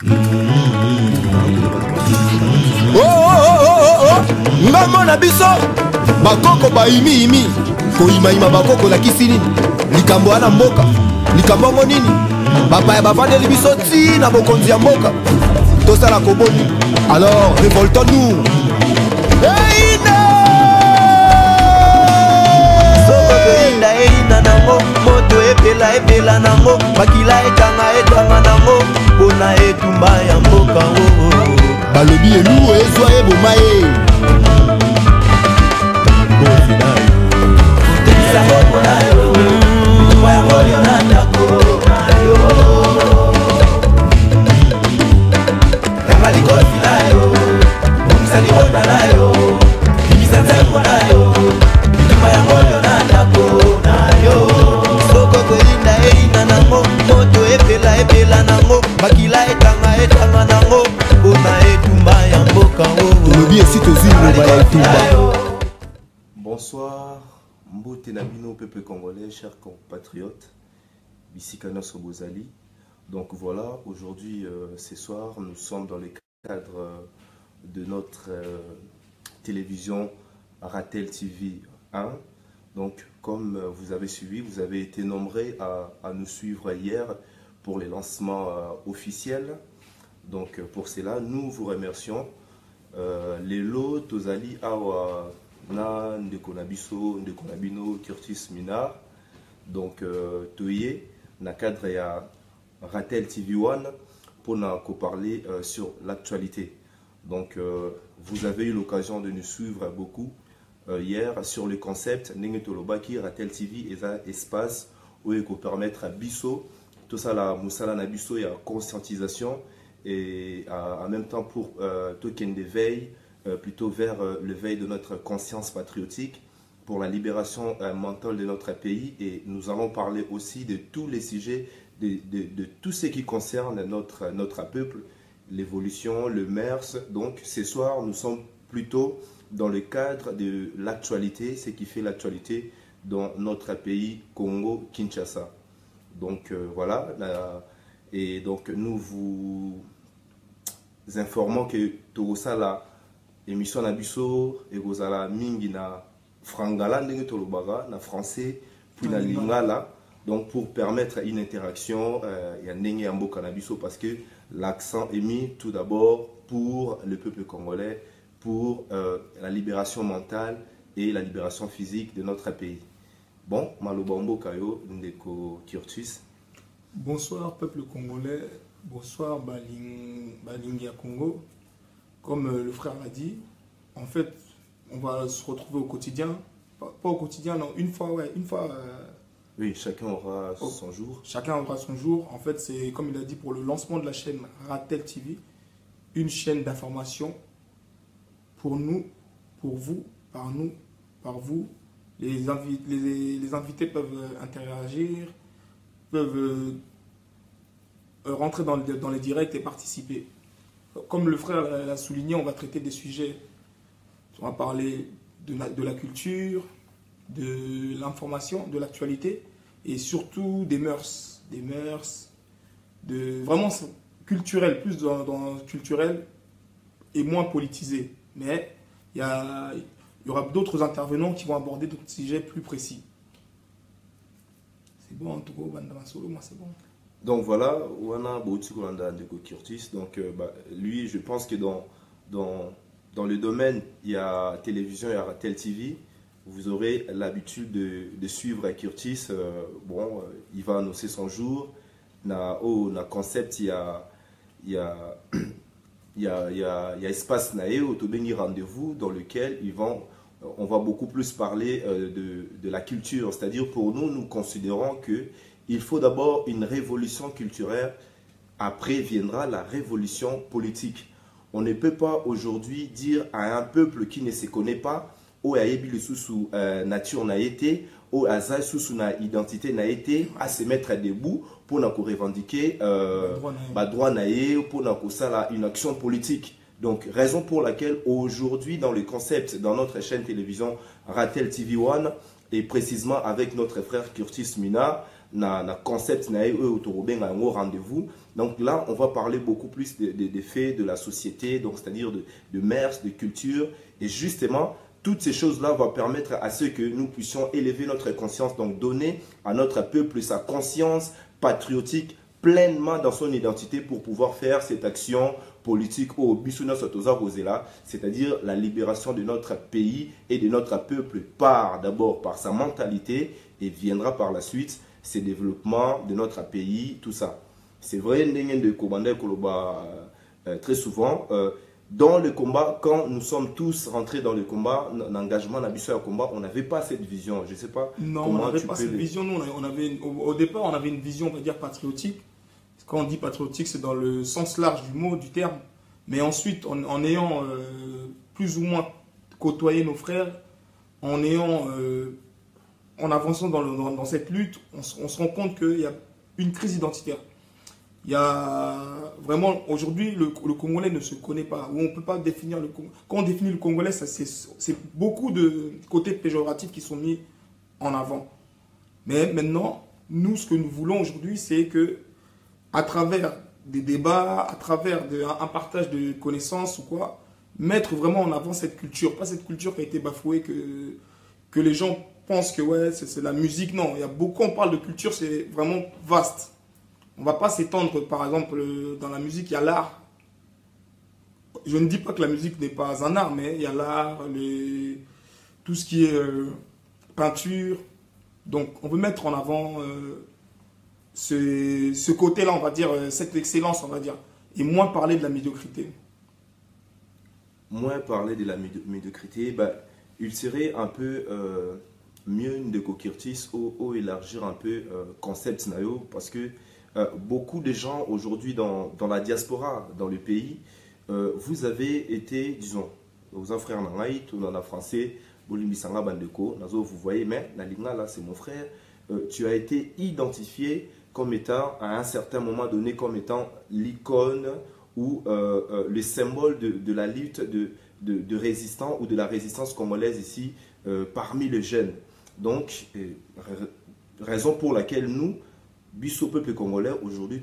Oh oh oh oh, ngamo na biso bakoko baimi imi koima ima bakoko la kisini likambo wana mboka likambo ngo nini bapaya bavandeli biso ti na bokonzi ya mboka tosala koboni alors révoltons-nous. Nango moto ebela ebela nango makila etanga nango pona etumba ya mboka balobi elu ezwa eboma ye Bonsoir, Mbote Nabino, peuple congolais, chers compatriotes, Bissikana Sobozali. Donc voilà, aujourd'hui, ce soir, nous sommes dans le cadre de notre télévision Ratel TV 1. Donc, comme vous avez suivi, vous avez été nombreux à nous suivre hier pour les lancements officiels. Donc, pour cela, nous vous remercions. Les lots, Tozali, Awa, Na, Ndekonabiso, Ndekonabino, Curtis Minard. Donc, Toye, na cadre ya Ratel TV 1 pour nous parler sur l'actualité. Donc, vous avez eu l'occasion de nous suivre beaucoup hier sur le concept Nengetolobaki Ratel TV et un espace où il peut permettre à Bisso, tout ça, la Moussala na Bisso, et à conscientisation et en même temps pour token de veille, plutôt vers le veille de notre conscience patriotique pour la libération mentale de notre pays. Et nous allons parler aussi de tous les sujets, de tout ce qui concerne notre peuple, l'évolution, le MERS. Donc ce soir, nous sommes plutôt dans le cadre de l'actualité, ce qui fait l'actualité dans notre pays, Congo, Kinshasa. Donc voilà, et donc nous vous informons que Togosala émission Nabiso et Gozala Mingi na Frangala ndenge tolobaga na français puis na lingala, donc pour permettre une interaction ya ndenge ya mboka Nabiso, parce que l'accent est mis tout d'abord pour le peuple congolais, pour la libération mentale et la libération physique de notre pays. Bon, Malobambo Kayo Ndeko Curtis. Bonsoir peuple congolais, bonsoir Balingia Congo. Comme le frère l'a dit, en fait, on va se retrouver au quotidien. Pas au quotidien, non, une fois, ouais, une fois. Oui, chacun aura son jour. Chacun aura son jour. En fait, c'est comme il a dit pour le lancement de la chaîne Ratel TV, une chaîne d'information pour nous, pour vous, par nous, par vous. Les invités peuvent interagir, peuvent rentrer dans les directs et participer. Comme le frère l'a souligné, on va traiter des sujets. On va parler de la culture, de l'information, de l'actualité et surtout des mœurs. Vraiment culturel, plus dans culturel et moins politisé. Mais il y aura d'autres intervenants qui vont aborder d'autres sujets plus précis. C'est bon, en tout cas, moi c'est bon. Donc voilà, Wana Boutikolanda de Curtis. Donc lui, je pense que dans le domaine, il y a télévision, il y a Ratel TV. Vous aurez l'habitude de suivre Curtis. Bon, il va annoncer son jour. Na concept, il y a espace nae au Tobengi rendez-vous dans lequel on va beaucoup plus parler de la culture. C'est-à-dire pour nous, nous considérons que il faut d'abord une révolution culturelle, après viendra la révolution politique. On ne peut pas aujourd'hui dire à un peuple qui ne se connaît pas, ou à Ebi sous nature n'a été, ou à Zay sous na identité n'a été, à se mettre debout pour nous revendiquer droit naé, pour nous une action politique. Donc, raison pour laquelle aujourd'hui, dans le concept, dans notre chaîne télévision Ratel TV 1, et précisément avec notre frère Curtis Minard, na concept na au rendez-vous. Donc là, on va parler beaucoup plus des faits de la société, donc c'est-à-dire de mœurs, de culture. Et justement, toutes ces choses-là vont permettre à ce que nous puissions élever notre conscience, donc donner à notre peuple sa conscience patriotique pleinement dans son identité pour pouvoir faire cette action politique au Bissouna Sotoza Rosela, c'est-à-dire la libération de notre pays et de notre peuple part d'abord par sa mentalité et viendra par la suite ses développements de notre pays, tout ça. C'est vrai, de Kobanda Koloba très souvent, dans le combat, quand nous sommes tous rentrés dans le combat, l'engagement, l'ambition au combat, on n'avait pas cette vision. Je ne sais pas non, comment on n'avait pas cette vision. Nous, au départ, on avait une vision, on va dire, patriotique. Quand on dit patriotique, c'est dans le sens large du mot, du terme. Mais ensuite, en ayant plus ou moins côtoyé nos frères, en avançant dans cette lutte, on se rend compte qu'il y a une crise identitaire. Il y a vraiment, aujourd'hui, le Congolais ne se connaît pas. Où on ne peut pas définir le Congolais. Quand on définit le Congolais, c'est beaucoup de côtés péjoratifs qui sont mis en avant. Mais maintenant, nous, ce que nous voulons aujourd'hui, c'est que à travers des débats, à travers un partage de connaissances ou quoi, mettre vraiment en avant cette culture. Pas cette culture qui a été bafouée, que les gens pensent que ouais, c'est la musique. Non, il y a beaucoup, on parle de culture, c'est vraiment vaste. On ne va pas s'étendre, par exemple, dans la musique, il y a l'art. Je ne dis pas que la musique n'est pas un art, mais il y a l'art, tout ce qui est peinture. Donc, on veut mettre en avant ce côté-là, on va dire, cette excellence, on va dire, et moins parler de la médiocrité. Moins parler de la médiocrité, bah, il serait un peu mieux de Kokirtis ou élargir un peu le concept Nayo, parce que beaucoup de gens aujourd'hui dans la diaspora, dans le pays, vous avez été, disons, vos frères Nangaï, tout dans la français, Bolimbisanga Bandeko, vous voyez, mais Nalinga, là, c'est mon frère, tu as été identifié comme étant, à un certain moment donné, comme étant l'icône ou le symbole de la lutte de résistants ou de la résistance congolaise ici parmi les jeunes. Donc, raison pour laquelle nous, Bisso peuple congolais, aujourd'hui,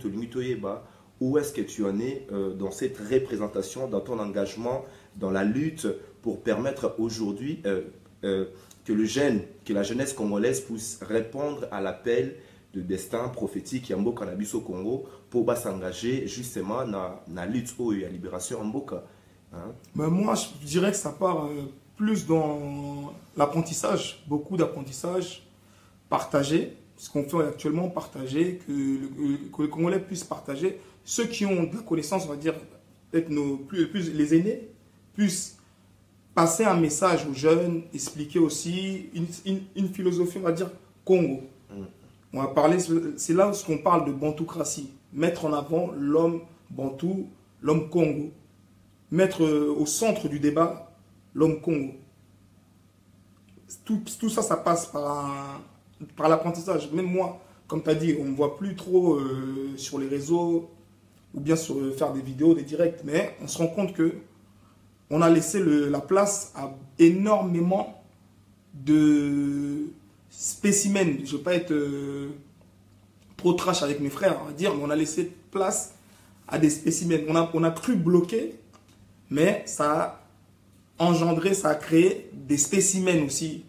où est-ce que tu en es dans cette représentation, dans ton engagement, dans la lutte pour permettre aujourd'hui que la jeunesse congolaise puisse répondre à l'appel de destin prophétique Yambo Cannabis au Congo pour s'engager justement dans la lutte et la libération en Mboka. Hein? Ben moi, je dirais que ça part plus dans l'apprentissage, beaucoup d'apprentissage partagé. Ce qu'on fait actuellement, partager, que le Congolais puisse partager. Ceux qui ont de la connaissance, on va dire, peut-être les aînés, puissent passer un message aux jeunes, expliquer aussi une philosophie, on va dire, Congo. On va parler, c'est là où on parle de bantoucratie. Mettre en avant l'homme bantou, l'homme Congo. Mettre au centre du débat l'homme Congo. Tout ça, ça passe par l'apprentissage. Même moi, comme tu as dit, on ne me voit plus trop sur les réseaux ou bien faire des vidéos, des directs, mais on se rend compte que on a laissé la place à énormément de spécimens. Je ne veux pas être trop trash avec mes frères, on va dire, mais on a laissé place à des spécimens. On a cru bloquer, mais ça a engendré, ça a créé des spécimens aussi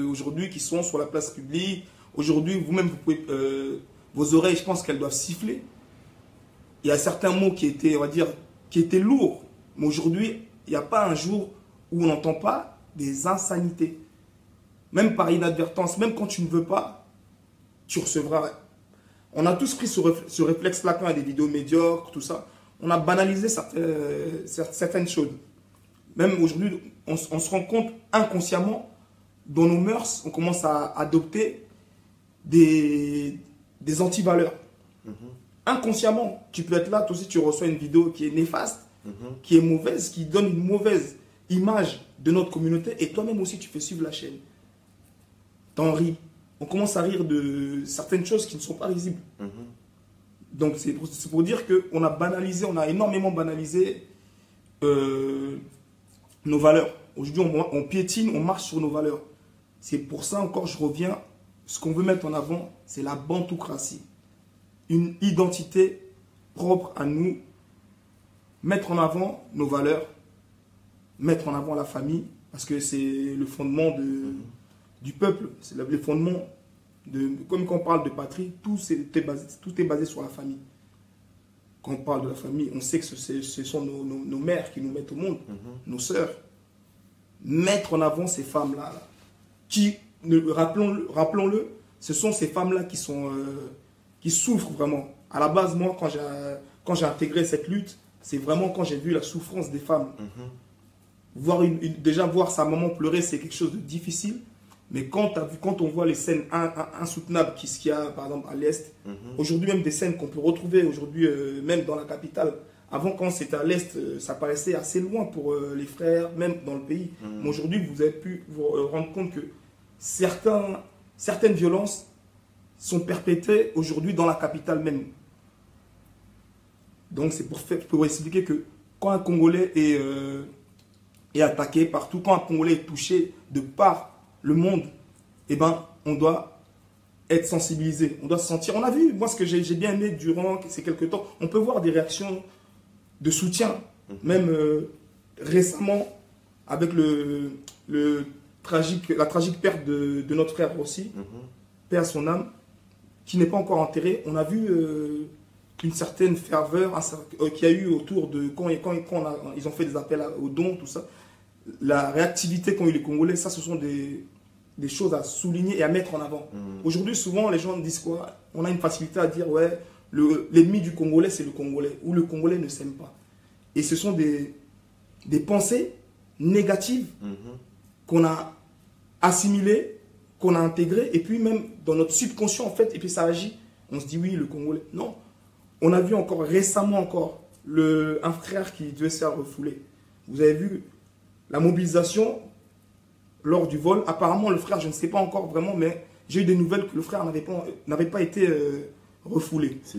aujourd'hui qui sont sur la place publique. Aujourd'hui, vous-même, vous pouvez, vos oreilles, je pense qu'elles doivent siffler. Il y a certains mots qui étaient, on va dire, qui étaient lourds. Mais aujourd'hui, il n'y a pas un jour où on n'entend pas des insanités. Même par inadvertance, même quand tu ne veux pas, tu recevras. On a tous pris ce réflexe-là quand il y a des vidéos médiocres, tout ça. On a banalisé certaines choses. Même aujourd'hui, on se rend compte inconsciemment, dans nos mœurs, on commence à adopter des antivaleurs. Inconsciemment, tu peux être là, toi aussi tu reçois une vidéo qui est néfaste, qui est mauvaise, qui donne une mauvaise image de notre communauté, et toi-même aussi tu fais suivre la chaîne. T'en ris. On commence à rire de certaines choses qui ne sont pas risibles. Donc c'est pour dire qu'on a banalisé, on a énormément banalisé nos valeurs. Aujourd'hui, on piétine, on marche sur nos valeurs. C'est pour ça encore, je reviens ce qu'on veut mettre en avant, c'est la bantoukratie. Une identité propre à nous, mettre en avant nos valeurs, mettre en avant la famille, parce que c'est le fondement du peuple, c'est le fondement, comme quand on parle de patrie, tout est basé sur la famille. Quand on parle de la famille, on sait que ce sont nos mères qui nous mettent au monde, nos sœurs. Mettre en avant ces femmes-là, qui, rappelons-le, ce sont ces femmes-là qui souffrent vraiment. À la base, moi, quand j'ai intégré cette lutte, c'est vraiment quand j'ai vu la souffrance des femmes. Déjà voir sa maman pleurer, c'est quelque chose de difficile. Mais quand on voit les scènes insoutenables qu'il y a, par exemple, à l'Est, aujourd'hui même des scènes qu'on peut retrouver aujourd'hui, même dans la capitale. Avant, quand c'était à l'Est, ça paraissait assez loin pour les frères, même dans le pays. Mais aujourd'hui, vous avez pu vous rendre compte que certaines violences sont perpétrées aujourd'hui dans la capitale même. Donc c'est pour expliquer que quand un Congolais est attaqué partout, quand un Congolais est touché de par le monde, eh ben, on doit être sensibilisé, on doit se sentir. On a vu, moi ce que j'ai bien aimé durant ces quelques temps, on peut voir des réactions de soutien, même récemment avec la tragique perte de notre frère aussi, paix à son âme, qui n'est pas encore enterré. On a vu une certaine ferveur qu'il y a eu autour de quand ils ont fait des appels aux dons, tout ça. La réactivité qu'ont eu les Congolais, ça ce sont des choses à souligner et à mettre en avant. Aujourd'hui, souvent, les gens disent quoi? On a une facilité à dire, ouais, l'ennemi du Congolais, c'est le Congolais, ou le Congolais ne s'aime pas. Et ce sont des pensées négatives qu'on a assimilées, qu'on a intégrées, et puis même dans notre subconscient, en fait, et puis ça agit. On se dit, oui, le Congolais. Non. On a vu récemment un frère qui devait se faire refouler. Vous avez vu la mobilisation lors du vol. Apparemment, le frère, je ne sais pas encore vraiment, mais j'ai eu des nouvelles que le frère n'avait pas été refoulé. Ce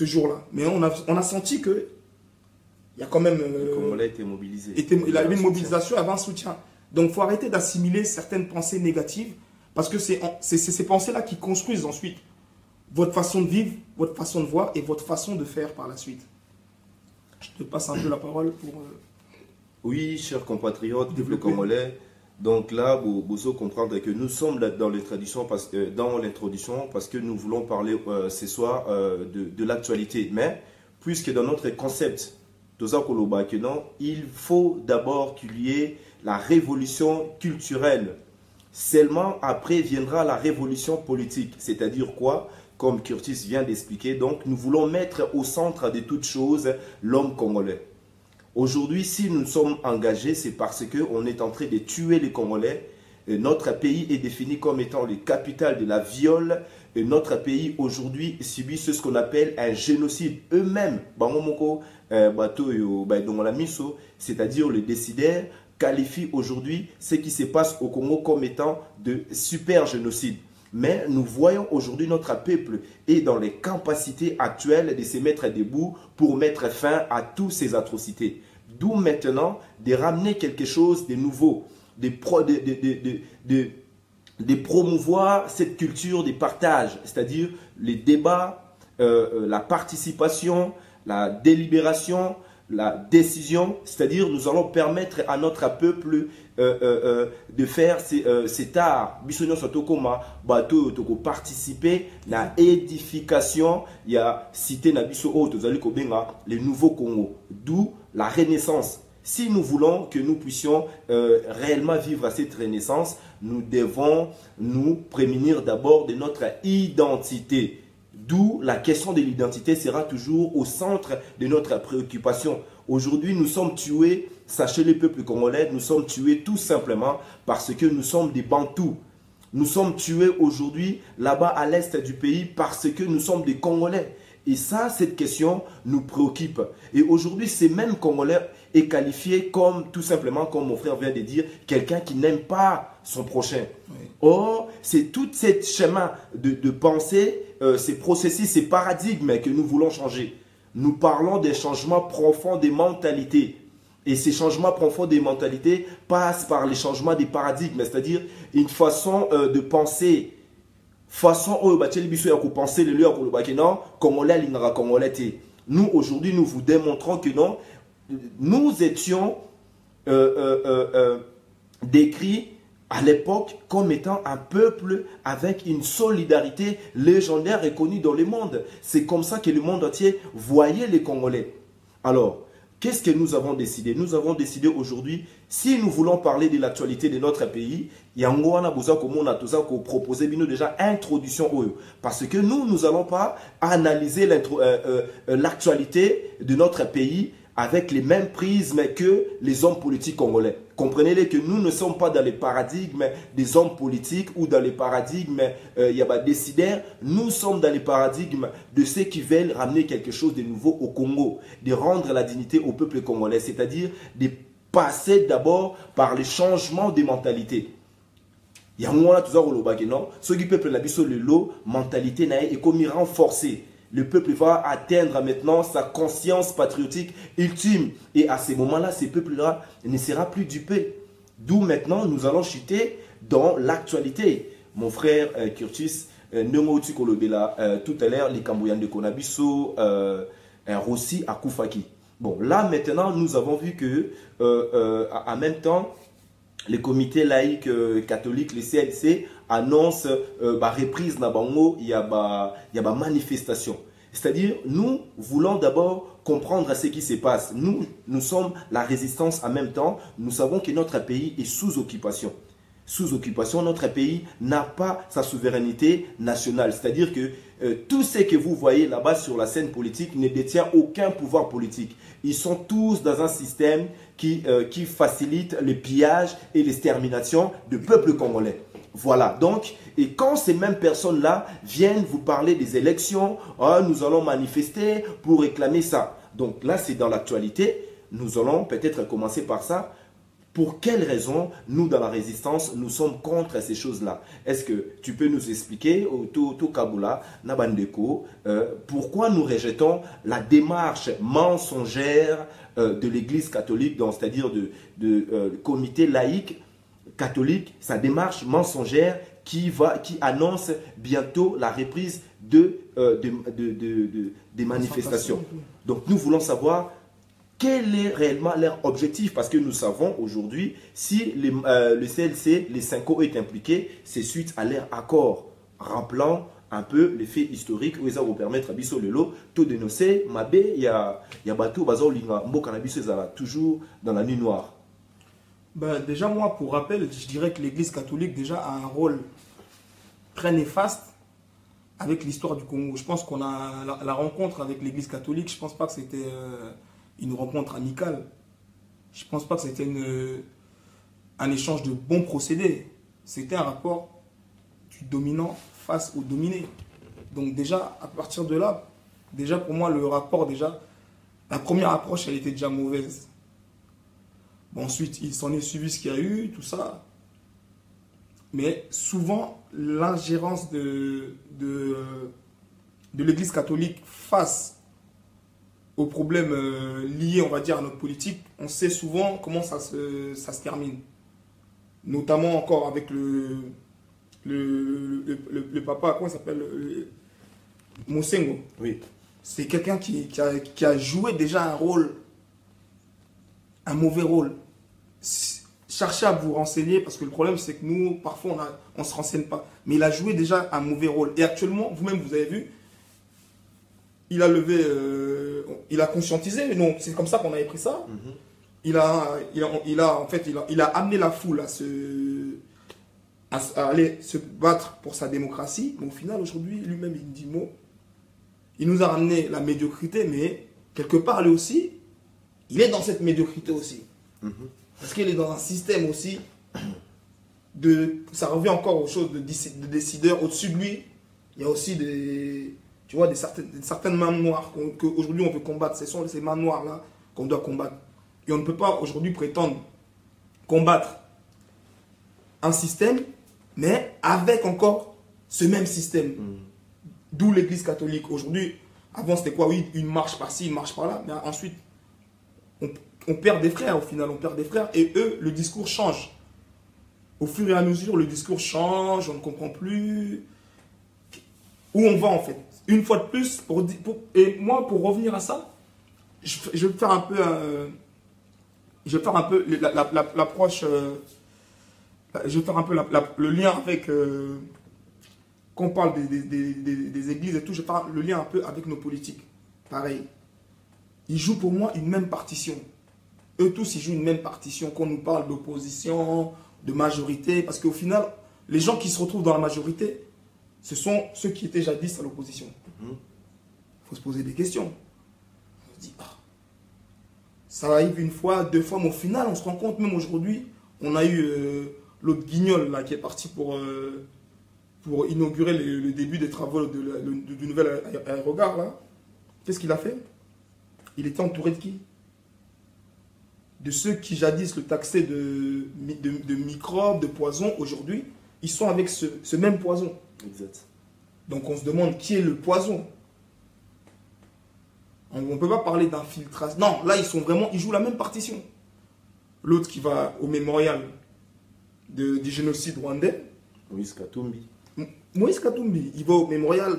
jour-là. Mais on a senti que il y a quand même... le Congolais était mobilisé. Il a eu une mobilisation, il y avait un soutien. Donc, il faut arrêter d'assimiler certaines pensées négatives, parce que c'est ces pensées-là qui construisent ensuite votre façon de vivre, votre façon de voir et votre façon de faire par la suite. Je te passe un peu la parole pour... Oui, chers compatriotes, le Congolais. Donc là, vous devez comprendre que nous sommes là dans l'introduction parce que nous voulons parler ce soir de l'actualité. Mais puisque dans notre concept, il faut d'abord qu'il y ait la révolution culturelle. Seulement après viendra la révolution politique. C'est-à-dire quoi? Comme Curtis vient d'expliquer, donc nous voulons mettre au centre de toutes choses l'homme congolais. Aujourd'hui, si nous sommes engagés, c'est parce qu'on est en train de tuer les Congolais. Et notre pays est défini comme étant le capital de la viol. Et notre pays, aujourd'hui, subit ce qu'on appelle un génocide. Eux-mêmes, c'est-à-dire les décideurs, qualifient aujourd'hui ce qui se passe au Congo comme étant de super génocide. Mais nous voyons aujourd'hui notre peuple est dans les capacités actuelles de se mettre debout pour mettre fin à toutes ces atrocités. D'où maintenant de ramener quelque chose de nouveau, de promouvoir cette culture de partage, c'est-à-dire les débats, la participation, la délibération, la décision, c'est-à-dire nous allons permettre à notre peuple de faire cet art. Participer à l'édification, il y a cité les nouveaux Congo, d'où la renaissance. Si nous voulons que nous puissions réellement vivre à cette renaissance, nous devons nous prémunir d'abord de notre identité. D'où la question de l'identité sera toujours au centre de notre préoccupation. Aujourd'hui, nous sommes tués, sachez les peuples congolais, nous sommes tués tout simplement parce que nous sommes des Bantous. Nous sommes tués aujourd'hui là-bas à l'est du pays parce que nous sommes des Congolais. Et ça, cette question nous préoccupe. Et aujourd'hui, ces mêmes Congolais est qualifié comme, tout simplement, comme mon frère vient de dire, quelqu'un qui n'aime pas son prochain. Oui. Or, c'est tout ce schéma de pensée, ces processus, ces paradigmes que nous voulons changer. Nous parlons des changements profonds des mentalités. Et ces changements profonds des mentalités passent par les changements des paradigmes, c'est-à-dire une façon de penser façon oyo batieli biso ya kopenser lelo ya koloba ke non congolais alingaka congolais te. Nous aujourd'hui nous vous démontrons que non, nous étions décrits à l'époque comme étant un peuple avec une solidarité légendaire et connue dans le monde. C'est comme ça que le monde entier voyait les Congolais. Alors, qu'est-ce que nous avons décidé? Nous avons décidé aujourd'hui, si nous voulons parler de l'actualité de notre pays, yango wana boza komona toza ko proposer bino déjà introduction oyo, parce que nous allons pas analyser l'actualité de notre pays avec les mêmes prismes que les hommes politiques congolais. Comprenez-les que nous ne sommes pas dans les paradigmes des hommes politiques ou dans les paradigmes décideurs. Nous sommes dans les paradigmes de ceux qui veulent ramener quelque chose de nouveau au Congo, de rendre la dignité au peuple congolais, c'est-à-dire de passer d'abord par le changement de mentalité. Il y a un moment là, tout ça, ce qui peuple la biso le lot, mentalité nae est comme renforcée. Le peuple va atteindre maintenant sa conscience patriotique ultime. Et à ce moment-là, ce peuple-là ne sera plus dupé. D'où maintenant, nous allons chuter dans l'actualité. Mon frère Curtis, tout à l'heure, les Cambouyan de Konabiso, Rossi à Koufaki. Bon, là maintenant, nous avons vu que, en même temps, les comités laïcs catholiques, les CLC, annoncent reprise na bango, il y a manifestation. C'est-à-dire, nous voulons d'abord comprendre ce qui se passe. Nous sommes la résistance en même temps. Nous savons que notre pays est sous occupation. Sous occupation, notre pays n'a pas sa souveraineté nationale. C'est-à-dire que tout ce que vous voyez là-bas sur la scène politique ne détient aucun pouvoir politique. Ils sont tous dans un système qui facilite le pillage et l'extermination du peuple congolais. Voilà, donc, et quand ces mêmes personnes-là viennent vous parler des élections, nous allons manifester pour réclamer ça. Donc là, c'est dans l'actualité. Nous allons peut-être commencer par ça. Pour quelles raisons, nous, dans la résistance, nous sommes contre ces choses-là? Est-ce que tu peux nous expliquer, tout Kabula, Nabandeko, pourquoi nous rejetons la démarche mensongère de l'Église catholique, c'est-à-dire de comité laïque catholique, sa démarche mensongère qui annonce bientôt la reprise des manifestations. Donc nous voulons savoir quel est réellement leur objectif, parce que nous savons aujourd'hui, si le CLC, les 5 est impliqué, c'est suite à leur accord, rappelant un peu les faits historiques où ça va permettre à Bisso Lelo, tout dénoncer, Mabé, il y a Batou, Bazo Linga, Mbo Cannabis, toujours dans la nuit noire. Ben, déjà, moi, pour rappel, je dirais que l'Église catholique déjà a un rôle très néfaste avec l'histoire du Congo. Je pense qu'on a la rencontre avec l'Église catholique, je ne pense pas que c'était une rencontre amicale. Je ne pense pas que c'était un échange de bons procédés. C'était un rapport du dominant face au dominé. Donc déjà, à partir de là, déjà pour moi, le rapport, déjà, la première approche, elle était déjà mauvaise. Bon, ensuite, il s'en est suivi ce qu'il y a eu, tout ça. Mais souvent, l'ingérence de l'Église catholique face aux problèmes liés, on va dire, à notre politique, on sait souvent comment ça se termine. Notamment encore avec le papa, comment il s'appelle, Mosengo. Oui. C'est quelqu'un qui a joué déjà un mauvais rôle. Cherchez à vous renseigner, parce que le problème c'est que nous, parfois on ne se renseigne pas. Mais il a joué déjà un mauvais rôle. Et actuellement, vous-même vous avez vu, il a levé, il a conscientisé, c'est comme ça qu'on avait pris ça. Il a amené la foule à aller se battre pour sa démocratie. Mais au final, aujourd'hui, lui-même, il dit mot. Il nous a ramené la médiocrité, mais quelque part, lui aussi, il est dans cette médiocrité aussi. Parce qu'il est dans un système aussi ça revient encore aux choses de décideurs. Au-dessus de lui, il y a aussi certaines mains noires qu'aujourd'hui on veut combattre. Ce sont ces mains noires-là qu'on doit combattre. Et on ne peut pas aujourd'hui prétendre combattre un système, mais avec encore ce même système. D'où l'Église catholique. Aujourd'hui, avant c'était quoi? Oui, une marche par-ci, une marche par-là. Mais ensuite, on perd des frères au final, on perd des frères. Et eux, le discours change. Au fur et à mesure, le discours change, on ne comprend plus. où on va en fait. Une fois de plus, et moi pour revenir à ça, je vais faire un peu, l'approche, je vais faire un peu le lien avec, quand on parle des églises et tout, je vais faire le lien un peu avec nos politiques. Pareil. Ils jouent pour moi une même partition. Eux tous, ils jouent une même partition. Quand on nous parle d'opposition, de majorité, parce qu'au final, les gens qui se retrouvent dans la majorité, ce sont ceux qui étaient jadis à l'opposition. Il faut se poser des questions. On se dit, ah, ça arrive une fois, deux fois, mais au final, on se rend compte, même aujourd'hui, on a eu l'autre guignol là, qui est parti pour inaugurer le début des travaux du nouvel aérogare. Là. Qu'est-ce qu'il a fait? Il était entouré de qui? De ceux qui jadis le taxaient de microbes, de poisons. Aujourd'hui, ils sont avec ce même poison. Exact. Donc on se demande qui est le poison. On ne peut pas parler d'infiltration. Non, là, ils jouent la même partition. L'autre qui va au mémorial du génocide rwandais. Moïse Katumbi. Moïse Katumbi, il va au mémorial.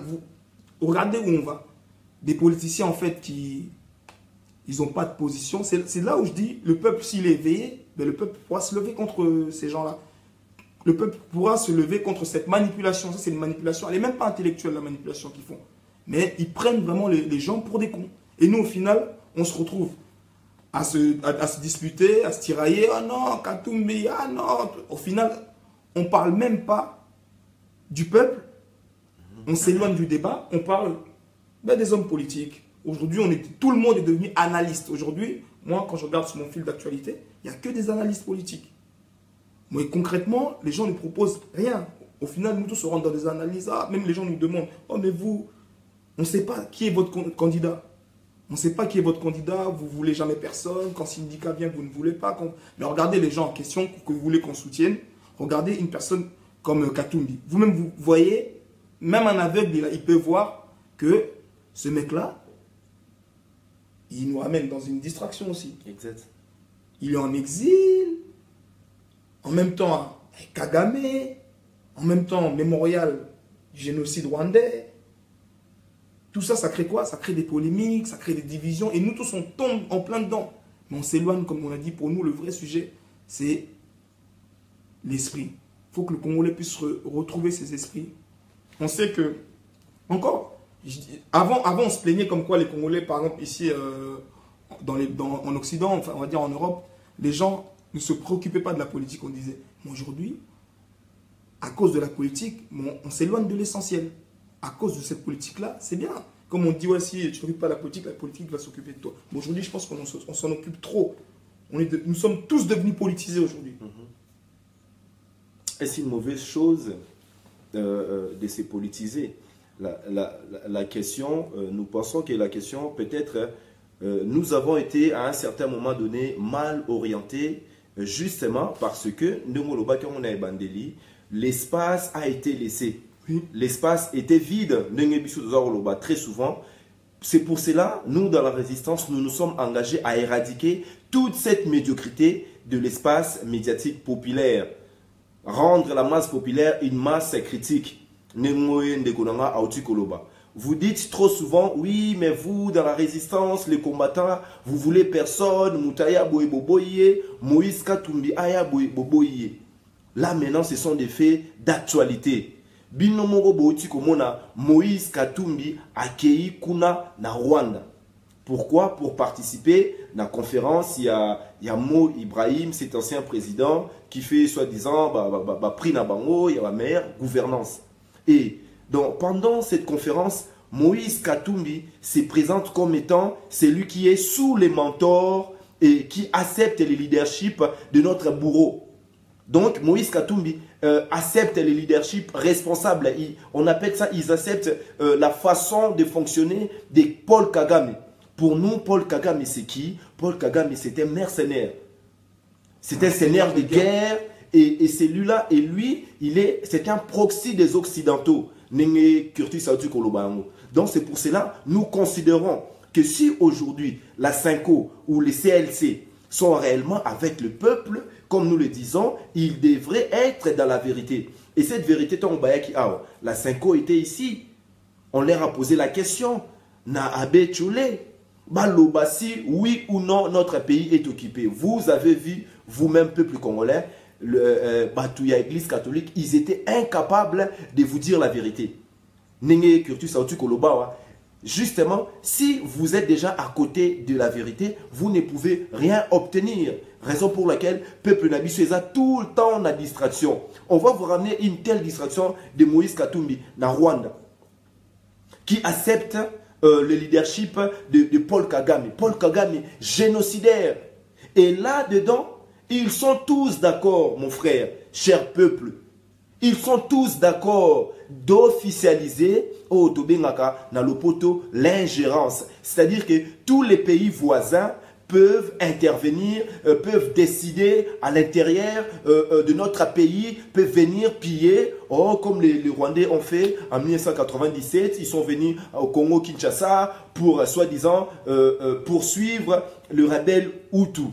Regardez où on va. Des politiciens, en fait, qui... Ils n'ont pas de position. C'est là où je dis, le peuple, s'il est éveillé, ben, le peuple pourra se lever contre ces gens-là. Le peuple pourra se lever contre cette manipulation. Ça, c'est une manipulation. Elle n'est même pas intellectuelle, la manipulation qu'ils font. Mais ils prennent vraiment les gens pour des cons. Et nous, au final, on se retrouve à se disputer, à se tirailler. Ah non, Katumbi, ah non. Au final, on ne parle même pas du peuple. On s'éloigne du débat. On parle des hommes politiques. Aujourd'hui, tout le monde est devenu analyste. Aujourd'hui, moi, quand je regarde sur mon fil d'actualité, il n'y a que des analystes politiques. Mais concrètement, les gens ne proposent rien. Au final, nous tous, on rentre dans des analyses. Ah, même les gens nous demandent, oh, mais vous, on ne sait pas qui est votre candidat. On ne sait pas qui est votre candidat, vous ne voulez jamais personne. Quand syndicat vient, vous ne voulez pas. Mais regardez les gens en question que vous voulez qu'on soutienne. Regardez une personne comme Katumbi. Vous-même, vous voyez, même un aveugle, il peut voir que ce mec-là, il nous amène dans une distraction aussi. Exact. Il est en exil, en même temps Kagame, en même temps mémorial du génocide rwandais. Tout ça, ça crée quoi? Ça crée des polémiques, ça crée des divisions. Et nous tous, on tombe en plein dedans. Mais on s'éloigne, comme on a dit, pour nous, le vrai sujet, c'est l'esprit. Il faut que le Congolais puisse retrouver ses esprits. On sait que, encore, avant, on se plaignait comme quoi les Congolais, par exemple, ici, en Occident, enfin, on va dire en Europe, les gens ne se préoccupaient pas de la politique, on disait. Mais aujourd'hui, à cause de la politique, on s'éloigne de l'essentiel. À cause de cette politique-là, c'est bien. Comme on dit, ouais, si tu ne t'occupes pas de la politique va s'occuper de toi. Mais aujourd'hui, je pense qu'on s'en occupe trop. Nous sommes tous devenus politisés aujourd'hui. Est-ce une mauvaise chose de se politiser? La question, nous pensons que la question, peut-être, nous avons été à un certain moment donné mal orientés, justement parce que, l'espace a été laissé. L'espace était vide, très souvent. C'est pour cela, nous, dans la résistance, nous nous sommes engagés à éradiquer toute cette médiocrité de l'espace médiatique populaire. Rendre la masse populaire une masse critique. Vous dites trop souvent, oui, mais vous, dans la résistance, les combattants, vous voulez personne, Moutaya Boye, Moïse Katumbi Aya Boye. Là, maintenant, ce sont des faits d'actualité. Moïse Katumbi accueilli Kuna na Rwanda. Pourquoi? Pour participer à la conférence, il y a Mo Ibrahim, cet ancien président, qui fait soi-disant prix na bango, il y a la meilleure gouvernance. Et donc, pendant cette conférence, Moïse Katumbi se présente comme étant celui qui est sous les mentors et qui accepte le leadership de notre bourreau. Donc, Moïse Katumbi accepte le leadership responsable. On appelle ça, ils acceptent la façon de fonctionner de Paul Kagame. Pour nous, Paul Kagame, c'est qui? Paul Kagame, c'est un mercenaire. C'est un seigneur de guerre. Et celui-là, et lui, c'est un proxy des Occidentaux. Donc, c'est pour cela, nous considérons que si aujourd'hui, la Cinco ou les CLC sont réellement avec le peuple, comme nous le disons, ils devraient être dans la vérité. Et cette vérité, la Cinco était ici. On leur a posé la question. Na Abe Tchoulé. Balobasi, oui ou non, notre pays est occupé. Vous avez vu, vous-même, peuple congolais, Batouya Église catholique, ils étaient incapables de vous dire la vérité. Nenge Curtus Autu Kolobawa. Justement, si vous êtes déjà à côté de la vérité, vous ne pouvez rien obtenir. Raison pour laquelle peuple Nabisueza tout le temps na distraction. On va vous ramener une telle distraction de Moïse Katumbi, na Rwanda, qui accepte le leadership de Paul Kagame. Paul Kagame, génocidaire. Et là-dedans, ils sont tous d'accord, mon frère, cher peuple. Ils sont tous d'accord d'officialiser au Tobengaka na lopoto l'ingérence. C'est-à-dire que tous les pays voisins peuvent intervenir, peuvent décider à l'intérieur de notre pays, peuvent venir piller, comme les Rwandais ont fait en 1997. Ils sont venus au Congo-Kinshasa pour, soi-disant, poursuivre le rebelle Hutu.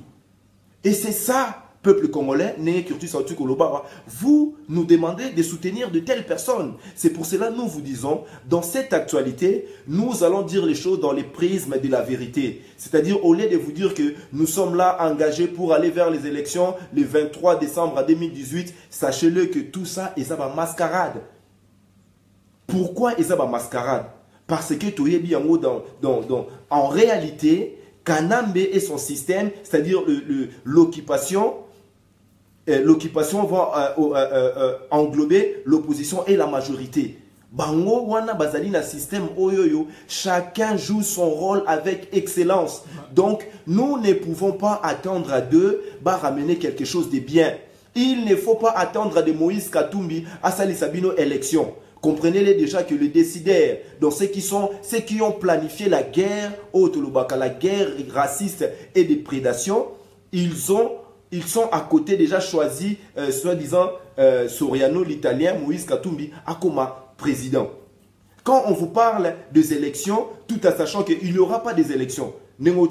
Et c'est ça, peuple congolais, né Curtus Autu Koloba, vous nous demandez de soutenir de telles personnes. C'est pour cela que nous vous disons, dans cette actualité, nous allons dire les choses dans les prismes de la vérité. C'est-à-dire, au lieu de vous dire que nous sommes là engagés pour aller vers les élections le 23 décembre 2018, sachez-le que tout ça est une mascarade. Pourquoi est-ce une mascarade? Parce que en réalité, Kanambe et son système, c'est-à-dire l'occupation, l'occupation va englober l'opposition et la majorité. Bango wana bazali na système oyoyo, chacun joue son rôle avec excellence. Donc nous ne pouvons pas attendre à d'eux ramener quelque chose de bien. Il ne faut pas attendre de Moïse Katumbi à Sali Sabino élection. Comprenez-les déjà que les décideurs, donc ceux qui ont planifié la guerre au Tolobaka, la guerre raciste et de prédation, ils sont à côté déjà choisi, soi-disant, Soriano, l'italien, Moïse Katumbi, comme président. Quand on vous parle des élections, tout en sachant qu'il n'y aura pas des élections, eux-mêmes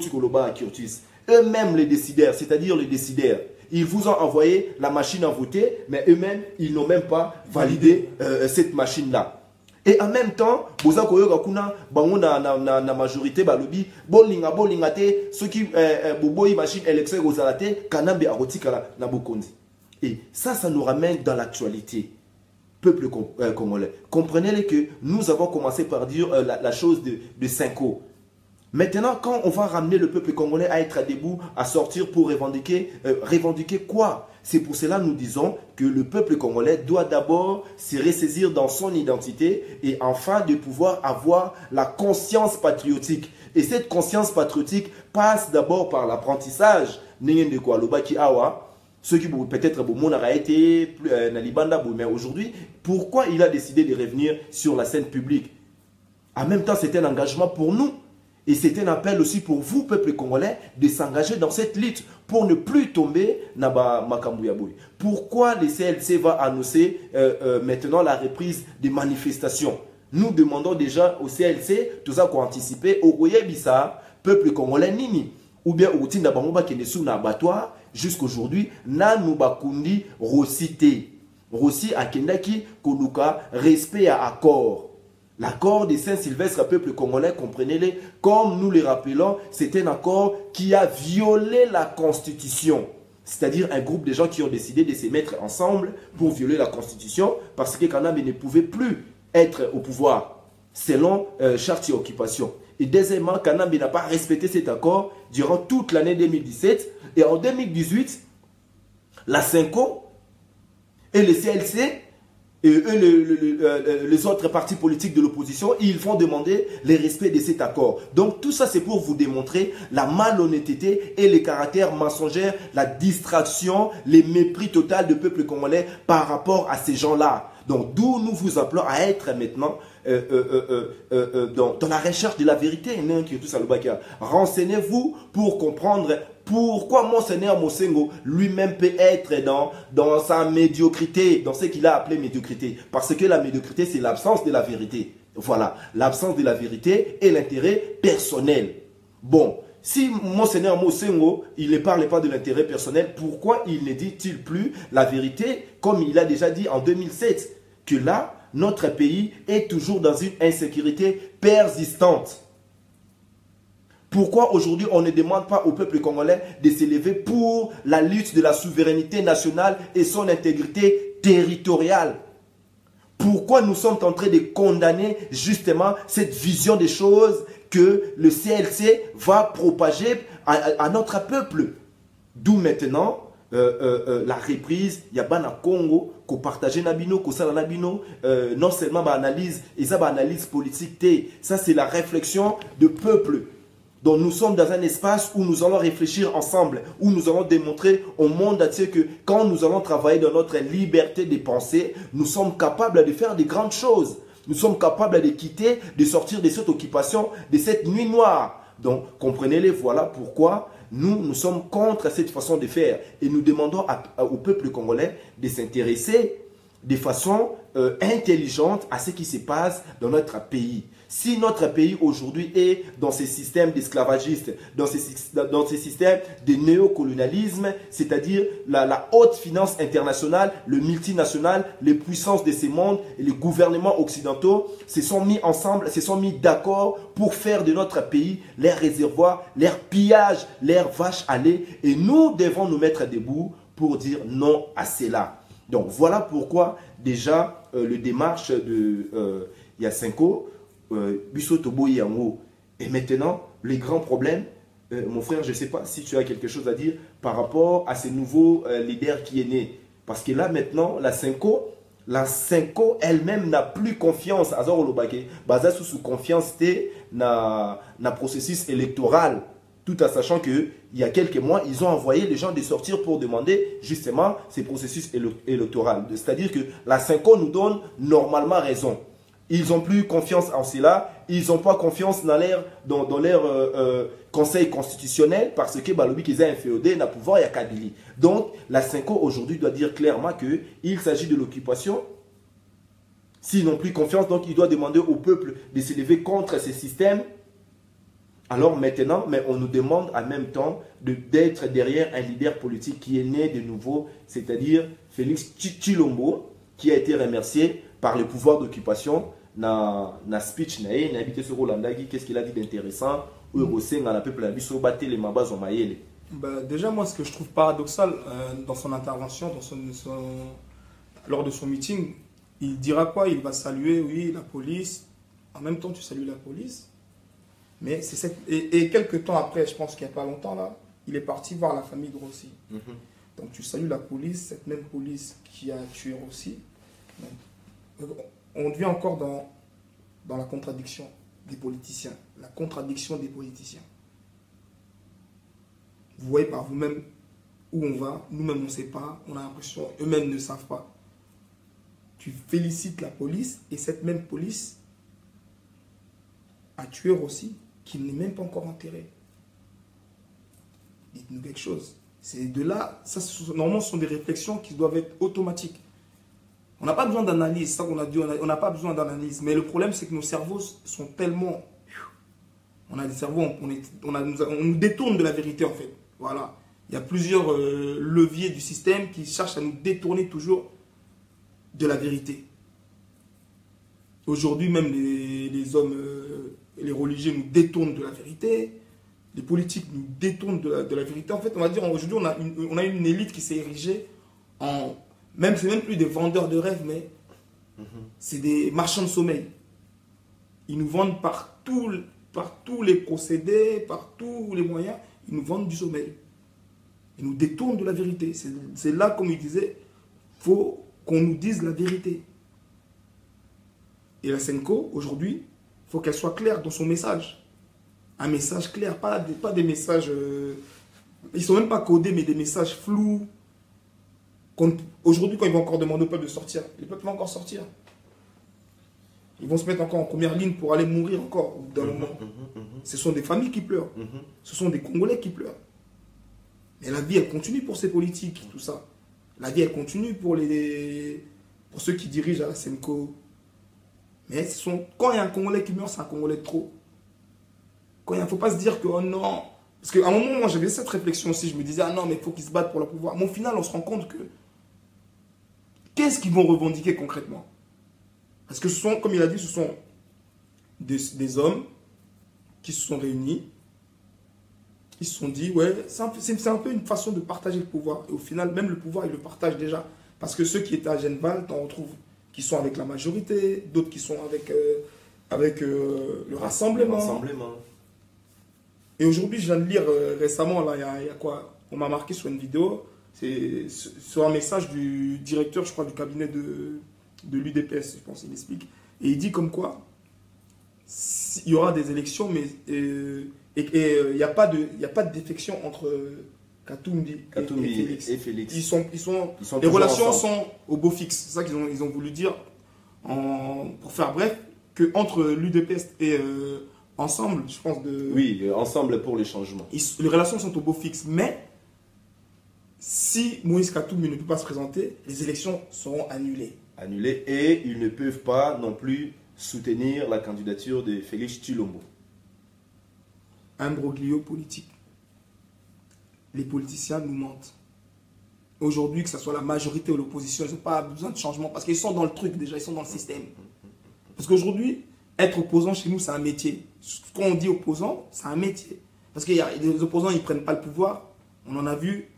les décideurs, c'est-à-dire les décideurs, ils vous ont envoyé la machine à voter, mais eux-mêmes, ils n'ont même pas validé cette machine-là. Et en même temps, na majorité balobi bolinga te ceux qui boboyi machine élection gozalate kanambe arotikala na bokondi. Et ça nous ramène dans l'actualité. Peuple congolais, comprenez-le que nous avons commencé par dire la chose de Cinco. Maintenant, quand on va ramener le peuple congolais à être debout, à sortir pour revendiquer, revendiquer quoi? C'est pour cela que nous disons que le peuple congolais doit d'abord se ressaisir dans son identité et enfin de pouvoir avoir la conscience patriotique. Et cette conscience patriotique passe d'abord par l'apprentissage. Ceux qui peut-être ont été mais aujourd'hui, pourquoi il a décidé de revenir sur la scène publique? En même temps, c'est un engagement pour nous. Et c'est un appel aussi pour vous, peuple congolais, de s'engager dans cette lutte pour ne plus tomber dans Makambouyaboui. Pourquoi le CLC va annoncer maintenant la reprise des manifestations? Nous demandons déjà au CLC, tout ça qu'on anticipé, au Goyebissa, peuple congolais nini, ou bien au Tinda Bangoba qui est sous l'abattoir, jusqu'aujourd'hui, Nanou Bakundi Rossité. Rossi à Kendaki, Koluka, respect à accord. L'accord de Saint-Sylvestre, peuple congolais, comprenez-les, comme nous le rappelons, c'est un accord qui a violé la Constitution. C'est-à-dire un groupe de gens qui ont décidé de se mettre ensemble pour violer la Constitution parce que Kanambe ne pouvait plus être au pouvoir selon charte et occupation. Et deuxièmement, Kanambe n'a pas respecté cet accord durant toute l'année 2017. Et en 2018, la Cinco et le CLC et eux, les autres partis politiques de l'opposition, ils vont demander le respect de cet accord. Donc tout ça, c'est pour vous démontrer la malhonnêteté et les caractères mensongers, la distraction, les mépris total du peuple congolais par rapport à ces gens-là. Donc d'où nous vous appelons à être maintenant dans la recherche de la vérité. Renseignez-vous pour comprendre pourquoi Monseigneur Mosengo lui-même peut être dans sa médiocrité, dans ce qu'il a appelé médiocrité. Parce que la médiocrité, c'est l'absence de la vérité. Voilà, l'absence de la vérité et l'intérêt personnel. Bon, si Monseigneur Mosengo, il ne parle pas de l'intérêt personnel, pourquoi il ne dit-il plus la vérité, comme il a déjà dit en 2007, que là, notre pays est toujours dans une insécurité persistante? Pourquoi aujourd'hui on ne demande pas au peuple congolais de s'élever pour la lutte de la souveraineté nationale et son intégrité territoriale? Pourquoi nous sommes en train de condamner justement cette vision des choses que le CLC va propager à notre peuple? D'où maintenant la reprise, il y a bana Congo, qu'on partage nabino, qu'on sala nabino, non seulement analyse, et ça analyse politique, ça c'est la réflexion de peuple. Donc nous sommes dans un espace où nous allons réfléchir ensemble, où nous allons démontrer au monde entier que quand nous allons travailler dans notre liberté de penser, nous sommes capables de faire de grandes choses. Nous sommes capables de quitter, de sortir de cette occupation, de cette nuit noire. Donc comprenez-les, voilà pourquoi nous sommes contre cette façon de faire. Et nous demandons au peuple congolais de s'intéresser de façon intelligente à ce qui se passe dans notre pays. Si notre pays aujourd'hui est dans ces systèmes d'esclavagistes, dans ces systèmes de néocolonialisme, c'est-à-dire la haute finance internationale, le multinational, les puissances de ces mondes et les gouvernements occidentaux se sont mis ensemble, se sont mis d'accord pour faire de notre pays leur réservoir, leur pillage, leur vache à lait. Et nous devons nous mettre debout pour dire non à cela. Donc voilà pourquoi déjà le démarche de Yasenko, Biso Tobo Yango. Et maintenant, les grands problèmes, mon frère, je ne sais pas si tu as quelque chose à dire par rapport à ce nouveau leader qui est né. Parce que là maintenant, la Senko elle-même n'a plus confiance à Zorolobake. Basé sous confiance na processus électoral. Tout en sachant qu'il y a quelques mois, ils ont envoyé les gens de sortir pour demander justement ces processus électoraux. C'est-à-dire que la Senko nous donne normalement raison. Ils n'ont plus confiance en cela. Ils n'ont pas confiance dans leur conseil constitutionnel parce que Balobi qu'ils ont un féodé n'a pouvoir à Kabili. Donc la Senko aujourd'hui doit dire clairement qu'il s'agit de l'occupation. S'ils n'ont plus confiance, donc il doit demander au peuple de s'élever contre ces systèmes. Alors maintenant, mais on nous demande en même temps d'être derrière un leader politique qui est né de nouveau, c'est-à-dire Félix Tshilombo, qui a été remercié par le pouvoir d'occupation dans speech nae, na habité sur Rolandagi, qu'est-ce qu'il a dit d'intéressant, où il y a peuple à biso battre les mabas au maïele. Déjà, moi, ce que je trouve paradoxal dans son intervention, lors de son meeting, il dira quoi? Il va saluer, oui, la police. En même temps, tu salues la police. Mais c'est et quelques temps après, je pense qu'il n'y a pas longtemps, là, il est parti voir la famille de Rossi. Donc tu salues la police, cette même police qui a tué Rossi. Donc, on devient encore dans la contradiction des politiciens. La contradiction des politiciens. Vous voyez par vous-même où on va, nous-mêmes on ne sait pas, on a l'impression, eux-mêmes ne savent pas. Tu félicites la police et cette même police a tué Rossi, qui n'est même pas encore enterré. Dites-nous quelque chose. C'est de là, ça, normalement, ce sont des réflexions qui doivent être automatiques. On n'a pas besoin d'analyse, ça qu'on a dit, on n'a pas besoin d'analyse. Mais le problème, c'est que nos cerveaux sont tellement... On a des cerveaux, on nous détourne de la vérité, en fait. Voilà. Il y a plusieurs leviers du système qui cherchent à nous détourner toujours de la vérité. Aujourd'hui, même les hommes... les religieux nous détournent de la vérité, les politiques nous détournent de la vérité. En fait, on va dire, aujourd'hui, on a une élite qui s'est érigée en... c'est même plus des vendeurs de rêves, mais c'est des marchands de sommeil. Ils nous vendent par tous les procédés, par tous les moyens, ils nous vendent du sommeil. Ils nous détournent de la vérité. C'est là, comme il disait, il faut qu'on nous dise la vérité. Et la Senko, aujourd'hui, il faut qu'elle soit claire dans son message. Un message clair, pas des messages... ils ne sont même pas codés, mais des messages flous. Aujourd'hui, quand ils vont encore demander au peuple de sortir, le peuple va encore sortir. Ils vont se mettre encore en première ligne pour aller mourir encore dans le monde. Ce sont des familles qui pleurent. Ce sont des Congolais qui pleurent. Mais la vie, elle continue pour ces politiques, tout ça. La vie, elle continue pour ceux qui dirigent à la Senko. Mais quand il y a un Congolais qui meurt, c'est un Congolais de trop. Quand il ne faut pas se dire que, oh non. Parce qu'à un moment, moi, j'avais cette réflexion aussi. Je me disais, ah non, mais il faut qu'ils se battent pour le pouvoir. Mais au final, on se rend compte que... Qu'est-ce qu'ils vont revendiquer concrètement? Parce que ce sont, comme il a dit, ce sont des hommes qui se sont réunis. Ils se sont dit, ouais, c'est un peu une façon de partager le pouvoir. Et au final, même le pouvoir, ils le partagent déjà. Parce que ceux qui étaient à Genval, on retrouve qui sont avec la majorité, d'autres qui sont avec le rassemblement. Et aujourd'hui, je viens de lire récemment, là, il y a quoi? On m'a marqué sur une vidéo, c'est sur un message du directeur, je crois, du cabinet de l'UDPS, je pense, il explique. Et il dit comme quoi, il y aura des élections, mais il n'y a pas de défection entre Katumbi et Félix. Les relations sont au beau fixe. C'est ça qu'ils ont voulu dire, pour faire bref, qu'entre l'UDPS et Ensemble, je pense Oui, Ensemble pour les changements. Les relations sont au beau fixe, mais si Moïse Katumbi ne peut pas se présenter, les élections seront annulées. Annulées, et ils ne peuvent pas non plus soutenir la candidature de Félix Tshilombo. Imbroglio politique. Les politiciens nous mentent. Aujourd'hui, que ce soit la majorité ou l'opposition, ils n'ont pas besoin de changement parce qu'ils sont dans le truc déjà, ils sont dans le système. Parce qu'aujourd'hui, être opposant chez nous, c'est un métier. Quand on dit opposant, c'est un métier. Parce que les opposants, ils ne prennent pas le pouvoir. On en a vu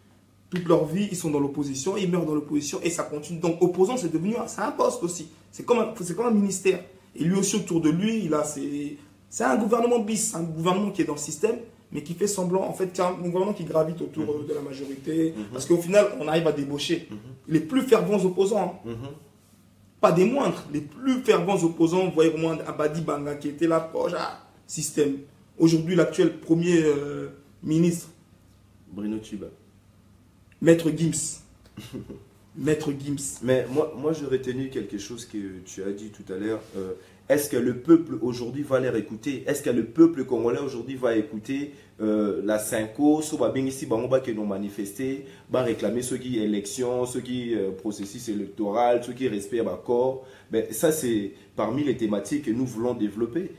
toute leur vie, ils sont dans l'opposition, ils meurent dans l'opposition et ça continue. Donc opposant, c'est un poste aussi. C'est comme un ministère. Et lui aussi, autour de lui, c'est un gouvernement bis, un gouvernement qui est dans le système, mais qui fait semblant, en fait, c'est un gouvernement qui gravite autour de la majorité. Parce qu'au final, on arrive à débaucher les plus fervents opposants. Pas des moindres, les plus fervents opposants. Vous voyez au moins Abadi Banga qui était là, proche système. Aujourd'hui, l'actuel premier ministre, Bruno Tchiba. Maître Gims. Maître Gims. Mais moi j'ai retenu quelque chose que tu as dit tout à l'heure. Est-ce que le peuple aujourd'hui va les écouter? Est-ce que le peuple congolais aujourd'hui va écouter la Cinco, ceux qui ont manifesté, va réclamer ceux qui élections, ceux qui processus électoral, ceux qui respectent l'accord? Ça, c'est parmi les thématiques que nous voulons développer.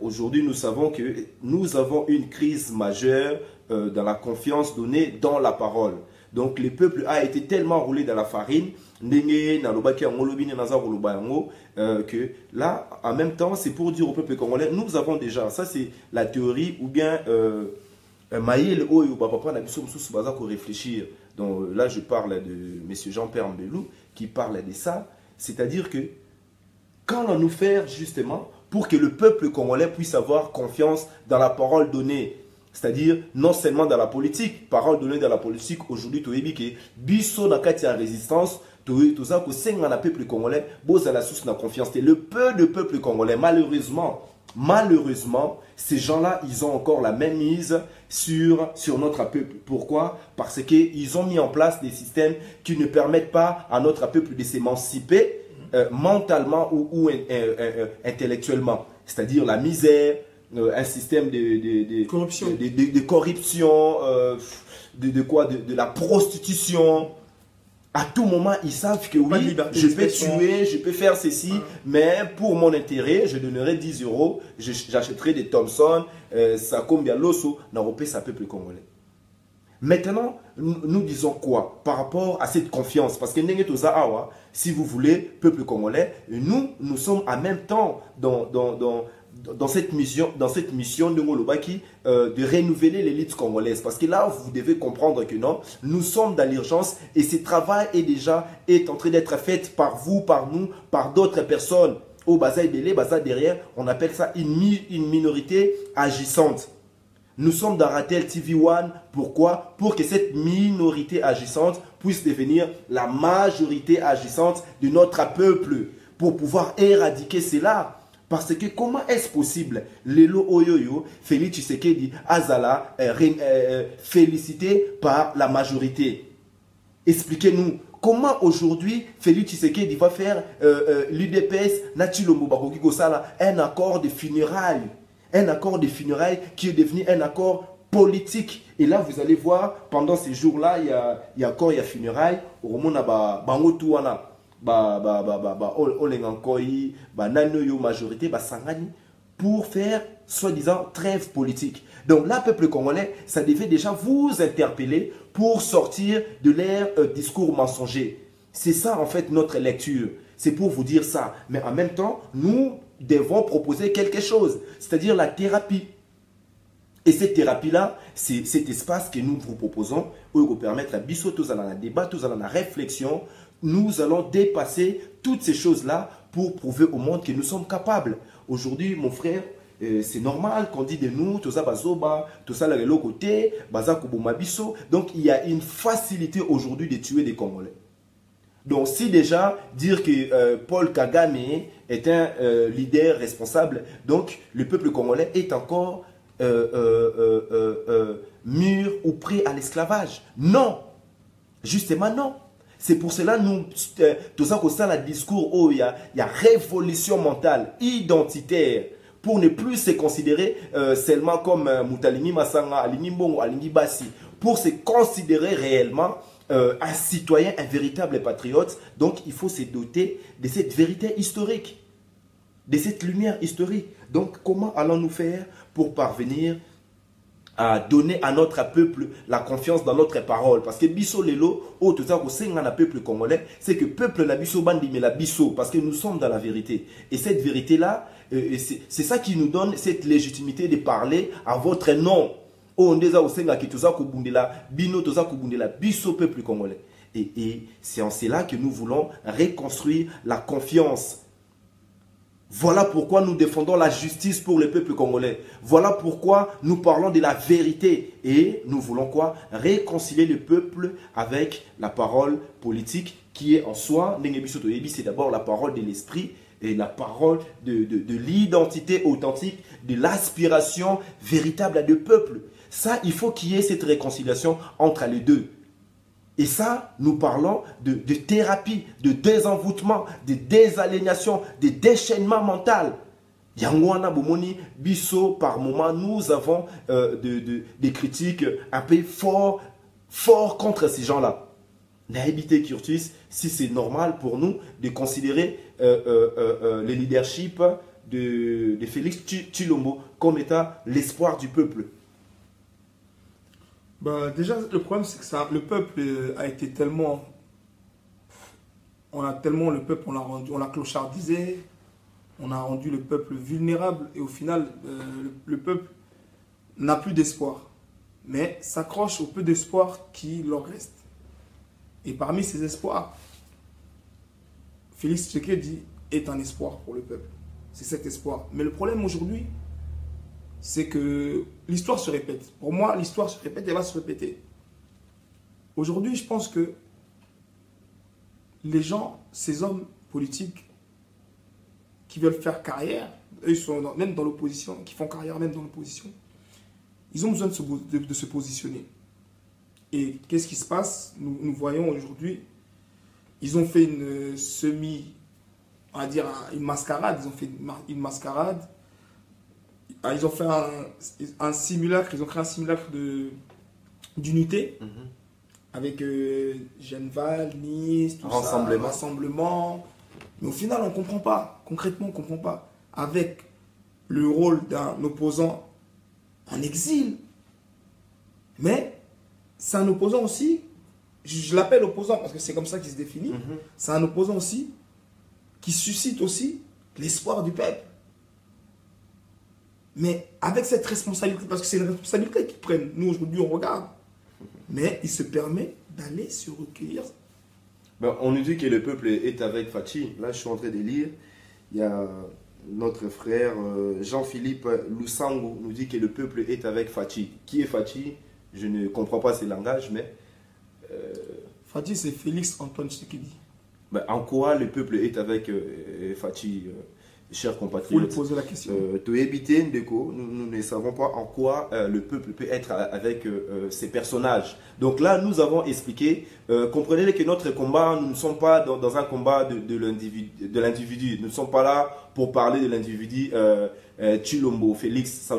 Aujourd'hui, nous savons que nous avons une crise majeure dans la confiance donnée dans la parole. Donc, le peuple a été tellement roulé dans la farine que là, en même temps, c'est pour dire au peuple congolais, nous avons déjà, ça c'est la théorie, ou bien Maïl Oyo, papa, réfléchir. Donc là, je parle de M. Jean-Pierre Mbelou qui parle de ça. C'est-à-dire que quand on nous fait justement pour que le peuple congolais puisse avoir confiance dans la parole donnée, c'est-à-dire non seulement dans la politique, parole donnée dans la politique, aujourd'hui, tu as dit que biso na kati ya résistance, tu as que c'est un peuple congolais, boz à la source de confiance. Le peu de peuple congolais, malheureusement, ces gens-là, ils ont encore la même mise sur notre peuple. Pourquoi? Parce qu'ils ont mis en place des systèmes qui ne permettent pas à notre peuple de s'émanciper mentalement ou intellectuellement. C'est-à-dire la misère, un système de corruption, de la prostitution. À tout moment, ils savent que oui, je peux tuer, je peux faire ceci, mais pour mon intérêt, je donnerai 10 €, j'achèterai des Thompson, ça combien l'osso, n'auront ça peuple congolais. Maintenant, nous disons quoi par rapport à cette confiance? Parce que si vous voulez, peuple congolais, nous sommes en même temps dans cette mission de Ngolobaki de renouveler l'élite congolaise. Parce que là, vous devez comprendre que non, nous sommes dans l'urgence et ce travail est en train d'être fait par vous, par nous, par d'autres personnes. Au Baza Ebele, Baza derrière, on appelle ça une minorité agissante. Nous sommes dans Ratel TV One. Pourquoi? Pour que cette minorité agissante puisse devenir la majorité agissante de notre peuple. Pour pouvoir éradiquer cela. Parce que comment est-ce possible, Lelo Oyoyo, Félix Tshisekedi, Azala, félicité par la majorité? Expliquez-nous, comment aujourd'hui Félix Tshisekedi va faire l'UDPS, Tshilombo Bakoki Gosala, un accord de funérailles? Un accord de funérailles qui est devenu un accord politique. Et là, vous allez voir, pendant ces jours-là, il y a accord, il y a funérailles, au moment majorité sangani pour faire soi-disant trêve politique. Donc là, peuple congolais, ça devait déjà vous interpeller pour sortir de leur discours mensonger. C'est ça en fait notre lecture. C'est pour vous dire ça. Mais en même temps, nous devons proposer quelque chose, c'est-à-dire la thérapie. Et cette thérapie-là, c'est cet espace que nous vous proposons pour vous permettre à biso, tous allons à débat, tous allons à réflexion. Nous allons dépasser toutes ces choses-là pour prouver au monde que nous sommes capables. Aujourd'hui, mon frère, c'est normal qu'on dit de nous, tout ça, bazoba, tout ça, le côté, bazakubuma biso. Donc, il y a une facilité aujourd'hui de tuer des Congolais. Donc, si déjà dire que Paul Kagame est un leader responsable, donc le peuple congolais est encore mûr ou prêt à l'esclavage. Non, justement non. C'est pour cela nous, tout ça, qu'on sent le discours où il y a révolution mentale, identitaire, pour ne plus se considérer seulement comme Moutalimi Massanga, Alimi Mbongo, Alimi Bassi, pour se considérer réellement un citoyen, un véritable patriote. Donc il faut se doter de cette vérité historique, de cette lumière historique. Donc comment allons-nous faire pour parvenir à donner à notre peuple la confiance dans notre parole? Parce que biso lelo, oh tout ça, au peuple congolais, c'est que peuple la biso bandi mais la biso, parce que nous sommes dans la vérité. Et cette vérité-là, c'est ça qui nous donne cette légitimité de parler à votre nom. Oh, on a aussi qui tout ça kubundela bino, tout ça kubundela biso peuple congolais. Et c'est en cela que nous voulons reconstruire la confiance. Voilà pourquoi nous défendons la justice pour le peuple congolais. Voilà pourquoi nous parlons de la vérité. Et nous voulons quoi? Réconcilier le peuple avec la parole politique qui est en soi. C'est d'abord la parole de l'esprit et la parole de l'identité authentique, de l'aspiration véritable du peuple. Ça, il faut qu'il y ait cette réconciliation entre les deux. Et ça, nous parlons de thérapie, de désenvoûtement, de désaliénation, de déchaînement mental. Yangwana Bomoni, Bisso, par moment, nous avons des critiques un peu fort contre ces gens-là. Naïbité Curtis, si c'est normal pour nous de considérer le leadership de Félix Tshilombo comme étant l'espoir du peuple. Bah, déjà, le problème, c'est que le peuple a été tellement... On l'a clochardisé, on a rendu le peuple vulnérable et au final, le peuple n'a plus d'espoir. Mais s'accroche au peu d'espoir qui leur reste. Et parmi ces espoirs, Félix Tshisekedi est un espoir pour le peuple. C'est cet espoir. Mais le problème aujourd'hui, c'est que l'histoire se répète. Pour moi, l'histoire se répète et va se répéter. Aujourd'hui, je pense que les gens, ces hommes politiques qui veulent faire carrière, eux, ils sont même dans l'opposition, qui font carrière même dans l'opposition, ils ont besoin de se positionner. Et qu'est-ce qui se passe? Nous voyons aujourd'hui, ils ont fait une on va dire une mascarade, ils ont fait une mascarade. Ils ont fait un simulacre, ils ont créé un simulacre d'unité avec Genval, Nice, tout ça, rassemblement. Mais au final, on ne comprend pas. Concrètement, on ne comprend pas. Avec le rôle d'un opposant en exil. Mais c'est un opposant aussi, je l'appelle opposant parce que c'est comme ça qu'il se définit. C'est un opposant aussi qui suscite aussi l'espoir du peuple. Mais avec cette responsabilité, parce que c'est une responsabilité qu'ils prennent. Nous, aujourd'hui, on regarde. Mais il se permet d'aller se recueillir. Ben, on nous dit que le peuple est avec Fachi. Là, je suis en train de lire. Il y a notre frère Jean-Philippe Lusango nous dit que le peuple est avec Fachi. Qui est Fachi? Je ne comprends pas ces langages, mais... Fachi, c'est Félix Antoine Tshisekedi. Ben, en quoi le peuple est avec Fachi chers compatriotes? Vous lui posez la question. Nous ne savons pas en quoi le peuple peut être avec ces personnages. Donc là, nous avons expliqué, comprenez que notre combat, nous ne sommes pas dans un combat de l'individu. Nous ne sommes pas là pour parler de l'individu Tshilombo, Félix.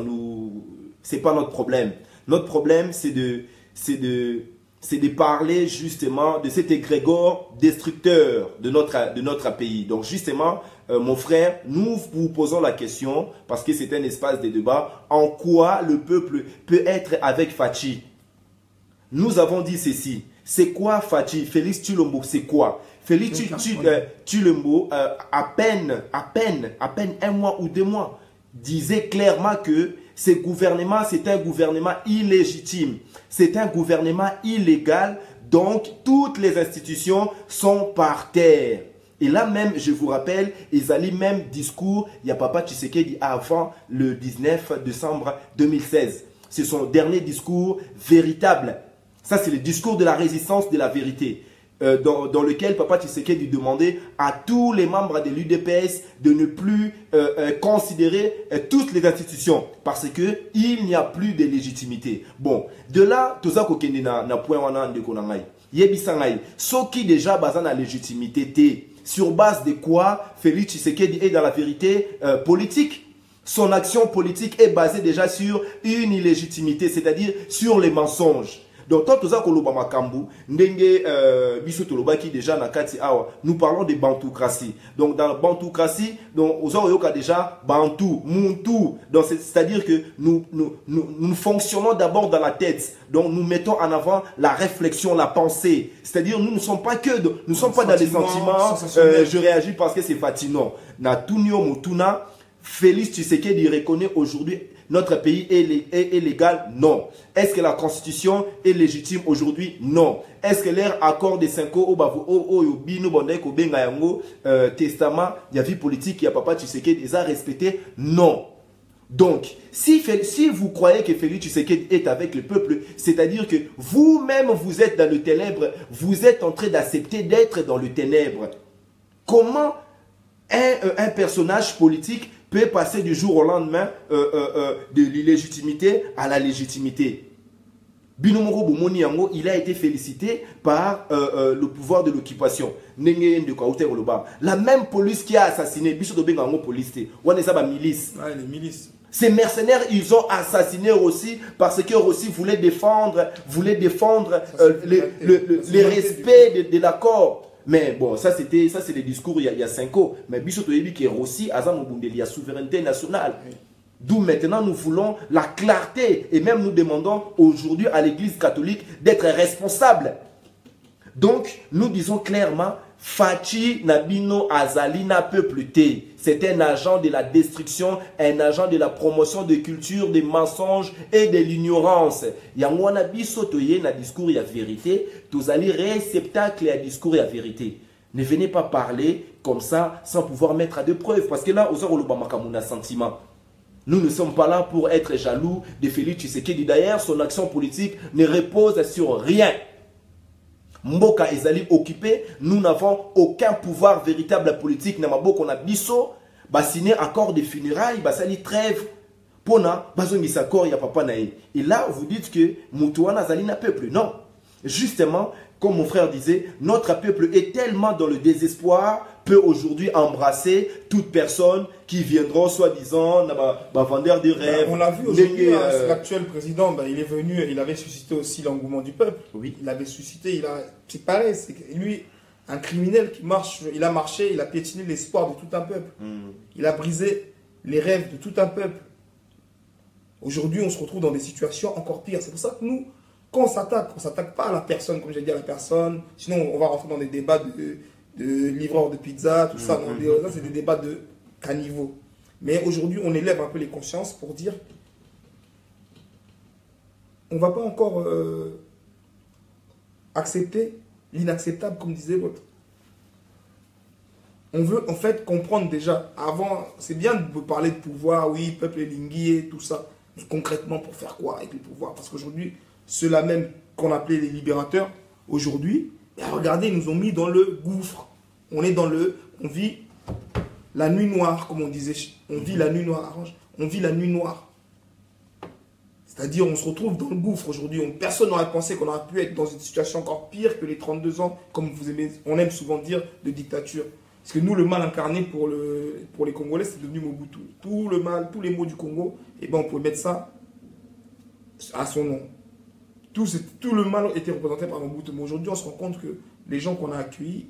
C'est pas notre problème. Notre problème, c'est de parler justement de cet égrégore destructeur de notre pays. Donc justement, mon frère, nous vous posons la question, parce que c'est un espace de débat, en quoi le peuple peut être avec Fachi? Nous avons dit ceci, C'est quoi Fachi? Félix Tshilombo, c'est quoi? Félix Tshilombo, à peine 1 mois ou 2 mois, disait clairement que ce gouvernement, c'est un gouvernement illégitime. C'est un gouvernement illégal. Donc, toutes les institutions sont par terre. Et là même, je vous rappelle, ils allaient même discours, il y a Papa Tshisekedi avant le 19 décembre 2016. C'est son dernier discours véritable. Ça, c'est le discours de la résistance de la vérité. Dans lequel Papa Tshisekedi demandait à tous les membres de l'UDPS de ne plus considérer toutes les institutions parce qu'il n'y a plus de légitimité. Bon, de là, tout ça kokende na point wana ndeko na ngai. Yebisa ngai, soki déjà baza na légitimité té, sur base de quoi Félix Tshisekedi est dans la vérité politique. Son action politique est basée déjà sur une illégitimité, c'est-à-dire sur les mensonges. Donc, tant que koloba makambu, ndenge biso tolobaki déjà na kati awa, nous parlons de bantoukratie. Donc, dans la bantoukratie, donc ozoyoka déjà bantou, muntu. Donc, c'est-à-dire que nous fonctionnons d'abord dans la tête. Donc, nous mettons en avant la réflexion, la pensée. C'est-à-dire, nous ne sommes pas que, nous ne sommes pas dans les sentiments. Je réagis parce que c'est fatigant. Na tunio mutuna, Félix Tshisekedi reconnaît aujourd'hui notre pays est légal? Non. Est-ce que la constitution est légitime aujourd'hui? Non. Est-ce que leur accord de 5 ans au testament, il y a vie politique, il y a Papa Tshisekedi, ils ont respecté? Non. Donc, si vous croyez que Félix Tshisekedi est avec le peuple, c'est-à-dire que vous-même vous êtes dans le ténèbre, vous êtes en train d'accepter d'être dans le ténèbre. Comment un personnage politique peut passer du jour au lendemain de l'illégitimité à la légitimité? Binomoro Bomoni Yango, il a été félicité par le pouvoir de l'occupation. La même police qui a assassiné, milice. Ouais, les milices. Ces mercenaires, ils ont assassiné aussi parce que Rossi voulait défendre les respects de l'accord. Mais bon, ça c'est le discours il y a 5 ans. Mais Bissot Oyebi qui est aussi il y a souveraineté nationale. Oui. D'où maintenant nous voulons la clarté. Et même nous demandons aujourd'hui à l'église catholique d'être responsable. Donc nous disons clairement, Fachi Nabino Azalina peuple T. C'est un agent de la destruction, un agent de la promotion de culture, des mensonges et de l'ignorance. Yangwana biso toye na discours ya vérité, tous allez réceptacle à discours ya vérité. Ne venez pas parler comme ça sans pouvoir mettre à de preuves. Parce que là, aux heures où sentiment. Nous ne sommes pas là pour être jaloux de Félix Tshisekedi. D'ailleurs, son action politique ne repose sur rien. Mboka ezali occupé, nous n'avons aucun pouvoir véritable politique. Namaboko na biso, signé accord de funérailles, sali trêve. Pona, bazongisa accord ya papa nae. Et là, vous dites que Moutouana zali na peuple. Non. Justement, comme mon frère disait, notre peuple est tellement dans le désespoir, peut aujourd'hui embrasser toute personne qui viendront soi-disant vendeur de rêves. On l'a vu aujourd'hui, l'actuel président, il est venu, il avait suscité aussi l'engouement du peuple. Oui. Il avait suscité, c'est pareil, c'est lui, un criminel qui marche, il a marché, il a piétiné l'espoir de tout un peuple. Il a brisé les rêves de tout un peuple. Aujourd'hui, on se retrouve dans des situations encore pires. C'est pour ça que nous, quand on s'attaque pas à la personne, comme j'ai dit à la personne, sinon on va rentrer dans des débats de livreurs de pizza, tout ça. Ça, c'est des débats de caniveau. Mais aujourd'hui, on élève un peu les consciences pour dire on ne va pas encore accepter l'inacceptable, comme disait l'autre. On veut en fait comprendre déjà. Avant, c'est bien de parler de pouvoir, oui, peuple linguier, tout ça. Mais concrètement, pour faire quoi avec le pouvoir? Parce qu'aujourd'hui, ceux-là même qu'on appelait les libérateurs, aujourd'hui, regardez, ils nous ont mis dans le gouffre. On vit la nuit noire, comme on disait. On vit la nuit noire, Arrange. On vit la nuit noire. C'est-à-dire, on se retrouve dans le gouffre aujourd'hui. Personne n'aurait pensé qu'on aurait pu être dans une situation encore pire que les 32 ans, comme on aime souvent dire, de dictature. Parce que nous, le mal incarné pour les Congolais, c'est devenu Mobutu. Tout le mal, tous les maux du Congo, on pouvait mettre ça à son nom. Tout le mal était représenté par Mobutu. Mais aujourd'hui, on se rend compte que les gens qu'on a accueillis,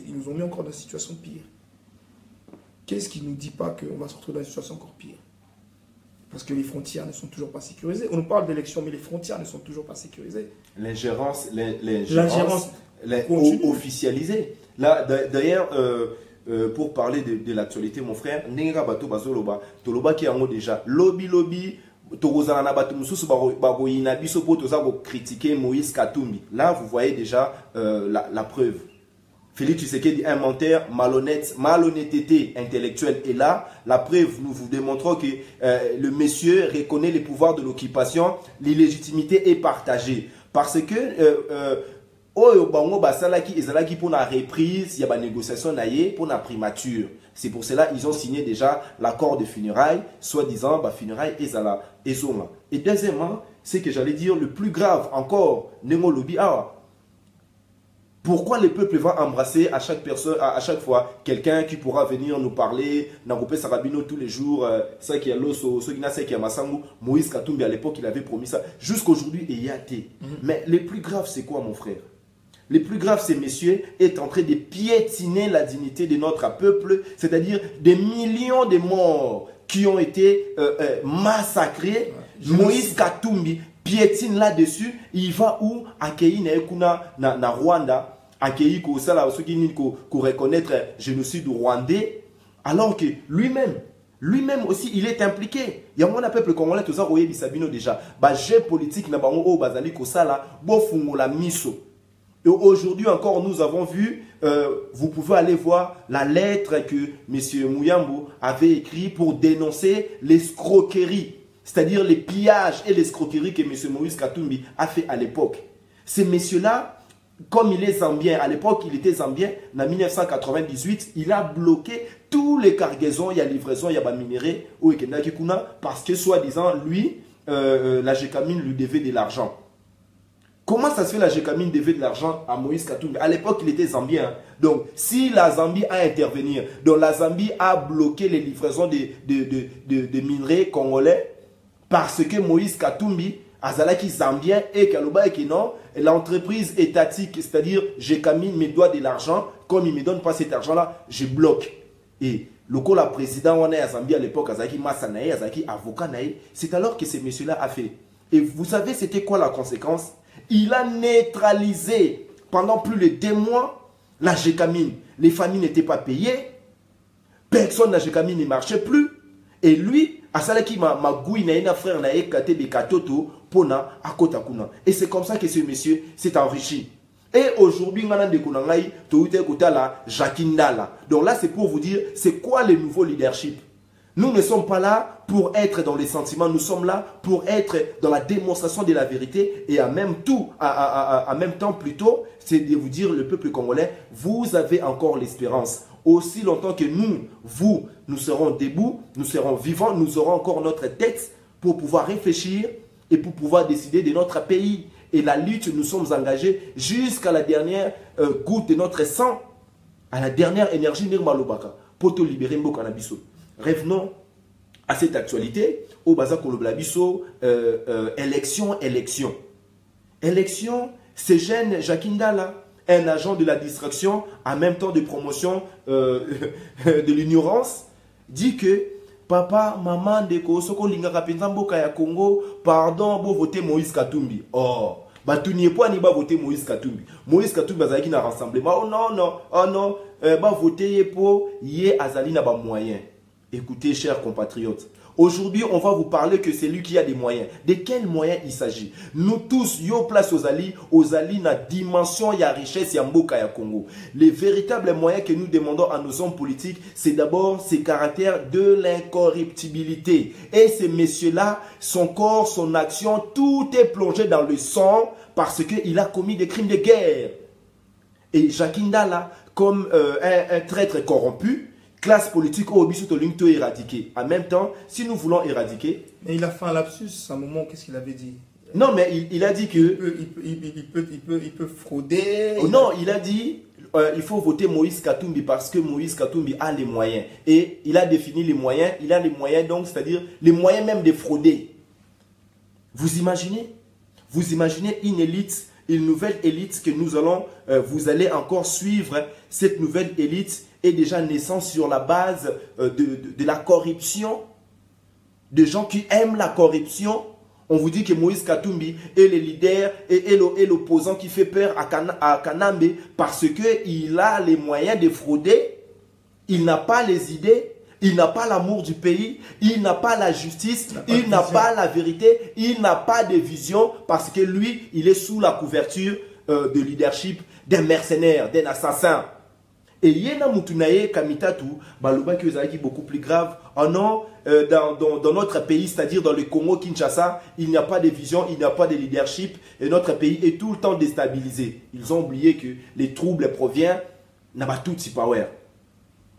ils nous ont mis encore dans une situation pire. Qu'est-ce qui ne nous dit pas qu'on va se retrouver dans une situation encore pire? Parce que les frontières ne sont toujours pas sécurisées. On nous parle d'élections, mais les frontières ne sont toujours pas sécurisées. L'ingérence continue. officialisée. Là, d'ailleurs, pour parler de l'actualité, mon frère, Nenga Bato Bazoloba, Toloba qui a déjà lobby, Torozana Bato Mususu Bagoyina Biso pour critiquer Moïse Katumbi. Là, vous voyez déjà la preuve. Félix Tshisekedi, inventaire, malhonnêteté intellectuelle. Et là, la preuve, nous vous démontrons que le monsieur reconnaît les pouvoirs de l'occupation, l'illégitimité est partagée. Parce que, pour la reprise, il y a une négociation pour la primature. C'est pour cela qu'ils ont signé déjà l'accord de funérailles, soi-disant, funérailles et zoma. Et deuxièmement, c'est que j'allais dire le plus grave encore, Nemo Lobi, pourquoi le peuple va embrasser à chaque personne, à chaque fois, quelqu'un qui pourra venir nous parler, Nangopé Sarabino tous les jours, ça qui a l'osso, ce qui n'a qui a Massangu, Moïse Katumbi à l'époque, il avait promis ça. Jusqu'aujourd'hui, il y a été. Mais le plus grave, c'est quoi, mon frère? Le plus grave, c'est messieurs est en train de piétiner la dignité de notre peuple, c'est-à-dire des millions de morts qui ont été massacrés. Moïse Katumbi piétine là-dessus, il va où? Accueillir na Rwanda, accueillir ceux qui reconnaître génocide rwandais, alors que lui-même aussi, il est impliqué. Il y a un peuple congolais, tout ça, Bisabino déjà. Jeu politique, na bango bazali kosala, bofungo la miso. Et aujourd'hui encore, nous avons vu, vous pouvez aller voir la lettre que M. Mouyambo avait écrite pour dénoncer l'escroquerie. C'est-à-dire les pillages et l'escroquerie que M. Moïse Katumbi a fait à l'époque. Ces messieurs-là, comme il est zambien, à l'époque il était zambien, en 1998, il a bloqué tous les cargaisons, il y a livraison, il y a minéraux au Kikuna, parce que soi-disant, lui, la Gécamine lui devait de l'argent. Comment ça se fait la Gécamine devait de l'argent à Moïse Katumbi? À l'époque, il était zambien. Donc, si la Zambie a intervenu, donc la Zambie a bloqué les livraisons de minerais congolais, parce que Moïse Katumbi, Azalaki Zambien et Kaloba et non, l'entreprise étatique, c'est-à-dire Gécamine me doit de l'argent, comme il ne me donne pas cet argent-là, je bloque. Et le président on est à Zambie à l'époque, Azaki Massanae, Azaki avocat Nae, c'est alors que ces messieurs-là a fait. Et vous savez c'était quoi la conséquence? Il a neutralisé pendant plus de 2 mois la Gécamine. Les familles n'étaient pas payées, personne la Gécamine ne marchait plus, et lui, asalaki magui na ina frère na ekate be katoto pona akota kuna. Et c'est comme ça que ce monsieur s'est enrichi. Et aujourd'hui, ngana de kunangai to ute kotala Jakindala. Donc là, c'est pour vous dire, c'est quoi le nouveau leadership? Nous ne sommes pas là pour être dans les sentiments, nous sommes là pour être dans la démonstration de la vérité et en même temps plutôt, c'est de vous dire, le peuple congolais, vous avez encore l'espérance. Aussi longtemps que nous serons debout, nous serons vivants, nous aurons encore notre tête pour pouvoir réfléchir et pour pouvoir décider de notre pays. Et la lutte, nous sommes engagés jusqu'à la dernière goutte de notre sang, à la dernière énergie Nirmalobaka, pour te libérer Mbokanabiso. Revenons à cette actualité, au Baza Koloblabiso, élection. Élection, c'est jeune Jakindala, un agent de la distraction, en même temps de promotion de l'ignorance, dit que papa, maman, Deko, Soko Lingaka Penzamboka ya Congo, pardon, vous votez Moïse Katumbi. Oh, tu n'y es pas ni va voter Moïse Katumbi. Moïse Katumbi a un rassemblement. Oh non, va voter pour Yé Azali n'a pas moyen. Écoutez, chers compatriotes, aujourd'hui, on va vous parler que c'est lui qui a des moyens. De quels moyens il s'agit? Nous tous, yo place aux alliés na dimension, ya richesse, ya mboka ya Congo. Les véritables moyens que nous demandons à nos hommes politiques, c'est d'abord ces caractères de l'incorruptibilité. Et ces messieurs-là, son corps, son action, tout est plongé dans le sang parce qu'il a commis des crimes de guerre. Et Jakindala, comme un traître corrompu, classe politique au biso to éradiquer. En même temps, si nous voulons éradiquer... Mais il a fait un lapsus à un moment, qu'est-ce qu'il avait dit? Non, mais il a dit que... Il peut frauder... Non, il a dit il faut voter Moïse Katumbi parce que Moïse Katumbi a les moyens. Et il a défini les moyens. Il a les moyens, donc, c'est-à-dire les moyens même de frauder. Vous imaginez? Vous imaginez une élite, une nouvelle élite que nous allons... vous allez encore suivre cette nouvelle élite est déjà naissant sur la base de la corruption. de gens qui aiment la corruption. On vous dit que Moïse Katumbi est le leader et l'opposant qui fait peur à Kanambe parce qu'il a les moyens de frauder, il n'a pas les idées, il n'a pas l'amour du pays, il n'a pas la justice, il n'a pas la vérité, il n'a pas de vision parce que lui, il est sous la couverture de leadership d'un mercenaire, d'un assassin. Et Yena Mutunaye Kamitatu, Baluba qui est beaucoup plus grave. Oh non, dans notre pays, c'est-à-dire dans le Congo, Kinshasa, il n'y a pas de vision, il n'y a pas de leadership et notre pays est tout le temps déstabilisé. Ils ont oublié que les troubles proviennent n'a pas tout power.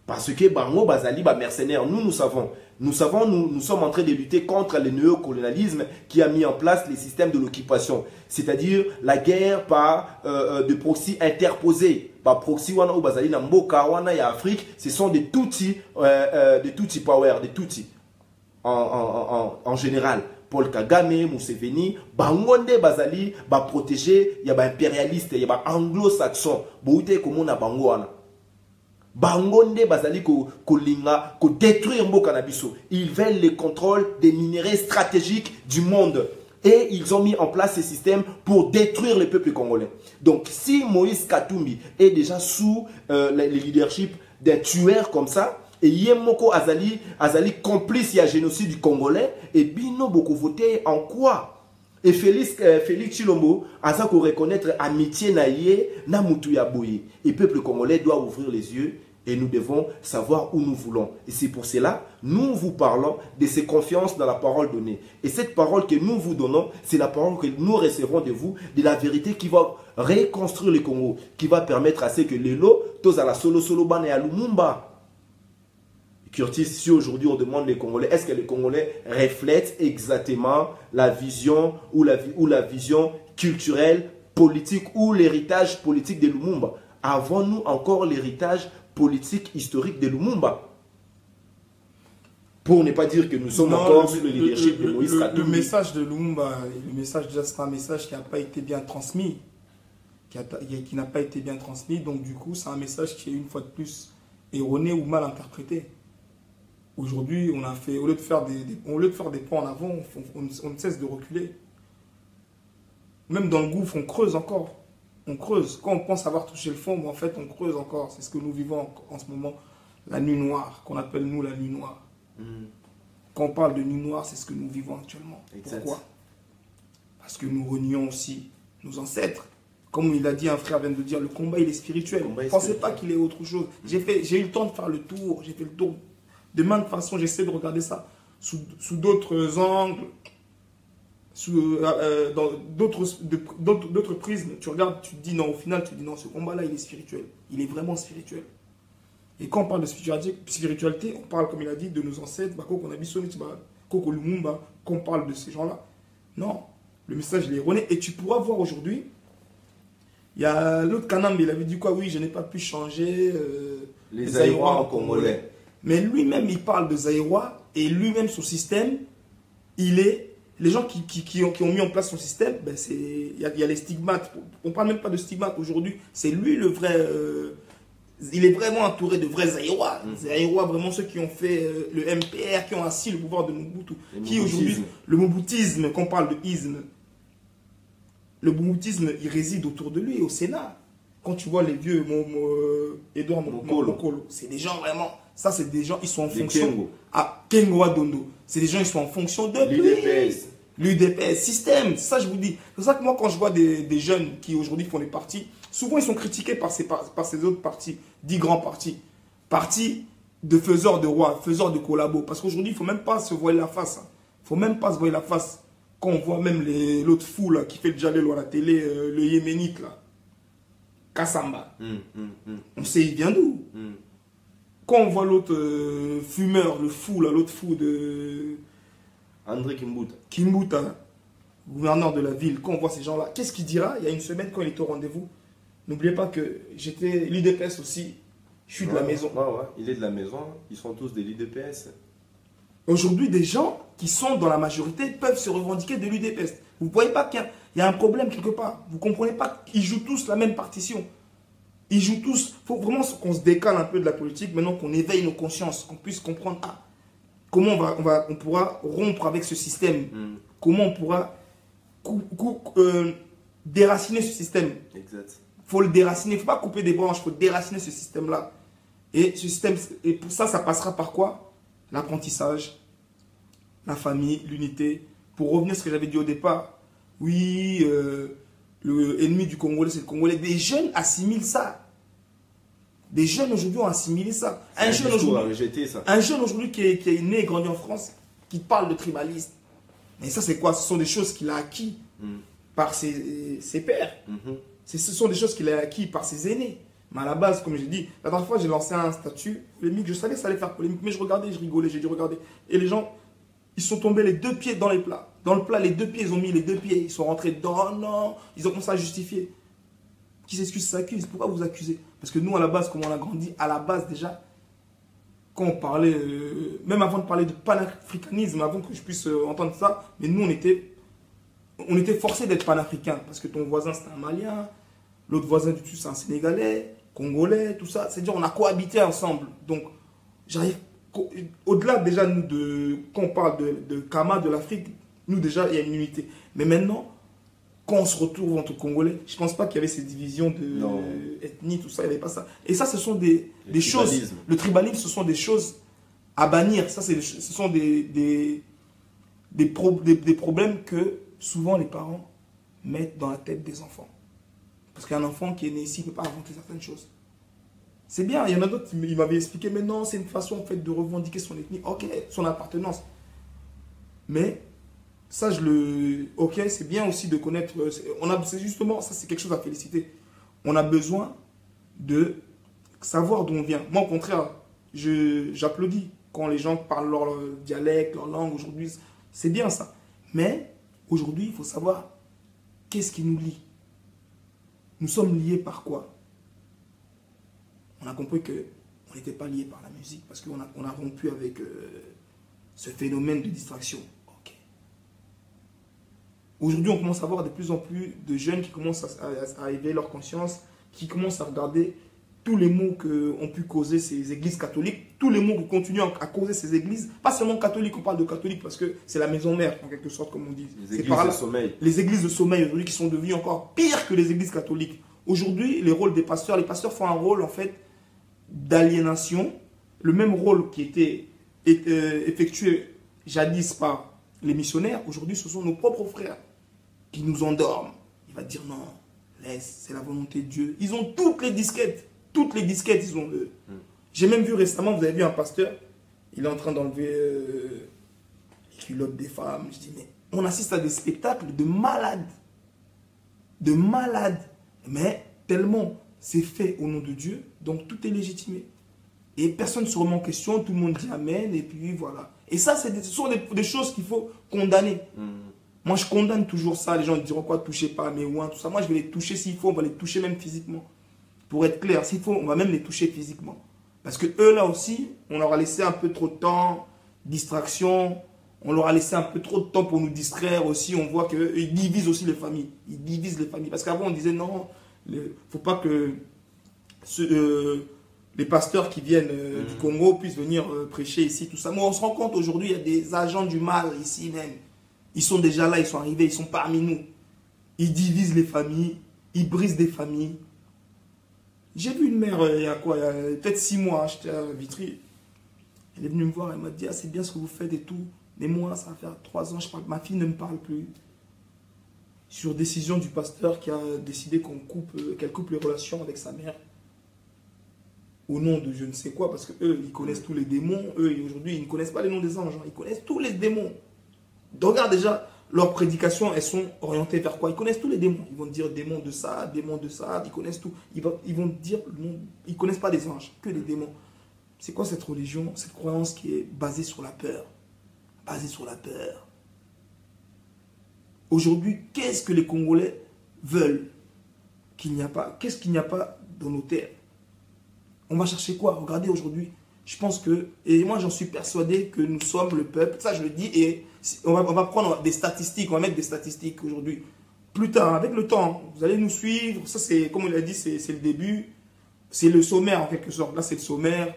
Parce que Bango Bazali, mercenaires, nous savons, nous sommes en train de lutter contre le néocolonialisme qui a mis en place les systèmes de l'occupation, c'est-à-dire la guerre par de proxy interposés. Par proxy wana ou Bazali na mboka wana ya Afrique, ce sont des tutsi power, des tutsi en général. Paul Kagame, Museveni, Bangonde Bazali, protégé, il y a impérialiste, il y a anglo-saxon, boute comme na bango wana. Bangonde Bazali kolinga ko détruire mboka na biso. Ils veulent le contrôle des minéraux stratégiques du monde. Et ils ont mis en place ces systèmes pour détruire le peuple congolais. Donc si Moïse Katumbi est déjà sous le leadership d'un tueur comme ça, et Yemoko Azali complice du génocide du Congolais, et Bino beaucoup voté en quoi? Et Félix Chilombo a ça qu'on reconnaître amitié naïe na mutu ya boye. Et le peuple congolais doit ouvrir les yeux et nous devons savoir où nous voulons. Et c'est pour cela nous vous parlons de ces confiances dans la parole donnée. Et cette parole que nous vous donnons, c'est la parole que nous recevrons de vous, de la vérité qui va reconstruire le Congo, qui va permettre à ce que les lots, tous à la solo ban et à Lumumba. Curtis, si aujourd'hui on demande les Congolais, est-ce que les Congolais reflètent exactement la vision ou la vision culturelle, politique ou l'héritage politique de Lumumba? Avons-nous encore l'héritage politique historique de Lumumba? Pour ne pas dire que nous sommes encore sous le leadership de Moïse Katumbi. Le message de Lumumba, c'est un message qui n'a pas été bien transmis. Qui n'a pas été bien transmis. Donc du coup, c'est un message qui est une fois de plus erroné ou mal interprété. Aujourd'hui, au lieu de faire des pas en avant, on ne cesse de reculer. Même dans le gouffre, on creuse encore. On creuse. Quand on pense avoir touché le fond, mais en fait, on creuse encore. C'est ce que nous vivons en ce moment. La nuit noire, qu'on appelle nous la nuit noire. Quand on parle de nuit noire, c'est ce que nous vivons actuellement. Exact. Pourquoi? Parce que nous renions aussi nos ancêtres. Comme il a dit, un frère vient de dire, le combat, il est spirituel. Ne pensez pas qu'il est autre chose. J'ai eu le temps de faire le tour. J'ai fait le tour. De maintes façons, j'essaie de regarder ça sous d'autres angles, dans d'autres prismes. Tu regardes, tu te dis non, au final, tu te dis non, ce combat-là, il est spirituel. Il est vraiment spirituel. Et quand on parle de spiritualité, on parle, comme il a dit, de nos ancêtres, Koko Lumumba, quand on parle de ces gens-là. Non, le message il est erroné. Et tu pourras voir aujourd'hui, il y a l'autre Kanambe, il avait dit quoi? Oui, je n'ai pas pu changer les Zaïrois en Congolais. Mais lui-même, il parle de Zaïrois et lui-même, son système, les gens qui ont mis en place son système, ben il y a les stigmates. On ne parle même pas de stigmates aujourd'hui. C'est lui le vrai. Il est vraiment entouré de vrais Zaïrois. Zaïrois, vraiment ceux qui ont fait le MPR, qui ont assis le pouvoir de Mobutu. Qui aujourd'hui, le Mobutisme, quand on parle de isme, le Mobutisme, il réside autour de lui, au Sénat. Quand tu vois les vieux Edouard Mokolo, c'est des gens vraiment. Ça, c'est des gens, ils sont en fonction. Ah, Kengo Adondo. C'est des gens, ils sont en fonction de l'UDPS, système. Ça, je vous dis. C'est pour ça que moi, quand je vois des jeunes qui aujourd'hui font des partis, souvent ils sont critiqués par ces autres partis, 10 grands partis. Partis de faiseurs de rois, faiseurs de collabos. Parce qu'aujourd'hui, il ne faut même pas se voiler la face. Il ne faut même pas se voiler la face. Quand on voit même l'autre fou là, qui fait le jalelo à la télé, le Yéménite, là, Kassamba. On sait il vient d'où. Quand on voit l'autre fumeur, le fou, là, l'autre fou de... André Kimbuta. Kimbuta, gouverneur de la ville, quand on voit ces gens-là, qu'est-ce qu'il dira? Il y a une semaine, quand il était au rendez-vous, n'oubliez pas que j'étais l'UDPS aussi, je suis de la maison. Ouais, il est de la maison, ils sont tous de l'UDPS. Aujourd'hui, des gens qui sont dans la majorité peuvent se revendiquer de l'UDPS. Vous ne voyez pas qu'il y a un problème quelque part. Vous ne comprenez pas qu'ils jouent tous la même partition. Ils jouent tous. Il faut vraiment qu'on se décale un peu de la politique, maintenant qu'on éveille nos consciences, qu'on puisse comprendre. Ah, comment on pourra rompre avec ce système. Comment on pourra déraciner ce système. Exact. Il faut le déraciner. Il ne faut pas couper des branches. Il faut déraciner ce système-là. Et ce système, et pour ça, ça passera par quoi? L'apprentissage, la famille, l'unité. Pour revenir à ce que j'avais dit au départ, oui, le ennemi du Congolais, c'est le Congolais. Des jeunes assimilent ça. Des jeunes aujourd'hui ont assimilé ça. Un jeune aujourd'hui qui est né et grandi en France, qui parle de tribalisme. Mais ça, c'est quoi? Ce sont des choses qu'il a acquis par ses pères. Ce sont des choses qu'il a acquis par ses aînés. Mais à la base, comme j'ai dit, la dernière fois, j'ai lancé un statut polémique. Je savais que ça allait faire polémique, mais je regardais, je rigolais, j'ai dit regarder. Et les gens, ils sont tombés les deux pieds dans les plats. Dans le plat, les deux pieds, ils ont mis les deux pieds. Ils sont rentrés dedans, non. Ils ont commencé à justifier. Qui s'excuse, s'accuse. Pourquoi vous accusez? Parce que nous, à la base, comme on a grandi, à la base déjà, quand on parlait, même avant de parler de panafricanisme, avant que je puisse entendre ça, mais nous, on était forcés d'être panafricains. Parce que ton voisin, c'était un Malien. L'autre voisin du dessus, c'est un Sénégalais, Congolais, tout ça. C'est-à-dire, on a cohabité ensemble. Donc, j'arrive... Au-delà déjà, nous, quand on parle de Kama, de l'Afrique, nous déjà, il y a une unité. Mais maintenant, quand on se retrouve entre Congolais, je ne pense pas qu'il y avait ces divisions d'ethnie, tout ça, il n'y avait pas ça. Et ça, ce sont des choses... Le tribalisme, ce sont des choses à bannir. Ça, ce sont des problèmes que souvent les parents mettent dans la tête des enfants. Parce qu'un enfant qui est né ici ne peut pas inventer certaines choses. C'est bien, il y en a d'autres, il m'avait expliqué, mais non, c'est une façon en fait de revendiquer son ethnie, ok, son appartenance. Mais ça, ok, c'est bien aussi de connaître, c'est justement, ça c'est quelque chose à féliciter. On a besoin de savoir d'où on vient. Moi, au contraire, j'applaudis quand les gens parlent leur dialecte, leur langue aujourd'hui, c'est bien ça. Mais aujourd'hui, il faut savoir qu'est-ce qui nous lie. Nous sommes liés par quoi? On a compris qu'on n'était pas liés par la musique parce qu'on a rompu avec ce phénomène de distraction. Okay. Aujourd'hui, on commence à voir de plus en plus de jeunes qui commencent à éveiller leur conscience, qui commencent à regarder tous les maux qu'ont pu causer ces églises catholiques, tous les maux qui continuent à causer ces églises, pas seulement catholiques, on parle de catholiques parce que c'est la maison mère, en quelque sorte, comme on dit. Les églises de sommeil. Les églises de sommeil aujourd'hui qui sont devenues encore pires que les églises catholiques. Aujourd'hui, les rôles des pasteurs, les pasteurs font un rôle en fait d'aliénation, le même rôle qui était effectué jadis par les missionnaires, aujourd'hui ce sont nos propres frères qui nous endorment. Il va dire non, laisse, c'est la volonté de Dieu. Ils ont toutes les disquettes, ils ont le... J'ai même vu récemment, vous avez vu un pasteur, il est en train d'enlever les culottes des femmes. Je dis mais on assiste à des spectacles de malades, mais tellement c'est fait au nom de Dieu, donc tout est légitimé. Et personne ne se remet en question, tout le monde dit Amen, et puis voilà. Et ça, ce sont des choses qu'il faut condamner. Moi, je condamne toujours ça. Les gens diront quoi, touchez pas à mes ouins, tout ça. Moi, je vais les toucher s'il faut, on va les toucher même physiquement. Pour être clair, s'il faut, on va même les toucher physiquement. Parce que eux, là aussi, on leur a laissé un peu trop de temps, distraction, on leur a laissé un peu trop de temps pour nous distraire aussi. On voit qu'ils divisent aussi les familles. Ils divisent les familles. Parce qu'avant, on disait non, il ne faut pas que les pasteurs qui viennent du Congo puissent venir prêcher ici, tout ça. Mais on se rend compte aujourd'hui, il y a des agents du mal ici même. Ils sont déjà là, ils sont arrivés, ils sont parmi nous. Ils divisent les familles, ils brisent des familles. J'ai vu une mère, il y a peut-être 6 mois, j'étais à Vitry. Elle est venue me voir, elle m'a dit, ah, c'est bien ce que vous faites et tout. Mais moi, ça va faire 3 ans, ma fille ne me parle plus. Sur décision du pasteur qui a décidé qu'elle coupe les relations avec sa mère. Au nom de je ne sais quoi, parce qu'eux, ils connaissent tous les démons. Eux, aujourd'hui, ils ne connaissent pas les noms des anges. Ils connaissent tous les démons. Donc, regarde déjà, leurs prédications, elles sont orientées vers quoi? Ils connaissent tous les démons. Ils vont dire démons de ça, ils connaissent tout. Ils vont dire, ils ne connaissent pas des anges, que des démons. C'est quoi cette religion, cette croyance qui est basée sur la peur? Basée sur la peur. Aujourd'hui, qu'est-ce que les Congolais veulent qu'il n'y a pas? Qu'est-ce qu'il n'y a pas dans nos terres? On va chercher quoi? Regardez aujourd'hui. Je pense que, et moi j'en suis persuadé que nous sommes le peuple, ça je le dis, et on va prendre des statistiques, on va mettre des statistiques aujourd'hui. Plus tard, avec le temps, vous allez nous suivre, ça c'est, comme on l'a dit, c'est le début, c'est le sommaire en quelque sorte. Là c'est le sommaire,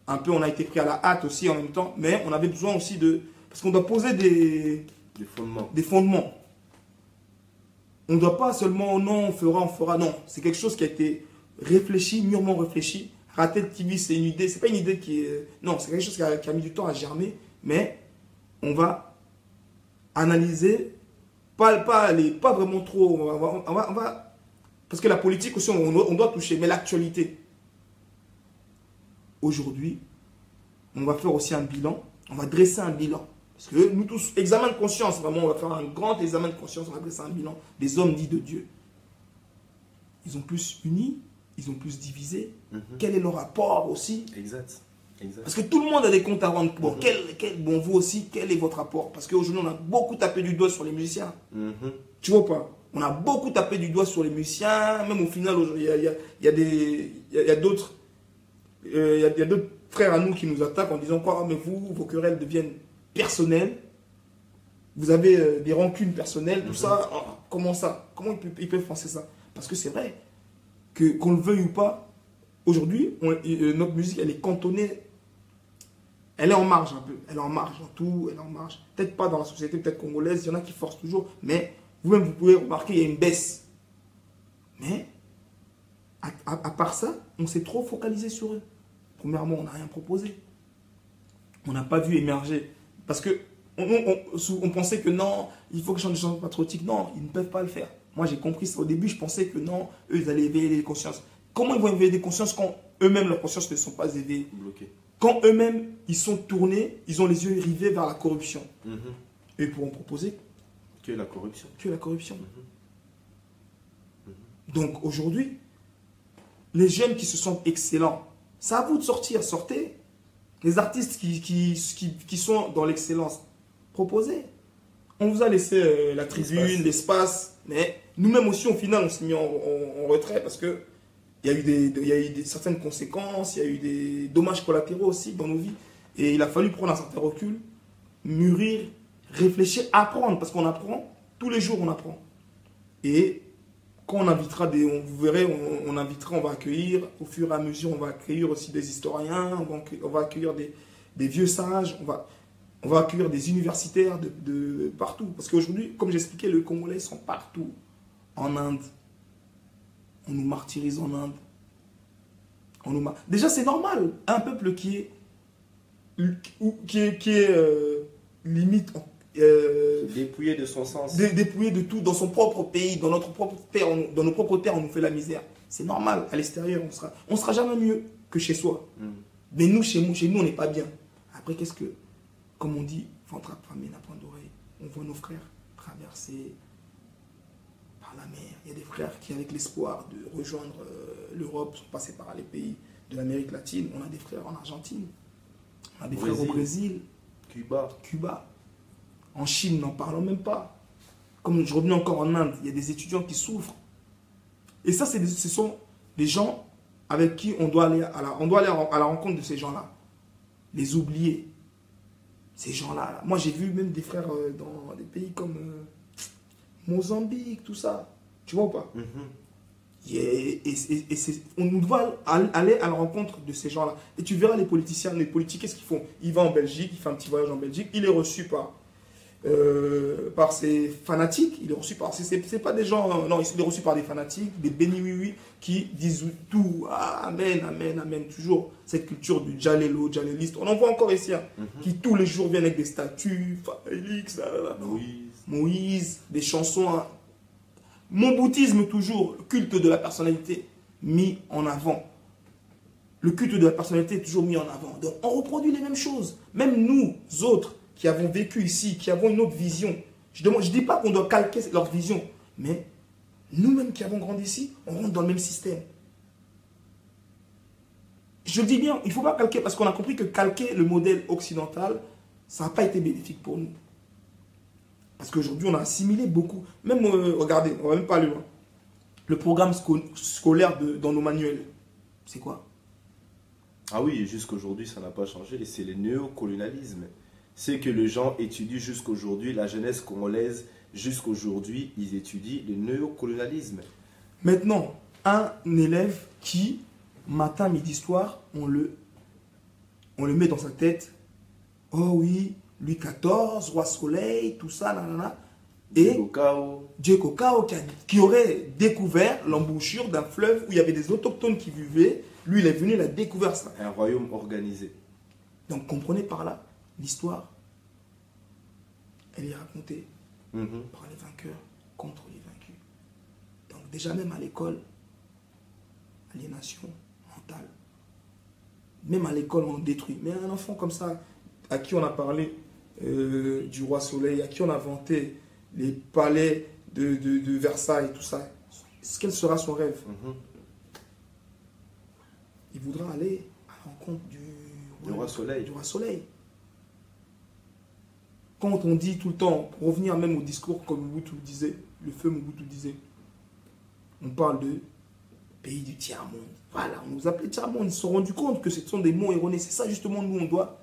un peu, on a été pris à la hâte aussi en même temps, mais on avait besoin aussi de... Parce qu'on doit poser des fondements. On ne doit pas seulement, non, on fera, non. C'est quelque chose qui a été réfléchi, mûrement réfléchi. Ratel TV, c'est une idée, c'est pas une idée qui est... Non, c'est quelque chose qui a mis du temps à germer, mais on va analyser, pas vraiment trop, on va parce que la politique aussi, on doit toucher, mais l'actualité. Aujourd'hui, on va faire aussi un bilan, on va dresser un bilan. Parce que nous tous, examen de conscience, vraiment, on va faire un grand examen de conscience, on va dresser un bilan des hommes dits de Dieu. Ils ont plus uni, ils ont plus divisé. Quel est leur rapport aussi? Exact. Parce que tout le monde a des comptes à rendre. Bon, bon, vous aussi, quel est votre rapport? Parce qu'aujourd'hui, on a beaucoup tapé du doigt sur les musiciens. Tu vois pas? On a beaucoup tapé du doigt sur les musiciens. Même au final, il y a d'autres frères à nous qui nous attaquent en disant quoi? Mais vous, vos querelles deviennent personnelles. Vous avez des rancunes personnelles, tout ça. Oh, comment ça? Comment ils peuvent penser ça? Parce que c'est vrai qu'on le veuille ou pas, aujourd'hui, notre musique, elle est cantonnée, elle est en marge un peu, elle est en marge dans tout, elle est en marge. Peut-être pas dans la société, peut-être congolaise, il y en a qui forcent toujours, mais vous-même, vous pouvez remarquer, il y a une baisse. Mais, à part ça, on s'est trop focalisé sur eux. Premièrement, on n'a rien proposé. On n'a pas vu émerger. Parce que on pensait que non, il faut que je chante des chansons patriotiques. Non, ils ne peuvent pas le faire. Moi, j'ai compris ça. Au début, je pensais que non, eux, ils allaient éveiller les consciences. Comment ils vont éveiller des consciences quand eux-mêmes, leurs consciences ne sont pas éveillées? Bloqués. Quand eux-mêmes, ils sont tournés, ils ont les yeux rivés vers la corruption. Eux pourront proposer que la corruption. Que la corruption. Donc, aujourd'hui, les jeunes qui se sentent excellents, c'est à vous de sortir. Sortez. Les artistes qui sont dans l'excellence, proposez. On vous a laissé la tribune, l'espace, mais nous-mêmes aussi, au final, on s'est mis en retrait parce que il y a eu certaines conséquences, il y a eu des dommages collatéraux aussi dans nos vies. Et il a fallu prendre un certain recul, mûrir, réfléchir, apprendre, parce qu'on apprend, tous les jours on apprend. Et quand on invitera vous verrez, on invitera, on va accueillir, au fur et à mesure, on va accueillir aussi des historiens, on va accueillir des vieux sages, on va accueillir des universitaires de partout. Parce qu'aujourd'hui, comme j'expliquais, les Congolais sont partout. En Inde. On nous martyrise en Inde. Déjà, c'est normal. Un peuple qui est limite... dépouillé de son sens. Dépouillé de tout. Dans son propre pays, dans notre propre terre, dans nos propres terres, on nous fait la misère. C'est normal. À l'extérieur, on sera jamais mieux que chez soi. Mais nous, chez nous, on n'est pas bien. Après, qu'est-ce que... Comme on dit, ventre à famille n'a point d'oreille. On voit nos frères traverser par la mer. Il y a des frères qui, avec l'espoir de rejoindre l'Europe, sont passés par les pays de l'Amérique latine. On a des frères en Argentine. On a des frères au Brésil. Cuba. En Chine, n'en parlons même pas. Comme je reviens encore en Inde, il y a des étudiants qui souffrent. Et ça, ce sont des gens avec qui on doit aller à la rencontre de ces gens-là. Les oublier. Ces gens-là. Moi, j'ai vu même des frères dans des pays comme Mozambique, tout ça. Tu vois ou pas? On doit aller à la rencontre de ces gens-là. Et tu verras les politiciens, les politiques, qu'est-ce qu'ils font? Il va en Belgique, il fait un petit voyage en Belgique, il est reçu par ses fanatiques, il est reçu par... C'est pas des gens... Non, il est reçu par des fanatiques, des béni-oui-oui, qui disent tout. Ah, amen, amen, amen. Toujours cette culture du djalélo, djaléliste. On en voit encore ici, qui tous les jours viennent avec des statues, Félix, Moïse, des chansons... Mon bouddhisme, toujours, le culte de la personnalité mis en avant. Le culte de la personnalité est toujours mis en avant. Donc, on reproduit les mêmes choses. Même nous, autres, qui avons vécu ici, qui avons une autre vision. Je ne dis pas qu'on doit calquer leur vision, mais nous-mêmes qui avons grandi ici, on rentre dans le même système. Je le dis bien, il ne faut pas calquer, parce qu'on a compris que calquer le modèle occidental, ça n'a pas été bénéfique pour nous. Parce qu'aujourd'hui, on a assimilé beaucoup. Même, regardez, on ne va même pas aller loin. Le programme scolaire dans nos manuels, c'est quoi? Ah oui, jusqu'aujourd'hui, ça n'a pas changé. Et c'est le néocolonialisme. C'est que les gens étudient jusqu'aujourd'hui, la jeunesse congolaise, jusqu'aujourd'hui, ils étudient le néocolonialisme. Maintenant, un élève qui, matin, midi, soir, on le on le met dans sa tête. Oh oui, Louis XIV, Roi Soleil, tout ça, nanana. Et Dieu Kokao qui aurait découvert l'embouchure d'un fleuve où il y avait des autochtones qui vivaient. Lui, il est venu, il a découvert ça. Un royaume organisé. Donc, comprenez par là, l'histoire, elle est racontée par les vainqueurs contre les vaincus. Donc, déjà, même à l'école, aliénation mentale. Même à l'école, on détruit. Mais un enfant comme ça, à qui on a parlé du roi Soleil, à qui on a vanté les palais de Versailles, tout ça, quel sera son rêve? Il voudra aller à l'encontre du roi Soleil. Quand on dit tout le temps, pour revenir même au discours comme Mobutu disait, le feu Mobutu disait, on parle de pays du tiers-monde. Voilà, on nous appelait tiers-monde. Ils se sont rendus compte que ce sont des mots erronés. C'est ça justement, nous, on doit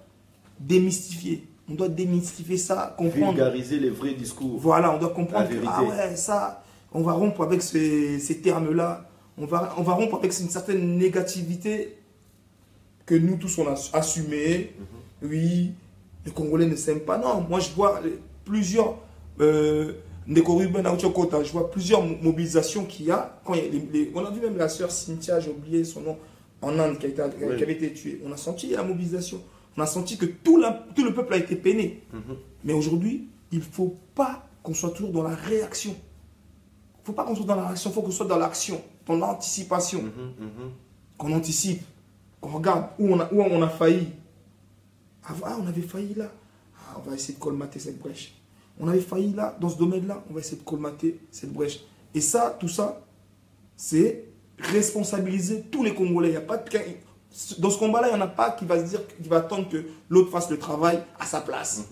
démystifier. On doit démystifier ça, comprendre. Vulgariser les vrais discours. Voilà, on doit comprendre que, ah ouais, ça, on va rompre avec ces termes-là. On va rompre avec une certaine négativité que nous tous, on a assumé. Oui, les Congolais ne s'aiment pas. Non, moi, je vois plusieurs... je vois plusieurs mobilisations qu'il y a. Quand on a vu même la sœur Cynthia, j'ai oublié son nom, en Inde, qui avait été tuée. On a senti la mobilisation. On a senti que tout le peuple a été peiné. Mais aujourd'hui, il ne faut pas qu'on soit toujours dans la réaction. Il ne faut pas qu'on soit dans la réaction, il faut qu'on soit dans l'action, dans l'anticipation. Qu'on anticipe, qu'on regarde où on a failli. Ah, on avait failli là. Ah, on va essayer de colmater cette brèche. On avait failli là, dans ce domaine-là, on va essayer de colmater cette brèche. Et ça, tout ça, c'est responsabiliser tous les Congolais. Il y a pas dans ce combat-là, il n'y en a pas qui va se dire, qui va attendre que l'autre fasse le travail à sa place.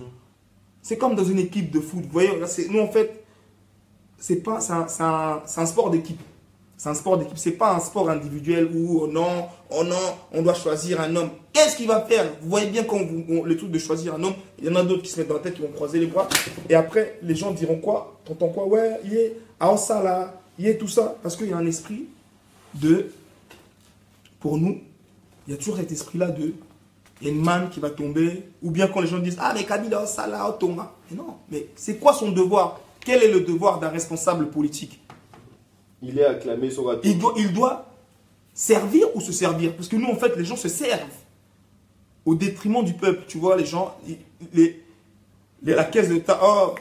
C'est comme dans une équipe de foot. Vous voyez, nous en fait, c'est un sport d'équipe. C'est un sport d'équipe, c'est pas un sport individuel où non, on doit choisir un homme. Qu'est-ce qu'il va faire? Vous voyez bien quand le truc de choisir un homme, il y en a d'autres qui se mettent dans la tête, qui vont croiser les bras. Et après, les gens diront quoi? T'entends quoi? Ouais, il est à ça là, il est tout ça. Parce qu'il y a un esprit pour nous, il y a toujours cet esprit-là il y a une manne qui va tomber. Ou bien quand les gens disent, ah mais Kabila, ça là, Tonga. Mais non, mais c'est quoi son devoir? Quel est le devoir d'un responsable politique? Il est acclamé sur la il doit servir ou se servir. Parce que nous, en fait, les gens se servent au détriment du peuple. Tu vois, les gens, la caisse de ta... Oh,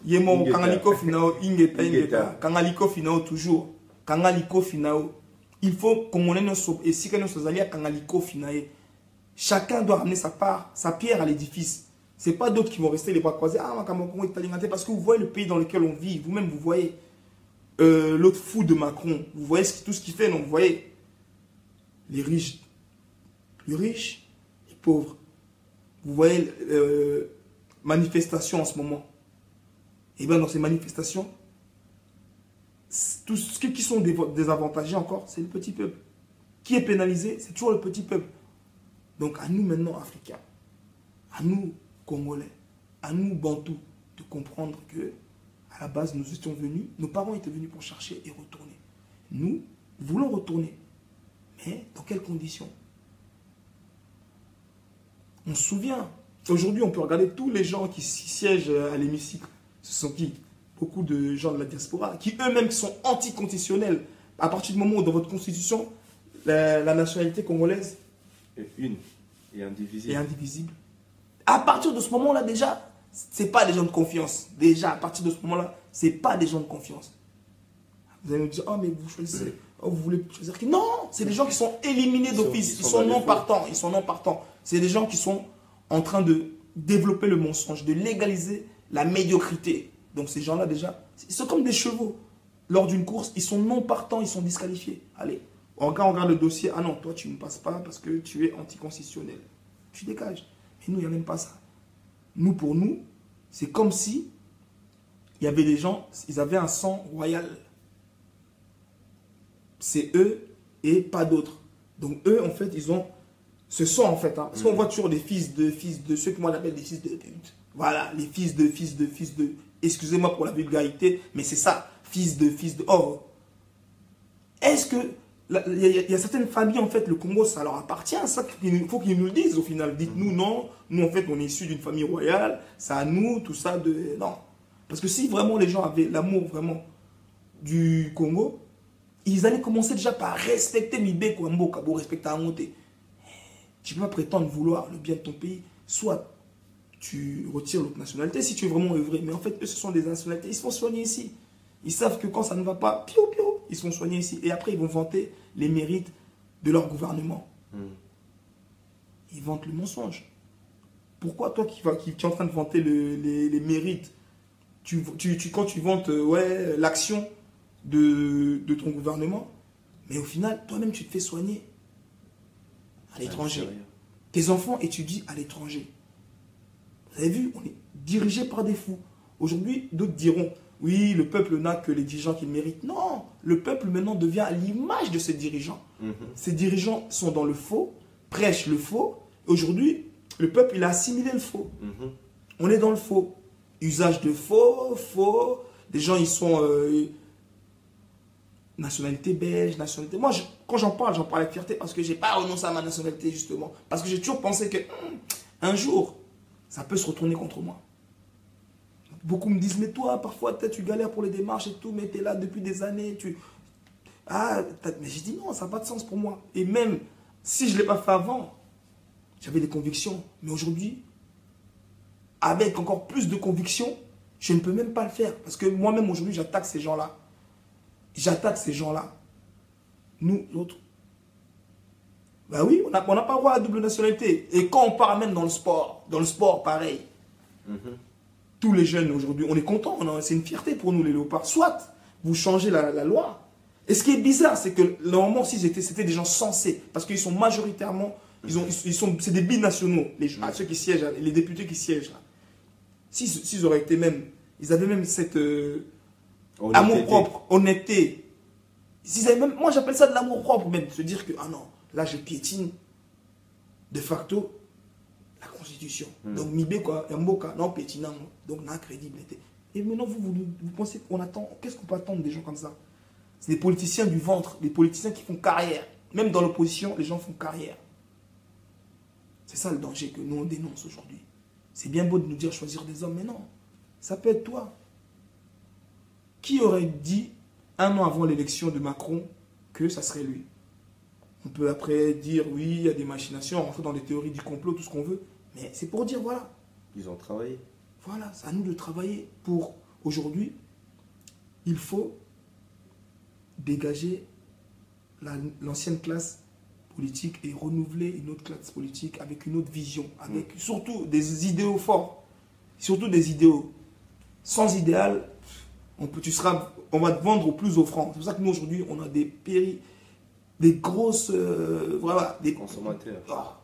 Yemo, Kangaliko Finao, Ingeta, Kangaliko Finao, toujours. Kangaliko Finao. Il faut qu'on ait nos... Et si nous sommes allés à Kangaliko Finae, chacun doit ramener sa part, sa pierre à l'édifice. Ce n'est pas d'autres qui vont rester les bras croisés. Ah, parce que vous voyez le pays dans lequel on vit. Vous-même, vous voyez... l'autre fou de Macron, vous voyez tout ce qu'il fait, non? Vous voyez les riches, les pauvres. Vous voyez manifestations en ce moment. Et bien dans ces manifestations, tous ceux qui sont désavantagés encore, c'est le petit peuple. Qui est pénalisé? C'est toujours le petit peuple. Donc à nous maintenant, Africains, à nous, Congolais, à nous, Bantous, de comprendre que à la base, nous étions venus, nos parents étaient venus pour chercher et retourner. Nous voulons retourner. Mais dans quelles conditions? On se souvient. Aujourd'hui, on peut regarder tous les gens qui siègent à l'hémicycle. Ce sont qui? Beaucoup de gens de la diaspora, qui eux-mêmes sont anticonstitutionnels. À partir du moment où dans votre constitution, la nationalité congolaise est une et indivisible. À partir de ce moment-là, déjà, ce n'est pas des gens de confiance. Déjà, à partir de ce moment-là, ce n'est pas des gens de confiance. Vous allez nous dire, oh, mais vous choisissez, oh, vous voulez choisir qui? Non, c'est des gens qui sont éliminés d'office. Ils sont non partants. Ils sont non partants. C'est des gens qui sont en train de développer le mensonge, de légaliser la médiocrité. Donc ces gens-là, déjà, ils sont comme des chevaux. Lors d'une course, ils sont non partants, ils sont disqualifiés. Allez, on regarde le dossier. Ah non, toi, tu ne passes pas parce que tu es anticonstitutionnel. Tu dégages. Mais nous, il n'y a même pas ça. Nous, pour nous, c'est comme si il y avait des gens, ils avaient un sang royal. C'est eux et pas d'autres. Donc eux, en fait, ils ont ce sang, en fait. Parce qu'on voit toujours des fils de, ceux que moi j'appelle des fils de pute. Voilà, les fils de. Excusez-moi pour la vulgarité, mais c'est ça. Fils de. Oh. Est-ce que y a certaines familles, en fait, le Congo, ça leur appartient. Ça, il faut qu'ils nous le disent au final. Dites-nous, non, nous, en fait, on est issus d'une famille royale, c'est à nous, tout ça, non. Parce que si vraiment les gens avaient l'amour vraiment du Congo, ils allaient commencer déjà par respecter Mibé Kwamboka, pour respecter Amonté. Tu ne peux pas prétendre vouloir le bien de ton pays, soit tu retires l'autre nationalité si tu veux vraiment œuvrer. Mais en fait, eux, ce sont des nationalités, ils se font soigner ici. Ils savent que quand ça ne va pas, ils se font soigner ici. Et après, ils vont vanter les mérites de leur gouvernement. Ils vantent le mensonge. Pourquoi toi qui es en train de vanter les mérites, quand tu vantes l'action de ton gouvernement, mais au final, toi-même, tu te fais soigner à l'étranger. Tes enfants étudient à l'étranger. Vous avez vu, on est dirigé par des fous. Aujourd'hui, d'autres diront, oui, le peuple n'a que les dirigeants qu'il mérite. Non, le peuple maintenant devient à l'image de ses dirigeants. Ces dirigeants sont dans le faux, prêchent le faux. Aujourd'hui, le peuple, il a assimilé le faux. On est dans le faux. Usage de faux. Des gens, ils sont nationalité belge, nationalité... Moi, quand j'en parle avec fierté parce que je n'ai pas renoncé à ma nationalité, justement. Parce que j'ai toujours pensé que un jour, ça peut se retourner contre moi. Beaucoup me disent, mais toi, parfois, peut-être tu galères pour les démarches et tout, mais tu es là depuis des années. Mais j'ai dit non, ça n'a pas de sens pour moi. Et même si je ne l'ai pas fait avant, j'avais des convictions. Mais aujourd'hui, avec encore plus de convictions, je ne peux même pas le faire. Parce que moi-même, aujourd'hui, j'attaque ces gens-là. Nous, autres. Ben oui, on n'a pas droit à la double nationalité. Et quand on part même dans le sport, pareil. Tous les jeunes aujourd'hui, on est contents, c'est une fierté pour nous les léopards. Soit vous changez la loi. Et ce qui est bizarre, c'est que normalement, c'était des gens sensés, parce qu'ils sont majoritairement, c'est des binationaux, ceux qui siègent, les députés qui siègent là. S'ils auraient été même, ils avaient même cette amour propre, honnêteté. Moi j'appelle ça de l'amour propre même, se dire que, ah non, là je piétine de facto la Constitution. Donc, Mibé, Mboka, non, pétinant, donc, n'a crédibilité. Et maintenant, vous pensez qu'on attend, qu'est-ce qu'on peut attendre des gens comme ça? C'est des politiciens du ventre, des politiciens qui font carrière. Même dans l'opposition, les gens font carrière. C'est ça le danger que nous, on dénonce aujourd'hui. C'est bien beau de nous dire choisir des hommes, mais non, ça peut être toi. Qui aurait dit, un an avant l'élection de Macron, que ça serait lui? On peut après dire, oui, il y a des machinations, rentrer dans des théories du complot, tout ce qu'on veut. Mais c'est pour dire, voilà. Ils ont travaillé. Voilà, c'est à nous de travailler pour aujourd'hui. Il faut dégager l'ancienne classe politique et renouveler une autre classe politique avec une autre vision, avec surtout des idéaux forts, surtout des idéaux. Sans idéal, on va te vendre au plus offrant. C'est pour ça que nous, aujourd'hui, on a des grosses... voilà, des consommateurs.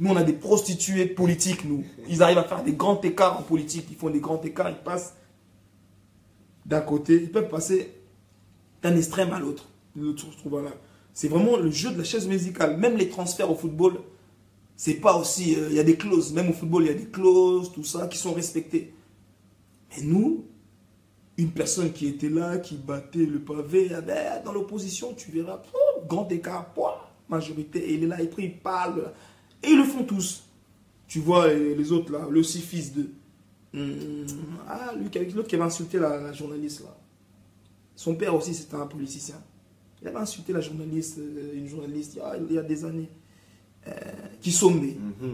Nous, on a des prostituées politiques, nous. Ils arrivent à faire des grands écarts en politique. Ils font des grands écarts, ils passent d'un côté. Ils peuvent passer d'un extrême à l'autre. Voilà. C'est vraiment le jeu de la chaise musicale. Même les transferts au football, c'est pas aussi... Il y a des clauses. Même au football, il y a des clauses, tout ça, qui sont respectées. Mais nous, une personne qui était là, qui battait le pavé, dans l'opposition, tu verras, grand écart, majorité, et il est là, il parle... Et ils le font tous. Tu vois les autres là, le aussi fils de... l'autre qui avait insulté la journaliste là. Son père aussi c'était un politicien. Il avait insulté la journaliste, une journaliste il y a des années. Kisombe.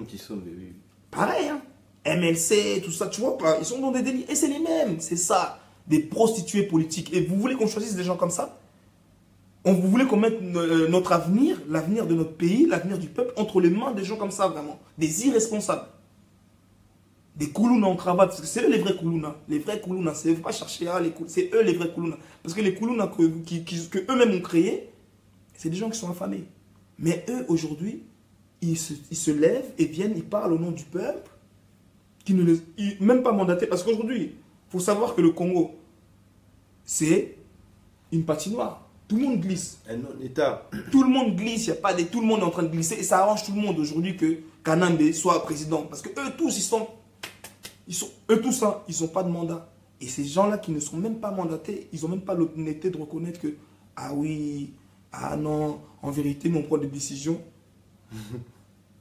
Kisombe, oui. Pareil, hein. MLC, tout ça, tu vois pas. Ils sont dans des délits. Et c'est les mêmes, c'est ça. Des prostituées politiques. Et vous voulez qu'on choisisse des gens comme ça? Vous voulez qu'on mette notre avenir, l'avenir de notre pays, l'avenir du peuple, entre les mains des gens comme ça, vraiment. Des irresponsables. Des koulounas en cravate. Parce que c'est eux les vrais koulounas. Les vrais koulounas. Il ne faut pas chercher, c'est eux les vrais koulounas. Parce que les koulounas que eux-mêmes ont créés, c'est des gens qui sont affamés. Mais eux, aujourd'hui, ils se lèvent et viennent, ils parlent au nom du peuple, qui ne même pas mandatés. Parce qu'aujourd'hui, il faut savoir que le Congo, c'est une patinoire. Tout le monde glisse. Un non-État. Tout le monde glisse, tout le monde est en train de glisser. Et ça arrange tout le monde aujourd'hui que Kanambe soit président. Parce que eux tous, ils sont pas de mandat. Et ces gens-là qui ne sont même pas mandatés, ils n'ont même pas l'honnêteté de reconnaître que, ah oui, Ah non, en vérité, nous on prend des décisions.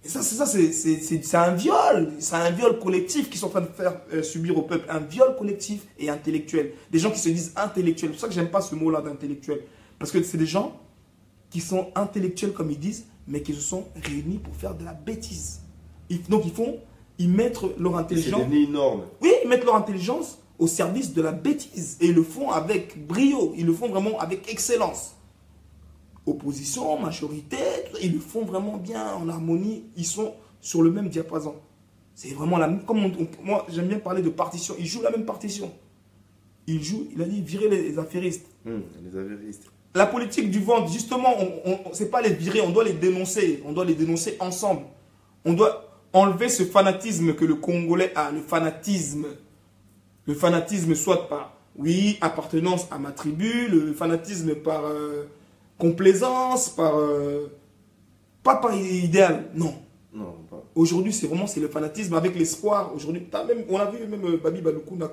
Et ça, c'est un viol. C'est un viol collectif qu'ils sont en train de faire subir au peuple. Un viol collectif et intellectuel. Des gens qui se disent intellectuels. C'est pour ça que j'aime pas ce mot-là d'intellectuel. Parce que c'est des gens qui sont intellectuels comme ils disent, mais qui se sont réunis pour faire de la bêtise. Donc ils mettent leur intelligence. C'est devenu une norme. Oui, ils mettent leur intelligence au service de la bêtise. Et ils le font avec brio. Ils le font vraiment avec excellence. Opposition, majorité, ils le font vraiment bien en harmonie. Ils sont sur le même diapason. C'est vraiment la même. Comme moi, j'aime bien parler de partition. Ils jouent la même partition. Il a dit virer les affairistes. Les affairistes. La politique du ventre, justement, c'est pas les virer, on doit les dénoncer. On doit les dénoncer ensemble. On doit enlever ce fanatisme que le Congolais a. Le fanatisme soit par, oui, appartenance à ma tribu, le fanatisme par complaisance, pas par idéal, non. Non, pas. Aujourd'hui, c'est le fanatisme avec l'espoir. Aujourd'hui, on a vu même Babi Balukuna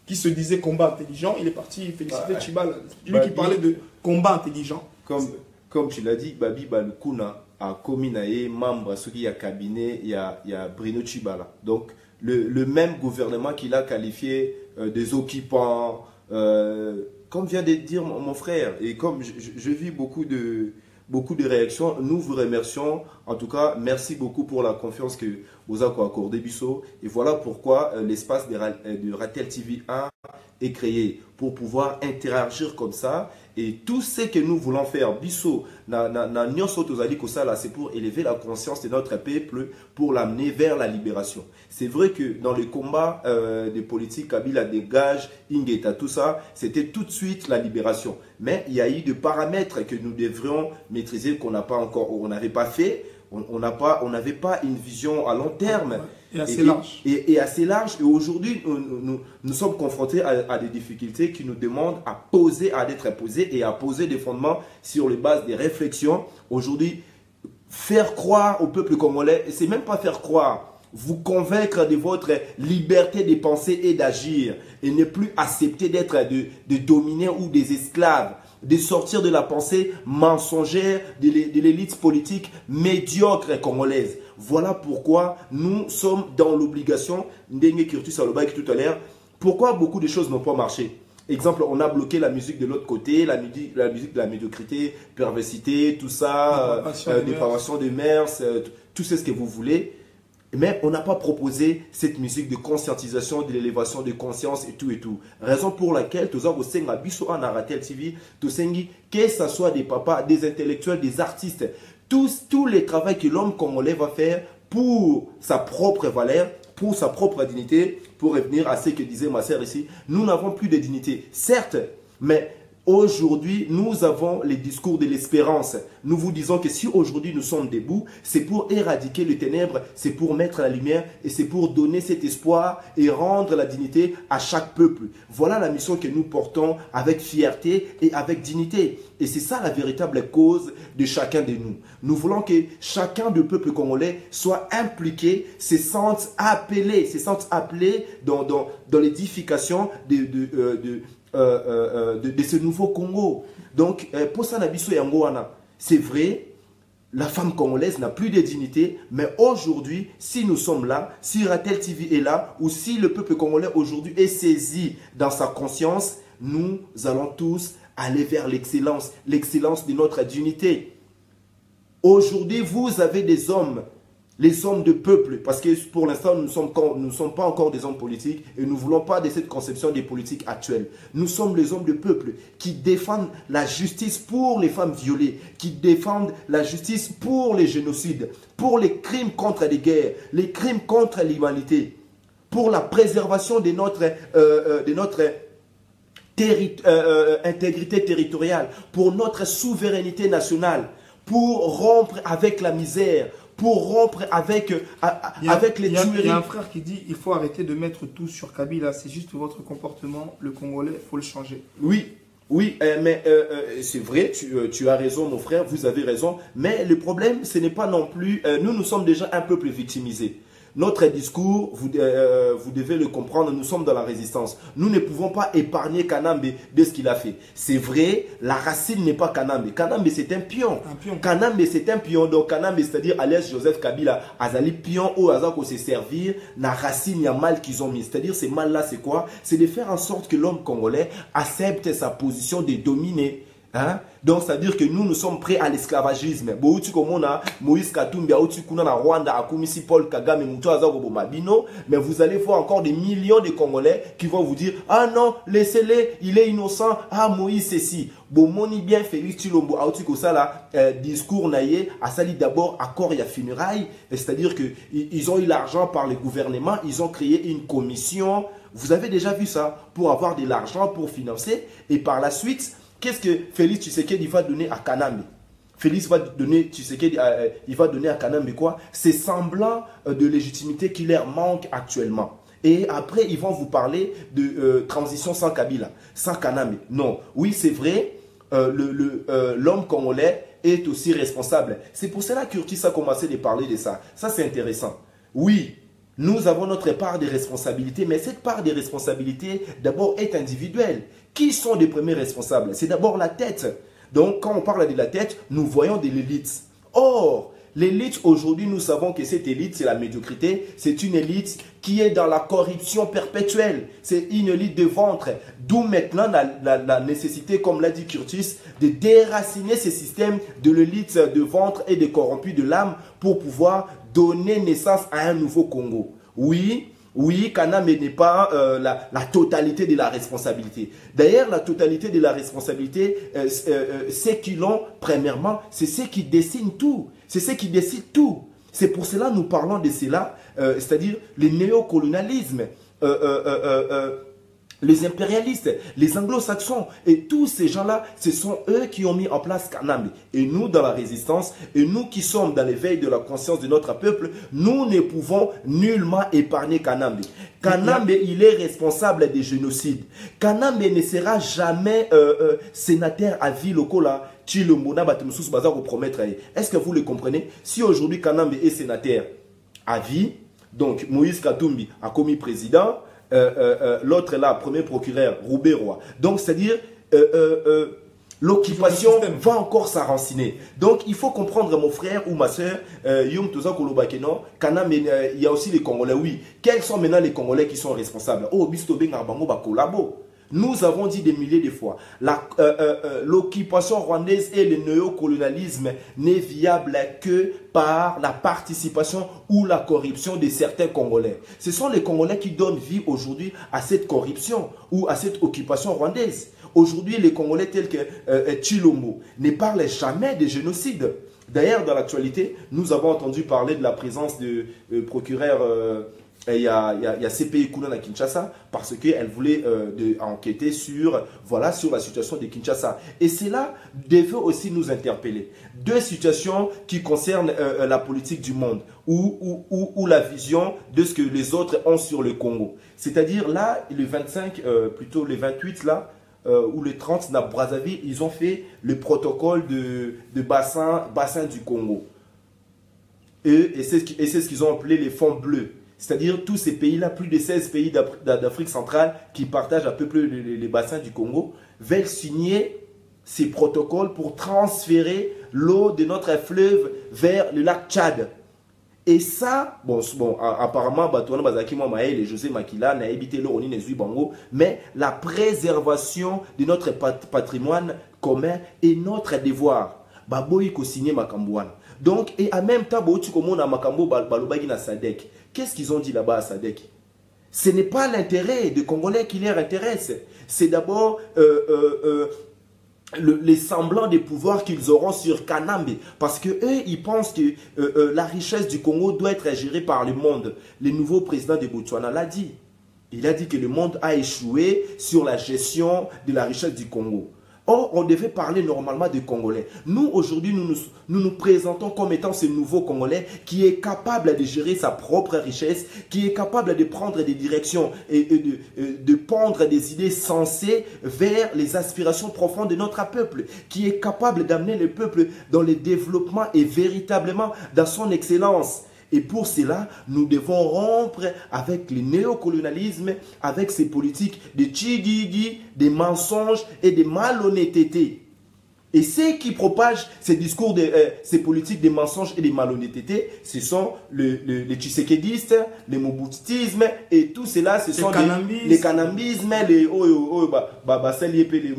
qui se disait combat intelligent. Il est parti féliciter Chibal. Lui qui parlait de combat intelligent. Comme tu l'as dit, Babi Balukuna a commis membre ceux qui a cabinet, il y a Bruno Chibala. Donc, le même gouvernement qu'il a qualifié des occupants, comme vient de dire mon frère, et comme je vis beaucoup de réactions, nous vous remercions. En tout cas, merci beaucoup pour la confiance que vous avez accordé, Bissot. Et voilà pourquoi l'espace de Ratel TV 1 est créé, pour pouvoir interagir comme ça. Et tout ce que nous voulons faire, Bissot, c'est pour élever la conscience de notre peuple, pour l'amener vers la libération. C'est vrai que dans le combat des politiques, Kabila dégage, Ingeta, tout ça, c'était tout de suite la libération. Mais il y a eu des paramètres que nous devrions maîtriser, qu'on n'a pas encore, on n'avait pas fait. On n'avait pas une vision à long terme. Et assez large. Et assez large. Et aujourd'hui, nous sommes confrontés à des difficultés qui nous demandent d'être posées et à poser des fondements sur les bases des réflexions. Aujourd'hui, faire croire au peuple congolais, c'est même pas faire croire, vous convaincre de votre liberté de penser et d'agir et ne plus accepter d'être de dominés ou des esclaves, de sortir de la pensée mensongère de l'élite politique médiocre congolaise. Voilà pourquoi nous sommes dans l'obligation, Ndenge Kirtus Alobaki tout à l'heure, pourquoi beaucoup de choses n'ont pas marché. Exemple, on a bloqué la musique de l'autre côté, la musique de la médiocrité, perversité, tout ça, dépravation des mœurs, tout ce que vous voulez. Mais on n'a pas proposé cette musique de conscientisation, de l'élévation de conscience et tout et tout. Raison pour laquelle, tous Ratel TV, que ce soit des papas, des intellectuels, des artistes, tous les travaux que l'homme congolais va faire pour sa propre valeur, pour sa propre dignité, pour revenir à ce que disait ma sœur ici, nous n'avons plus de dignité, certes, mais aujourd'hui, nous avons les discours de l'espérance. Nous vous disons que si aujourd'hui nous sommes debout, c'est pour éradiquer les ténèbres, c'est pour mettre la lumière et c'est pour donner cet espoir et rendre la dignité à chaque peuple. Voilà la mission que nous portons avec fierté et avec dignité. Et c'est ça la véritable cause de chacun de nous. Nous voulons que chacun du peuple congolais soit impliqué, se sente appelé dans l'édification de ce nouveau Congo. Donc, pour ça, c'est vrai, la femme congolaise n'a plus de dignité, mais aujourd'hui, si nous sommes là, si Ratel TV est là, ou si le peuple congolais aujourd'hui est saisi dans sa conscience, nous allons tous aller vers l'excellence de notre dignité. Aujourd'hui, vous avez des hommes, les hommes de peuple, parce que pour l'instant, nous ne sommes pas encore des hommes politiques et nous ne voulons pas de cette conception des politiques actuelles. Nous sommes les hommes de peuple qui défendent la justice pour les femmes violées, qui défendent la justice pour les génocides, pour les crimes contre les guerres, les crimes contre l'humanité, pour la préservation de notre intégrité territoriale, pour notre souveraineté nationale, pour rompre avec la misère, pour rompre avec les tueries. Il y a un frère qui dit il faut arrêter de mettre tout sur Kabila, c'est juste votre comportement, le Congolais, il faut le changer. Oui, mais c'est vrai, tu as raison mon frère, vous avez raison, mais le problème ce n'est pas non plus, nous sommes déjà un peuple victimisé. Notre discours, vous devez le comprendre, nous sommes dans la résistance. Nous ne pouvons pas épargner Kanambe de ce qu'il a fait. C'est vrai, la racine n'est pas Kanambe. Kanambe, c'est un pion. Kanambe, c'est un pion. Donc Kanambe, c'est-à-dire alias Joseph Kabila, Azali pion ou Azako se servir, la racine, il y a mal qu'ils ont mis. C'est-à-dire, ces mal-là, c'est quoi? C'est de faire en sorte que l'homme congolais accepte sa position de dominer. Hein? Donc, c'est-à-dire que nous sommes prêts à l'esclavagisme. Moïse Katumbi, Rwanda, Paul Kagame, mais vous allez voir encore des millions de Congolais qui vont vous dire: ah non, laissez-les, il est innocent. Ah, Moïse, ceci. Bomoni bien Félix Tshilombo, discours naïe, a sali d'abord accord et funérailles. C'est-à-dire qu'ils ont eu l'argent par le gouvernement, ils ont créé une commission. Vous avez déjà vu ça, pour avoir de l'argent pour financer. Et par la suite, qu'est-ce que Félix Tshisekedi va donner à Kanambe? Félix va donner, Tshisekedi, il va donner à Kanambe quoi? C'est semblant de légitimité qui leur manque actuellement. Et après, ils vont vous parler de transition sans Kabila, sans Kanambe. Non, oui, c'est vrai, l'homme congolais est aussi responsable. C'est pour cela que Curtis a commencé de parler de ça. Ça, c'est intéressant. Oui, nous avons notre part de responsabilité, mais cette part de responsabilité, d'abord, est individuelle. Qui sont les premiers responsables? C'est d'abord la tête. Donc, quand on parle de la tête, nous voyons de l'élite. Or, l'élite, aujourd'hui, nous savons que cette élite, c'est la médiocrité. C'est une élite qui est dans la corruption perpétuelle. C'est une élite de ventre. D'où maintenant la nécessité, comme l'a dit Curtis, de déraciner ce système de l'élite de ventre et de corrompus de l'âme pour pouvoir donner naissance à un nouveau Congo. Oui, Kanambe n'est pas la totalité de la responsabilité. D'ailleurs, la totalité de la responsabilité, ceux qui l'ont, premièrement, c'est ceux qui dessinent tout. C'est ceux qui décident tout. C'est pour cela que nous parlons de cela, c'est-à-dire le néocolonialisme, les impérialistes, les anglo-saxons et tous ces gens-là, ce sont eux qui ont mis en place Kanambe. Et nous, dans la résistance, et nous qui sommes dans l'éveil de la conscience de notre peuple, nous ne pouvons nullement épargner Kanambe. Kanambe, il est responsable des génocides. Kanambe ne sera jamais sénateur à vie local. Est-ce que vous le comprenez? Si aujourd'hui Kanambe est sénateur à vie, donc Moïse Katumbi a commis président, l'autre là, premier procureur, Roubaix Roy. Donc, c'est-à-dire, l'occupation va encore s'enraciner. Donc, il faut comprendre, mon frère ou ma soeur, il y a aussi les Congolais, oui. Quels sont maintenant les Congolais qui sont responsables? Oh, Bistobe Ngarbango Bakolabo. Nous avons dit des milliers de fois, l'occupation rwandaise et le néocolonialisme n'est viable que par la participation ou la corruption de certains Congolais. Ce sont les Congolais qui donnent vie aujourd'hui à cette corruption ou à cette occupation rwandaise. Aujourd'hui, les Congolais tels que Tshilombo ne parlent jamais de génocide. D'ailleurs, dans l'actualité, nous avons entendu parler de la présence de procureur... Il y a CPI Kounan à Kinshasa parce qu'elle voulait enquêter sur la situation de Kinshasa. Et cela devait aussi nous interpeller. Deux situations qui concernent la politique du monde ou la vision de ce que les autres ont sur le Congo. C'est-à-dire là, le 25, plutôt le 28 là, ou le 30, dans Brazzaville, ils ont fait le protocole de bassin du Congo. Et c'est ce qu'ils ont appelé les fonds bleus. C'est-à-dire tous ces pays-là, plus de 16 pays d'Afrique centrale qui partagent à peu près les bassins du Congo, veulent signer ces protocoles pour transférer l'eau de notre fleuve vers le lac Tchad. Et ça, apparemment, José Makila n'a évité l'eau, mais la préservation de notre patrimoine commun est notre devoir. Donc, et en même temps, qu'est-ce qu'ils ont dit là-bas à Sadek? Ce n'est pas l'intérêt des Congolais qui leur intéresse. C'est d'abord les semblants de pouvoir qu'ils auront sur Kanambe. Parce qu'eux, ils pensent que la richesse du Congo doit être gérée par le monde. Le nouveau président de Botswana l'a dit. Il a dit que le monde a échoué sur la gestion de la richesse du Congo. Or, on devait parler normalement des Congolais. Nous, aujourd'hui, nous nous présentons comme étant ce nouveau Congolais qui est capable de gérer sa propre richesse, qui est capable de prendre des directions et de pondre des idées sensées vers les aspirations profondes de notre peuple, qui est capable d'amener le peuple dans le développement et véritablement dans son excellence. Et pour cela, nous devons rompre avec le néocolonialisme, avec ces politiques de tchigigi, des mensonges et des malhonnêtetés. Et ceux qui propagent ces discours, ces politiques de mensonges et de malhonnêteté, ce sont les tshisekédistes, les mobutismes, et tout cela, ce sont les canambismes, les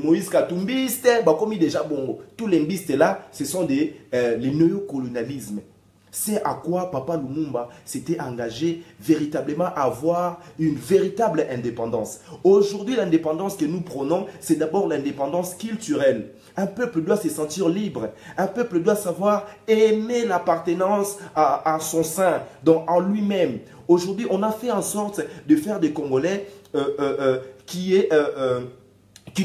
Moïse Katumbistes, comme déjà bon, tous les mbistes là, ce sont les néocolonialismes. C'est à quoi Papa Lumumba s'était engagé véritablement à avoir une véritable indépendance. Aujourd'hui, l'indépendance que nous prenons, c'est d'abord l'indépendance culturelle. Un peuple doit se sentir libre. Un peuple doit savoir aimer l'appartenance à son sein, donc en lui-même. Aujourd'hui, on a fait en sorte de faire des Congolais qui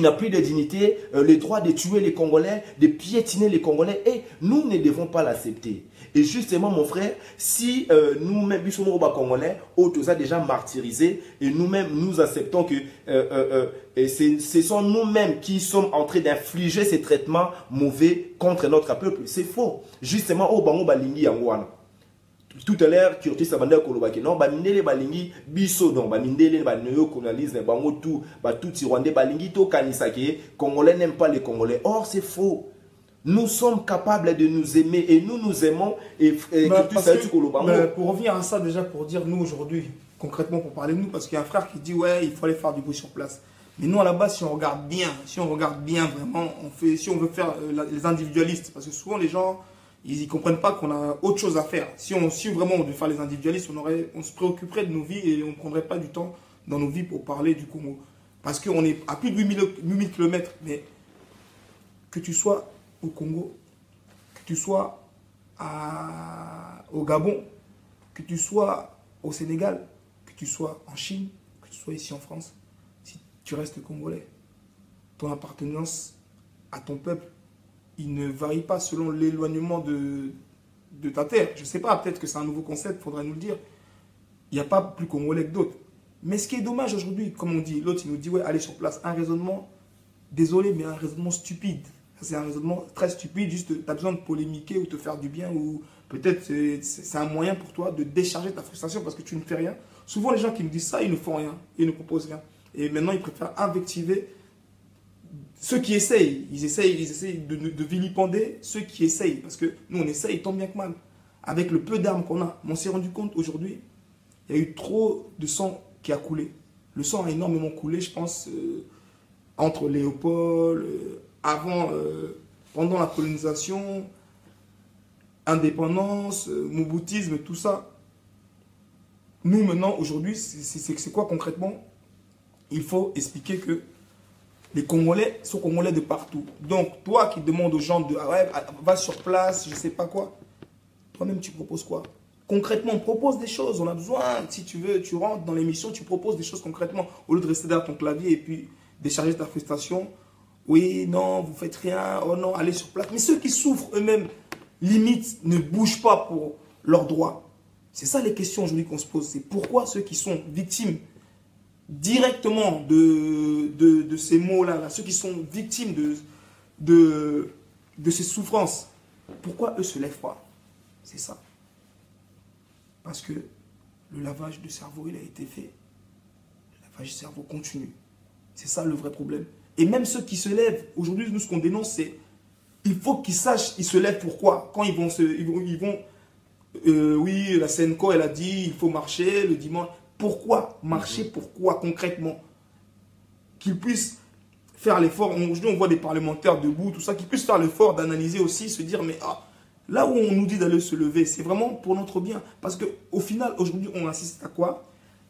n'a plus de dignité, le droit de tuer les Congolais, de piétiner les Congolais, et nous ne devons pas l'accepter. Et justement, mon frère, si nous-mêmes, nous sommes Congolais, autres a déjà martyrisés, et nous-mêmes, nous acceptons que ce sont nous-mêmes qui sommes en train d'infliger ces traitements mauvais contre notre peuple. C'est faux. Justement, au Bango Balingi Yangwana. Tout à l'heure, Curtis Sabanda Kolobaki, non, Bandele Balingi, Biso, non, Bandele néocolonialisme, Bango tout, tout Rwandais Balingi, to Kanisake, Congolais n'aiment pas les Congolais. Or, c'est faux. Nous sommes capables de nous aimer et nous nous aimons. Pour revenir à ça, déjà, pour dire nous aujourd'hui, concrètement, pour parler de nous, parce qu'il y a un frère qui dit, ouais, il faut aller faire du bruit sur place. Mais nous, à la base, si on regarde bien vraiment, si on veut faire les individualistes, parce que souvent les gens, ils ne comprennent pas qu'on a autre chose à faire. Si vraiment on devait faire les individualistes, on se préoccuperait de nos vies et on ne prendrait pas du temps dans nos vies pour parler du Congo. Parce qu'on est à plus de 8000 km, mais que tu sois au Congo, que tu sois au Gabon, que tu sois au Sénégal, que tu sois en Chine, que tu sois ici en France, si tu restes congolais, ton appartenance à ton peuple, il ne varie pas selon l'éloignement de ta terre. Je ne sais pas, peut-être que c'est un nouveau concept, il faudrait nous le dire. Il n'y a pas plus congolais que d'autres. Mais ce qui est dommage aujourd'hui, comme on dit, l'autre il nous dit, ouais, allez sur place, un raisonnement, désolé, mais un raisonnement stupide. C'est un raisonnement très stupide, juste tu as besoin de polémiquer ou te faire du bien, ou peut-être c'est un moyen pour toi de décharger ta frustration parce que tu ne fais rien. Souvent les gens qui me disent ça, ils ne font rien, ils ne proposent rien. Et maintenant ils préfèrent invectiver ceux qui essayent. Ils essayent de vilipender ceux qui essayent, parce que nous on essaye tant bien que mal. Avec le peu d'armes qu'on a, on s'est rendu compte aujourd'hui, il y a eu trop de sang qui a coulé. Le sang a énormément coulé, je pense, entre Léopold, pendant la colonisation, indépendance, mobutisme, tout ça. Nous, maintenant, aujourd'hui, c'est quoi concrètement? Il faut expliquer que les Congolais sont Congolais de partout. Donc, toi qui demandes aux gens de ouais, va sur place, je ne sais pas quoi, toi-même, tu proposes quoi? Concrètement, on propose des choses, on a besoin. Si tu veux, tu rentres dans l'émission, tu proposes des choses concrètement, au lieu de rester derrière ton clavier et puis décharger ta frustration. Oui, non, vous faites rien, oh non, allez sur place. Mais ceux qui souffrent eux-mêmes, limite, ne bougent pas pour leurs droits. C'est ça les questions aujourd'hui qu'on se pose. C'est pourquoi ceux qui sont victimes directement de ces mots-là, ceux qui sont victimes de ces souffrances, pourquoi eux ne se lèvent pas? C'est ça. Parce que le lavage de cerveau, il a été fait. Le lavage de cerveau continue. C'est ça le vrai problème. Et même ceux qui se lèvent, aujourd'hui, nous, ce qu'on dénonce, c'est il faut qu'ils sachent, ils se lèvent pourquoi. Quand ils vont oui, la Senko, elle a dit, il faut marcher le dimanche. Pourquoi marcher? Pourquoi concrètement? Qu'ils puissent faire l'effort. Aujourd'hui, on voit des parlementaires debout, tout ça, qu'ils puissent faire l'effort d'analyser aussi, se dire, mais là où on nous dit d'aller se lever, c'est vraiment pour notre bien. Parce qu'au final, aujourd'hui, on assiste à quoi?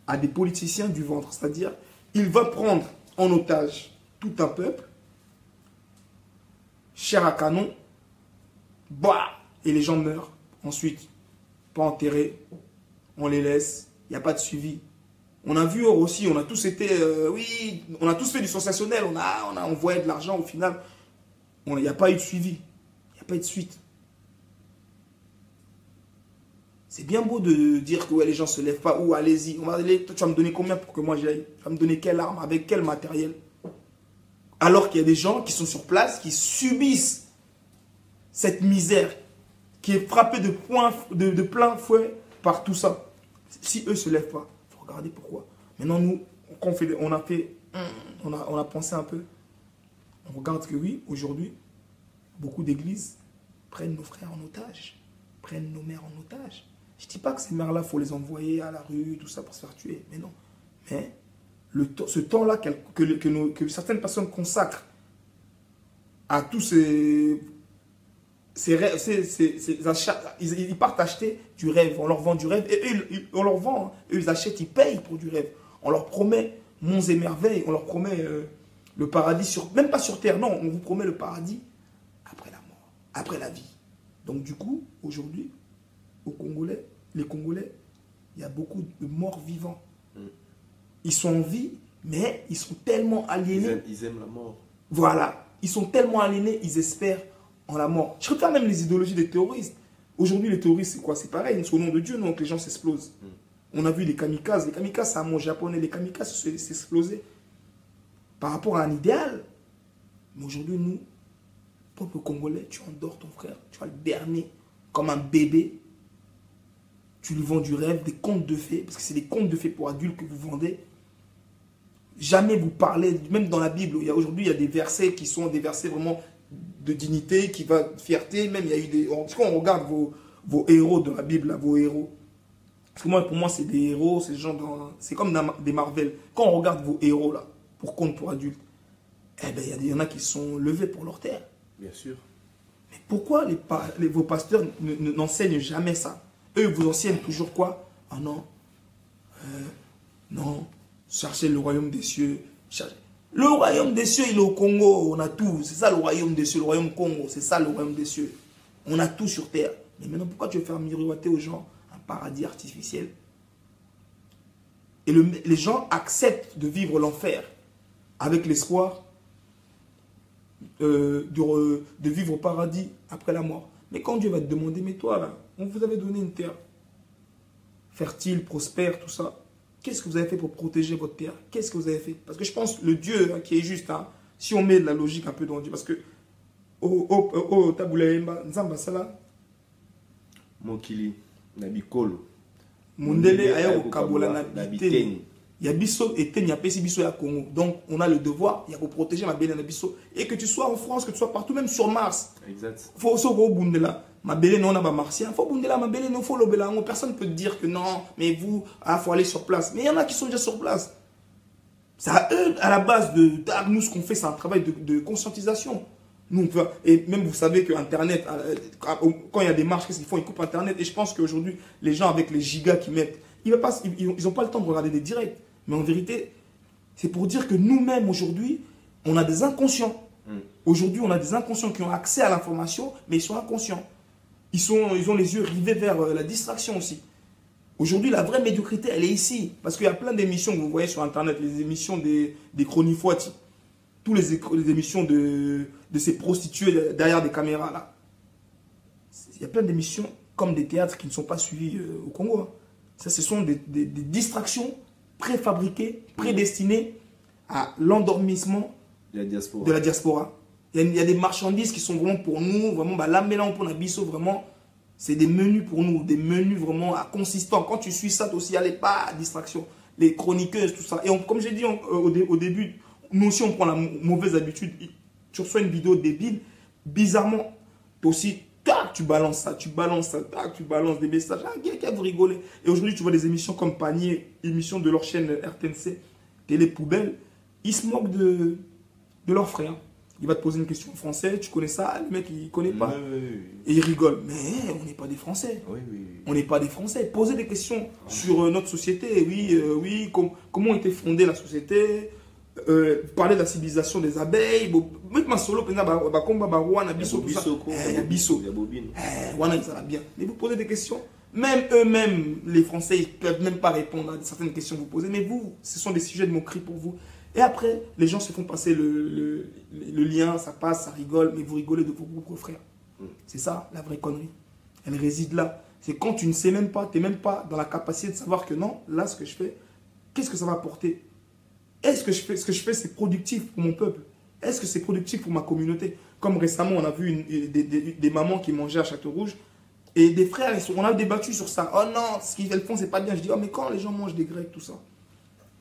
À des politiciens du ventre. C'est-à-dire, il va prendre en otage tout un peuple, chair à canon, et les gens meurent. Ensuite, pas enterrés, on les laisse, il n'y a pas de suivi. On a vu aussi, on a tous été, oui, on a tous fait du sensationnel, on a envoyé de l'argent, au final, il n'y a pas eu de suivi, il n'y a pas eu de suite. C'est bien beau de dire que ouais, les gens ne se lèvent pas, ou allez-y, toi tu vas me donner combien pour que moi j'y aille? Tu vas me donner quelle arme, avec quel matériel? Alors qu'il y a des gens qui sont sur place, qui subissent cette misère, qui est frappée de plein fouet par tout ça. Si eux ne se lèvent pas, il faut regarder pourquoi. Maintenant, nous, quand on a pensé un peu, on regarde que oui, aujourd'hui, beaucoup d'églises prennent nos frères en otage, prennent nos mères en otage. Je ne dis pas que ces mères-là, il faut les envoyer à la rue, tout ça, pour se faire tuer. Mais non. Mais ce temps-là que certaines personnes consacrent à tous ces rêves, ces achats, ils partent acheter du rêve, on leur vend du rêve, et eux, on leur vend, hein. Eux, ils achètent, ils payent pour du rêve. On leur promet monts et merveilles, on leur promet le paradis, même pas sur terre, non, on vous promet le paradis après la mort, après la vie. Donc du coup, aujourd'hui, les Congolais, il y a beaucoup de morts vivants. Ils sont en vie, mais ils sont tellement aliénés. Ils aiment la mort. Voilà. Ils sont tellement aliénés, ils espèrent en la mort. Je regarde même les idéologies des terroristes. Aujourd'hui, les terroristes, c'est quoi? C'est pareil, c'est au nom de Dieu, donc les gens s'explosent. On a vu les kamikazes. Les kamikazes, c'est un mot japonais. Les kamikazes s'exploser par rapport à un idéal. Mais aujourd'hui, nous, peuple congolais, tu endors ton frère, tu vas le berner comme un bébé. Tu lui vends du rêve, des contes de fées, parce que c'est des contes de fées pour adultes que vous vendez. Jamais vous parlez, même dans la Bible, aujourd'hui, il y a des versets qui sont des versets vraiment de dignité, qui va de fierté. Même il y a eu des... En tout cas, on regarde vos héros de la Bible, là, vos héros. Parce que pour moi, c'est des héros, c'est comme dans des Marvel. Quand on regarde vos héros, là, pour contes pour adultes, eh ben, il y en a qui sont levés pour leur terre. Bien sûr. Mais pourquoi vos pasteurs n'enseignent jamais ça? Eux, ils vous enseignent toujours quoi? Ah non, non, cherchez le royaume des cieux. Le royaume des cieux, il est au Congo, on a tout. C'est ça le royaume des cieux, le royaume Congo, c'est ça le royaume des cieux. On a tout sur terre. Mais maintenant, pourquoi tu veux faire miroiter aux gens un paradis artificiel? Et les gens acceptent de vivre l'enfer avec l'espoir de vivre au paradis après la mort. Mais quand Dieu va te demander, mais toi là, on vous avait donné une terre fertile, prospère, tout ça. Qu'est-ce que vous avez fait pour protéger votre terre? Qu'est-ce que vous avez fait? Parce que je pense le Dieu hein, qui est juste, hein, si on met de la logique un peu dans Dieu, parce que au Tabulaemba, Nzamba Sala, Mokili, Nabikolo, Mundele Aya Kabola Nabiteni. Il y a Bisso et Ten, il y a Pessi Bisso et à Congo. Donc, on a le devoir, il y a pour protéger ma belle Bisso. Et que tu sois en France, que tu sois partout, même sur Mars. Exact. Il faut aussi au Bundela. Ma belle non, on a pas martien. Il faut Bundela, ma belle non, il faut l'obéla. Personne ne peut te dire que non, mais vous, il faut aller sur place. Mais il y en a qui sont déjà sur place. C'est à eux, à la base de nous, ce qu'on fait, c'est un travail de conscientisation. Nous, on peut, et même vous savez que Internet, quand il y a des marches, qu'est-ce qu'ils font? Ils coupent Internet. Et je pense qu'aujourd'hui, les gens avec les gigas qu'ils mettent, ils n'ont pas le temps de regarder des directs. Mais en vérité, c'est pour dire que nous-mêmes, aujourd'hui, on a des inconscients. Aujourd'hui, on a des inconscients qui ont accès à l'information, mais ils sont inconscients. Ils ont les yeux rivés vers la distraction aussi. Aujourd'hui, la vraie médiocrité, elle est ici. Parce qu'il y a plein d'émissions que vous voyez sur Internet, les émissions des chronifoites, toutes les émissions de ces prostituées derrière des caméras, là. Il y a plein d'émissions comme des théâtres qui ne sont pas suivis au Congo. Hein. Ça, ce sont des distractions préfabriqués, prédestinés à l'endormissement de la diaspora. Il y a des marchandises qui sont vraiment pour nous, vraiment, là, mélange pour la bisso, vraiment, c'est des menus pour nous, des menus vraiment consistants. Quand tu suis ça, aussi, allez pas à distraction. Les chroniqueuses, tout ça. Et comme j'ai dit au début, nous aussi, on prend la mauvaise habitude. Tu reçois une vidéo débile, bizarrement, toi aussi, tac, tu balances ça, tac, tu balances des messages. Ah, quelqu'un vous rigolez. Et aujourd'hui, tu vois des émissions comme Panier, émissions de leur chaîne RTNC, Télé Poubelle. Ils se moquent de leurs frères. Il va te poser une question en français, tu connais ça, le mec il ne connaît pas. Oui. Et il rigole. Mais on n'est pas des Français. Oui. On n'est pas des Français. Posez des questions sur notre société. Oui, comment était fondée la société, parler de la civilisation des abeilles. Mettez ma solo, bien. Mais vous posez des questions. Même eux-mêmes, les Français, ils ne peuvent même pas répondre à certaines questions que vous posez. Mais vous, ce sont des sujets de moquerie pour vous. Et après, les gens se font passer le lien, ça passe, ça rigole, mais vous rigolez de vos propres frères. C'est ça, la vraie connerie. Elle réside là. C'est quand tu ne sais même pas, tu n'es même pas dans la capacité de savoir que non, là, ce que je fais, qu'est-ce que ça va apporter? Est-ce que ce que je fais, c'est productif pour mon peuple? Est-ce que c'est productif pour ma communauté? Comme récemment, on a vu des mamans qui mangeaient à Château-Rouge. Et des frères, on a débattu sur ça. Oh non, ce qu'ils font, c'est pas bien. Je dis, oh mais quand les gens mangent des grecs, tout ça,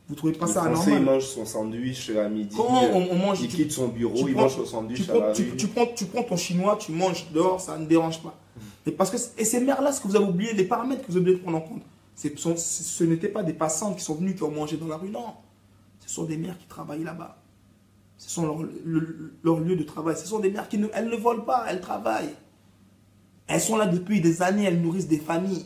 vous trouvez pas ça anormal? Le Français, il mange son sandwich à midi. Quand on mange, il quitte son bureau, il mange son sandwich à la rue. tu prends ton chinois, tu manges dehors, ça ne dérange pas. Mais parce que, et ces mères-là, ce que vous avez oublié, les paramètres que vous avez oublié de prendre en compte, ce n'étaient pas des passantes qui sont venues, qui ont mangé dans la rue, non. Ce sont des mères qui travaillent là-bas. Ce sont leur lieu de travail. Ce sont des mères qui elles ne volent pas, elles travaillent. Elles sont là depuis des années, elles nourrissent des familles.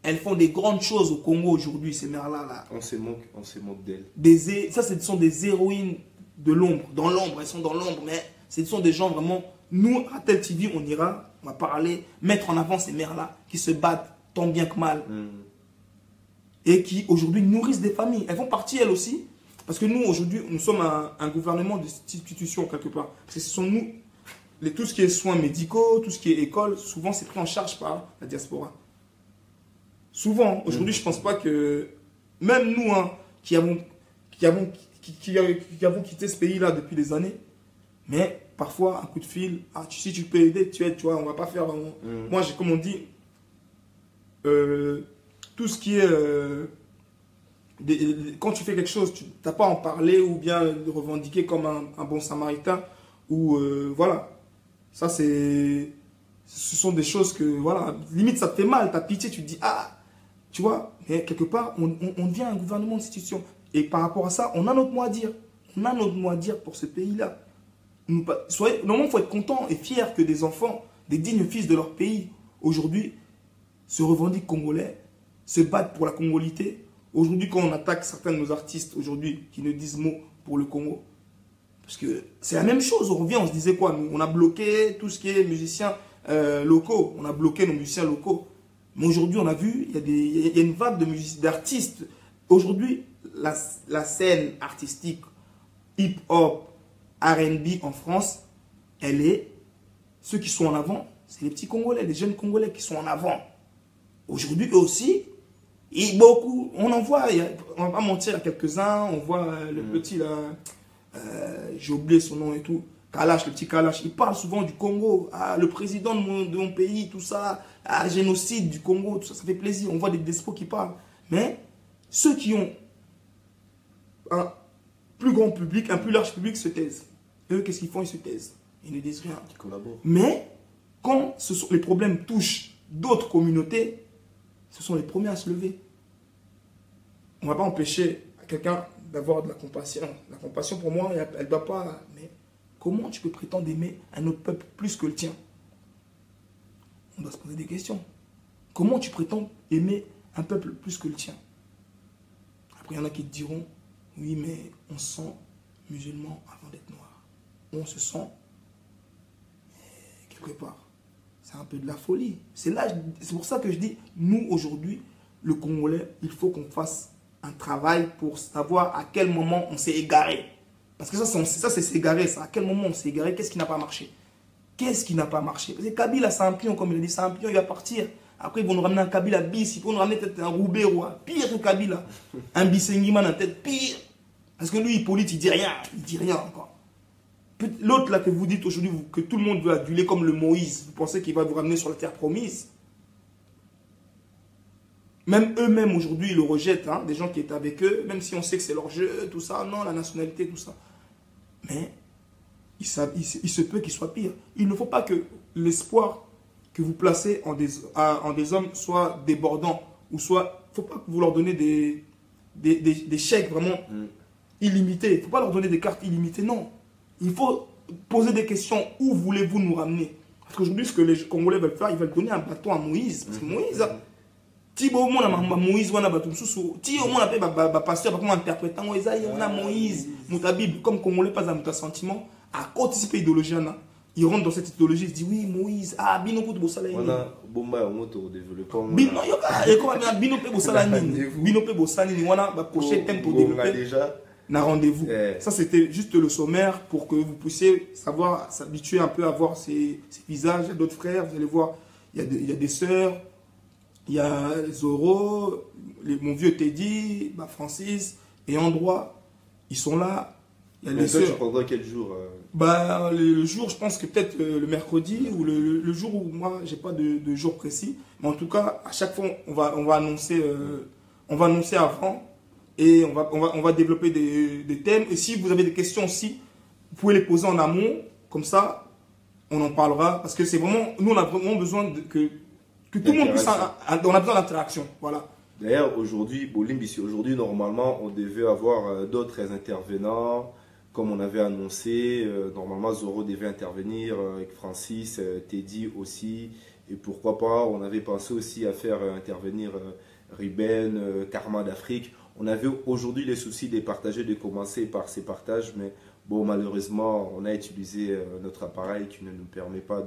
Elles font des grandes choses au Congo aujourd'hui, ces mères-là. Là. On se moque d'elles. Ça, ce sont des héroïnes de l'ombre. Dans l'ombre, elles sont dans l'ombre, mais ce sont des gens vraiment... Nous, à Tel TV, on ira, on va parler, mettre en avant ces mères-là qui se battent tant bien que mal. Et qui, aujourd'hui, nourrissent des familles. Elles font partie, elles aussi. Parce que nous, aujourd'hui, nous sommes un gouvernement d'institutions, quelque part. Parce que ce sont nous... tout ce qui est soins médicaux, tout ce qui est école, souvent c'est pris en charge par la diaspora. Souvent, aujourd'hui, je ne pense pas que, même nous, hein, qui avons quitté ce pays-là depuis des années, mais parfois, un coup de fil, si tu peux aider, tu aides, tu vois, on ne va pas faire vraiment. Moi, comme on dit, tout ce qui est... quand tu fais quelque chose, tu n'as pas à en parler ou bien le revendiquer comme un bon samaritain, ou voilà. Ça, ce sont des choses que, voilà, limite, ça te fait mal, tu as pitié, tu te dis, ah, tu vois, mais quelque part, on devient un gouvernement d'institution. Et par rapport à ça, on a notre mot à dire. On a notre mot à dire pour ce pays-là. Normalement, il faut être content et fier que des enfants, des dignes fils de leur pays, aujourd'hui, se revendiquent congolais, se battent pour la congolité. Aujourd'hui, quand on attaque certains de nos artistes, aujourd'hui, qui ne disent mot pour le Congo, parce que c'est la même chose, on revient, on se disait quoi? On a bloqué tout ce qui est musiciens locaux, on a bloqué nos musiciens locaux. Mais aujourd'hui, on a vu, il y a une vague d'artistes. Aujourd'hui, la scène artistique hip-hop, R&B en France, ceux qui sont en avant, c'est les petits Congolais, les jeunes Congolais qui sont en avant. Aujourd'hui, eux aussi, beaucoup, on en voit, on va pas mentir, à quelques-uns, on voit le petit là... j'ai oublié son nom et tout, Kalash, le petit Kalash, il parle souvent du Congo, le président de mon pays, tout ça, génocide du Congo, tout ça, ça fait plaisir, on voit des despots qui parlent. Mais ceux qui ont un plus grand public, un plus large public se taisent. Eux, qu'est-ce qu'ils font? Ils se taisent. Ils ne disent rien. Ils collaborent. Mais quand les problèmes touchent d'autres communautés, ce sont les premiers à se lever. On ne va pas empêcher quelqu'un d'avoir de la compassion. La compassion, pour moi, elle ne doit pas... Mais comment tu peux prétendre aimer un autre peuple plus que le tien? On doit se poser des questions. Comment tu prétends aimer un peuple plus que le tien? Après, il y en a qui te diront, oui, mais on se sent musulman avant d'être noir. On se sent quelque part. C'est un peu de la folie. C'est pour ça que je dis, nous, aujourd'hui, le Congolais, il faut qu'on fasse un travail pour savoir à quel moment on s'est égaré. Parce que ça c'est s'égarer. À quel moment on s'est égaré? Qu'est-ce qui n'a pas marché? Qu'est-ce qui n'a pas marché? Parce que Kabila, c'est un pion, comme il a dit, c'est un pion, il va partir. Après, ils vont nous ramener un Kabila bis, ils vont nous ramener peut-être un Roubaix, pire que Kabila. Un Bisengiman, en tête, pire. Parce que lui, Hippolyte, il dit rien. Il dit rien encore. L'autre là que vous dites aujourd'hui, que tout le monde veut aduler comme le Moïse, vous pensez qu'il va vous ramener sur la terre promise? Même eux-mêmes aujourd'hui, ils le rejettent, hein, des gens qui étaient avec eux, même si on sait que c'est leur jeu, tout ça, non, la nationalité, tout ça. Mais il se peut qu'il soit pire. Il ne faut pas que l'espoir que vous placez en des hommes soit débordant, ou soit, il ne faut pas que vous leur donnez des chèques vraiment illimités. Il ne faut pas leur donner des cartes illimitées, non. Il faut poser des questions. Où voulez-vous nous ramener? Parce qu'aujourd'hui, ce que les Congolais veulent faire, ils veulent donner un bâton à Moïse. Parce que Moïse, si au moins Moïse, on a bâton sous, si au moins on a pasteur, comment interpréter on a Moïse, Moutabib, comme Congolais, pas un sentiment, à participer idéologie, ils rentrent dans cette idéologie, ils se disent oui, Moïse, Bino Kout Bossala. On a Bomba, on a développé. Bino, Bino Pe Bossala, Bino Pe Bossala, on a prochain thème pour développer. Déjà un rendez-vous. Ça, c'était juste le sommaire pour que vous puissiez savoir, s'habituer un peu à voir ces visages. Il y a d'autres frères, vous allez voir, il y a des sœurs, il y a Zoro, mon vieux Teddy, Francis et Androit. Ils sont là. Il y a Mais les toi, tu sœurs. prendras quel jour Bah, le jour, je pense que peut-être le mercredi ou le jour où moi, j'ai pas de jour précis. Mais en tout cas, à chaque fois, on va annoncer avant et on va développer des thèmes. Et si vous avez des questions aussi, vous pouvez les poser en amont. Comme ça, on en parlera. Parce que c'est vraiment, nous, on a vraiment besoin que tout le monde puisse, on a besoin d'interaction. Voilà. D'ailleurs, aujourd'hui, aujourd'hui, normalement, on devait avoir d'autres intervenants, comme on avait annoncé. Normalement, Zoro devait intervenir avec Francis, Teddy aussi. Et pourquoi pas, on avait pensé aussi à faire intervenir Ruben, Karma d'Afrique. On avait aujourd'hui les soucis de partager, de commencer par ces partages, mais bon, malheureusement, on a utilisé notre appareil qui ne nous permet pas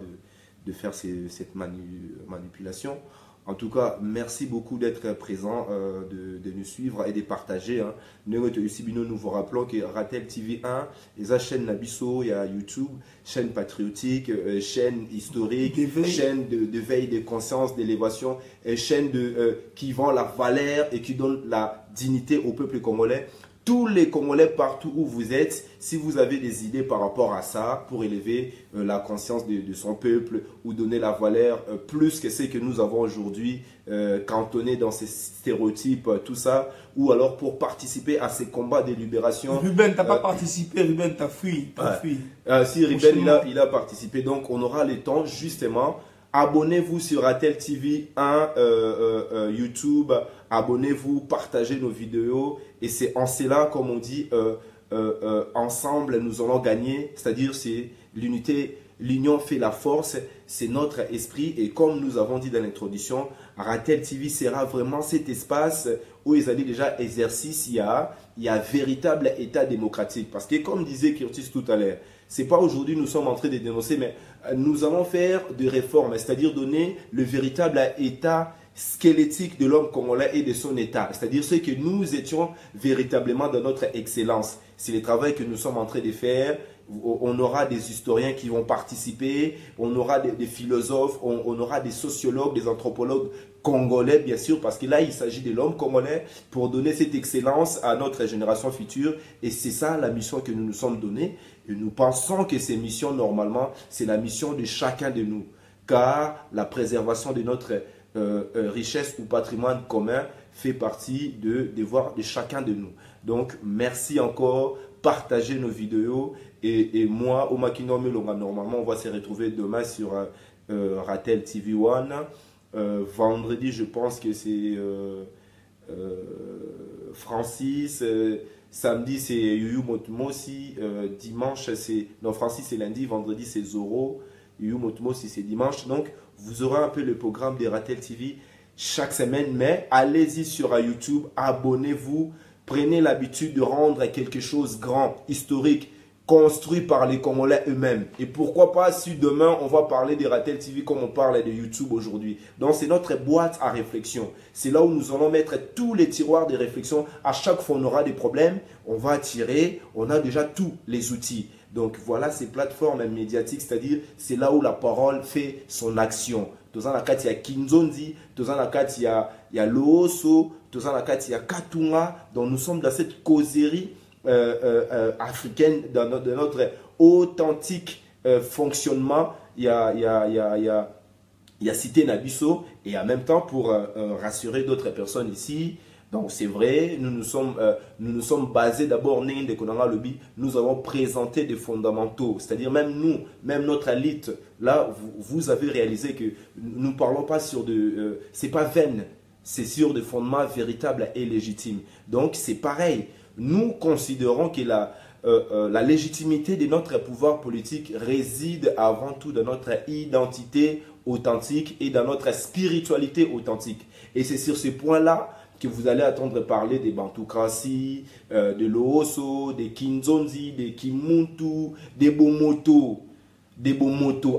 de faire cette manipulation. En tout cas, merci beaucoup d'être présent, de nous suivre et de partager. Nous vous rappelons que Ratel TV 1, la chaîne Nabiso, il y a YouTube, chaîne patriotique, chaîne historique, chaîne de veille de conscience, d'élévation, chaîne qui vend la valeur et qui donne la dignité au peuple congolais. Tous les Congolais, partout où vous êtes, si vous avez des idées par rapport à ça, pour élever la conscience de son peuple ou donner la valeur plus que ce que nous avons aujourd'hui, cantonné dans ces stéréotypes, tout ça, ou alors pour participer à ces combats de libération. Ruben, tu n'as pas participé, Ruben, tu as fui. Si, Ruben, il a participé, donc on aura le temps justement. Abonnez-vous sur Ratel TV 1, YouTube, abonnez-vous, partagez nos vidéos et c'est en cela, comme on dit, ensemble nous allons gagner, c'est-à-dire c'est l'unité, l'union fait la force, c'est notre esprit et comme nous avons dit dans l'introduction, Ratel TV sera vraiment cet espace où ils allaient déjà exercice, il y a véritable état démocratique parce que comme disait Curtis tout à l'heure, c'est pas aujourd'hui nous sommes en train de dénoncer, mais nous allons faire des réformes, c'est-à-dire donner le véritable état squelettique de l'homme congolais et de son état, c'est-à-dire ce que nous étions véritablement dans notre excellence. C'est le travail que nous sommes en train de faire. On aura des historiens qui vont participer, on aura des philosophes, on aura des sociologues, des anthropologues congolais bien sûr, parce que là il s'agit de l'homme congolais pour donner cette excellence à notre génération future et c'est ça la mission que nous nous sommes donnée et nous pensons que ces missions normalement c'est la mission de chacun de nous car la préservation de notre richesse ou patrimoine commun fait partie de devoir de chacun de nous. Donc merci encore, partagez nos vidéos et moi, Omakino Melonga, normalement on va se retrouver demain sur Ratel TV 1. Vendredi, je pense que c'est Francis. Samedi, c'est Yuyu Motumosi. Dimanche, c'est... Non, Francis, c'est lundi. Vendredi, c'est Zoro. Yuyu Motumosi, c'est dimanche. Donc, vous aurez un peu le programme de Ratel TV chaque semaine. Mais allez-y sur YouTube, abonnez-vous. Prenez l'habitude de rendre quelque chose grand, historique, construit par les Congolais eux-mêmes. Et pourquoi pas si demain on va parler de Ratel TV comme on parle de YouTube aujourd'hui. Donc c'est notre boîte à réflexion. C'est là où nous allons mettre tous les tiroirs de réflexion. À chaque fois on aura des problèmes, on va tirer, on a déjà tous les outils. Donc voilà ces plateformes médiatiques, c'est-à-dire c'est là où la parole fait son action. Dans la carte, il y a Kinzondi, dans la carte, il y a Looso, dans la carte, il y a Katunga. Donc nous sommes dans cette causerie africaine, dans notre authentique fonctionnement. Il y a Cité Nabiso et en même temps pour rassurer d'autres personnes ici. Donc c'est vrai, nous nous sommes basés d'abord, nous avons présenté des fondamentaux, c'est-à-dire même nous, même notre élite, là vous avez réalisé que nous ne parlons pas sur de... c'est pas vaine, c'est sur des fondements véritables et légitimes. Donc c'est pareil, nous considérons que la légitimité de notre pouvoir politique réside avant tout dans notre identité authentique et dans notre spiritualité authentique. Et c'est sur ces points-là que vous allez entendre parler des Bantoukransi, de l'Ooso, des Kinzonzi, des Kimuntu, des Bomoto,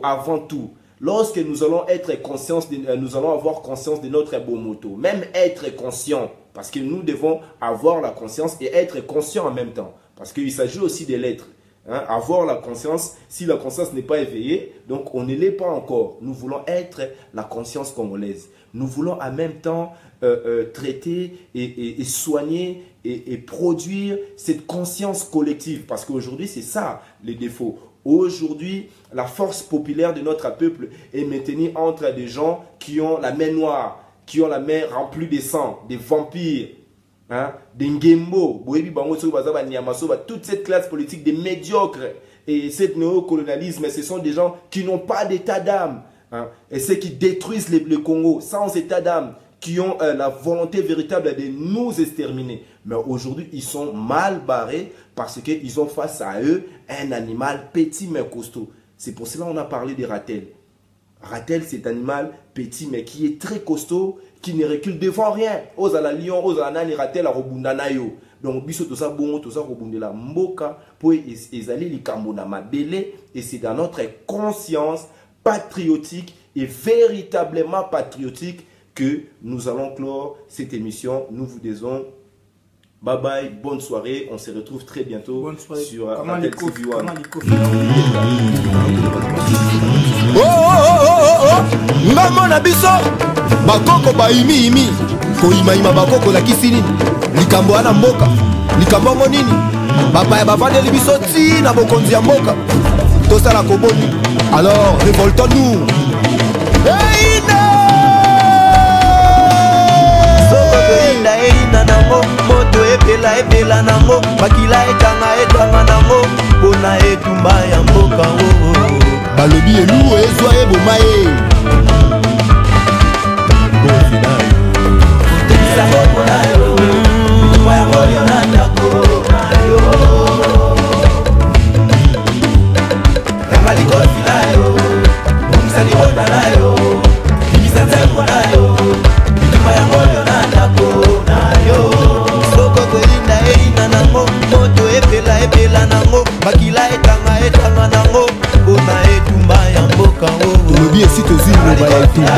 avant tout. Lorsque nous allons être conscients, nous allons avoir conscience de notre Bomoto, même être conscient, parce que nous devons avoir la conscience et être conscient en même temps, parce qu'il s'agit aussi de l'être. Hein, avoir la conscience, si la conscience n'est pas éveillée, donc on ne l'est pas encore. Nous voulons être la conscience congolaise. Nous voulons en même temps traiter et soigner et produire cette conscience collective. Parce qu'aujourd'hui, c'est ça les défauts. Aujourd'hui, la force populaire de notre peuple est maintenue entre des gens qui ont la main noire, qui ont la main remplie de sang, des vampires, hein, des Ngembo, toute cette classe politique des médiocres et ce néocolonialisme, ce sont des gens qui n'ont pas d'état d'âme, hein, et ceux qui détruisent le Congo sans état d'âme, qui ont la volonté véritable de nous exterminer. Mais aujourd'hui, ils sont mal barrés parce qu'ils ont face à eux un animal petit mais costaud. C'est pour cela qu'on a parlé de Ratel. Ratel, c'est un animal petit mais qui est très costaud, qui ne recule devant rien. Osa la lion, osa nani Ratel a robundanayo. Donc biso to ça bon, to ça robundela mboka pour ezali likambo na mabele, et c'est dans notre conscience patriotique et véritablement patriotique que nous allons clore cette émission. Nous vous disons bye bye, bonne soirée, on se retrouve très bientôt sur Ratel TV One. Ngamo na biso bakoko baimi imi koima ima bakoko la kisini likambo ana mboka likambo monini papa ya bavandeli biso ti na bokonzi ya mboka tosala koboni. Alors révoltons-nous. Moto epela epela nango makila etanga nango pona etumba ya mboka balobi elu ezwa eboma ye epela nango makila etanga nango pona etumba ya mboka tolobi esi tozwi loba ya etumba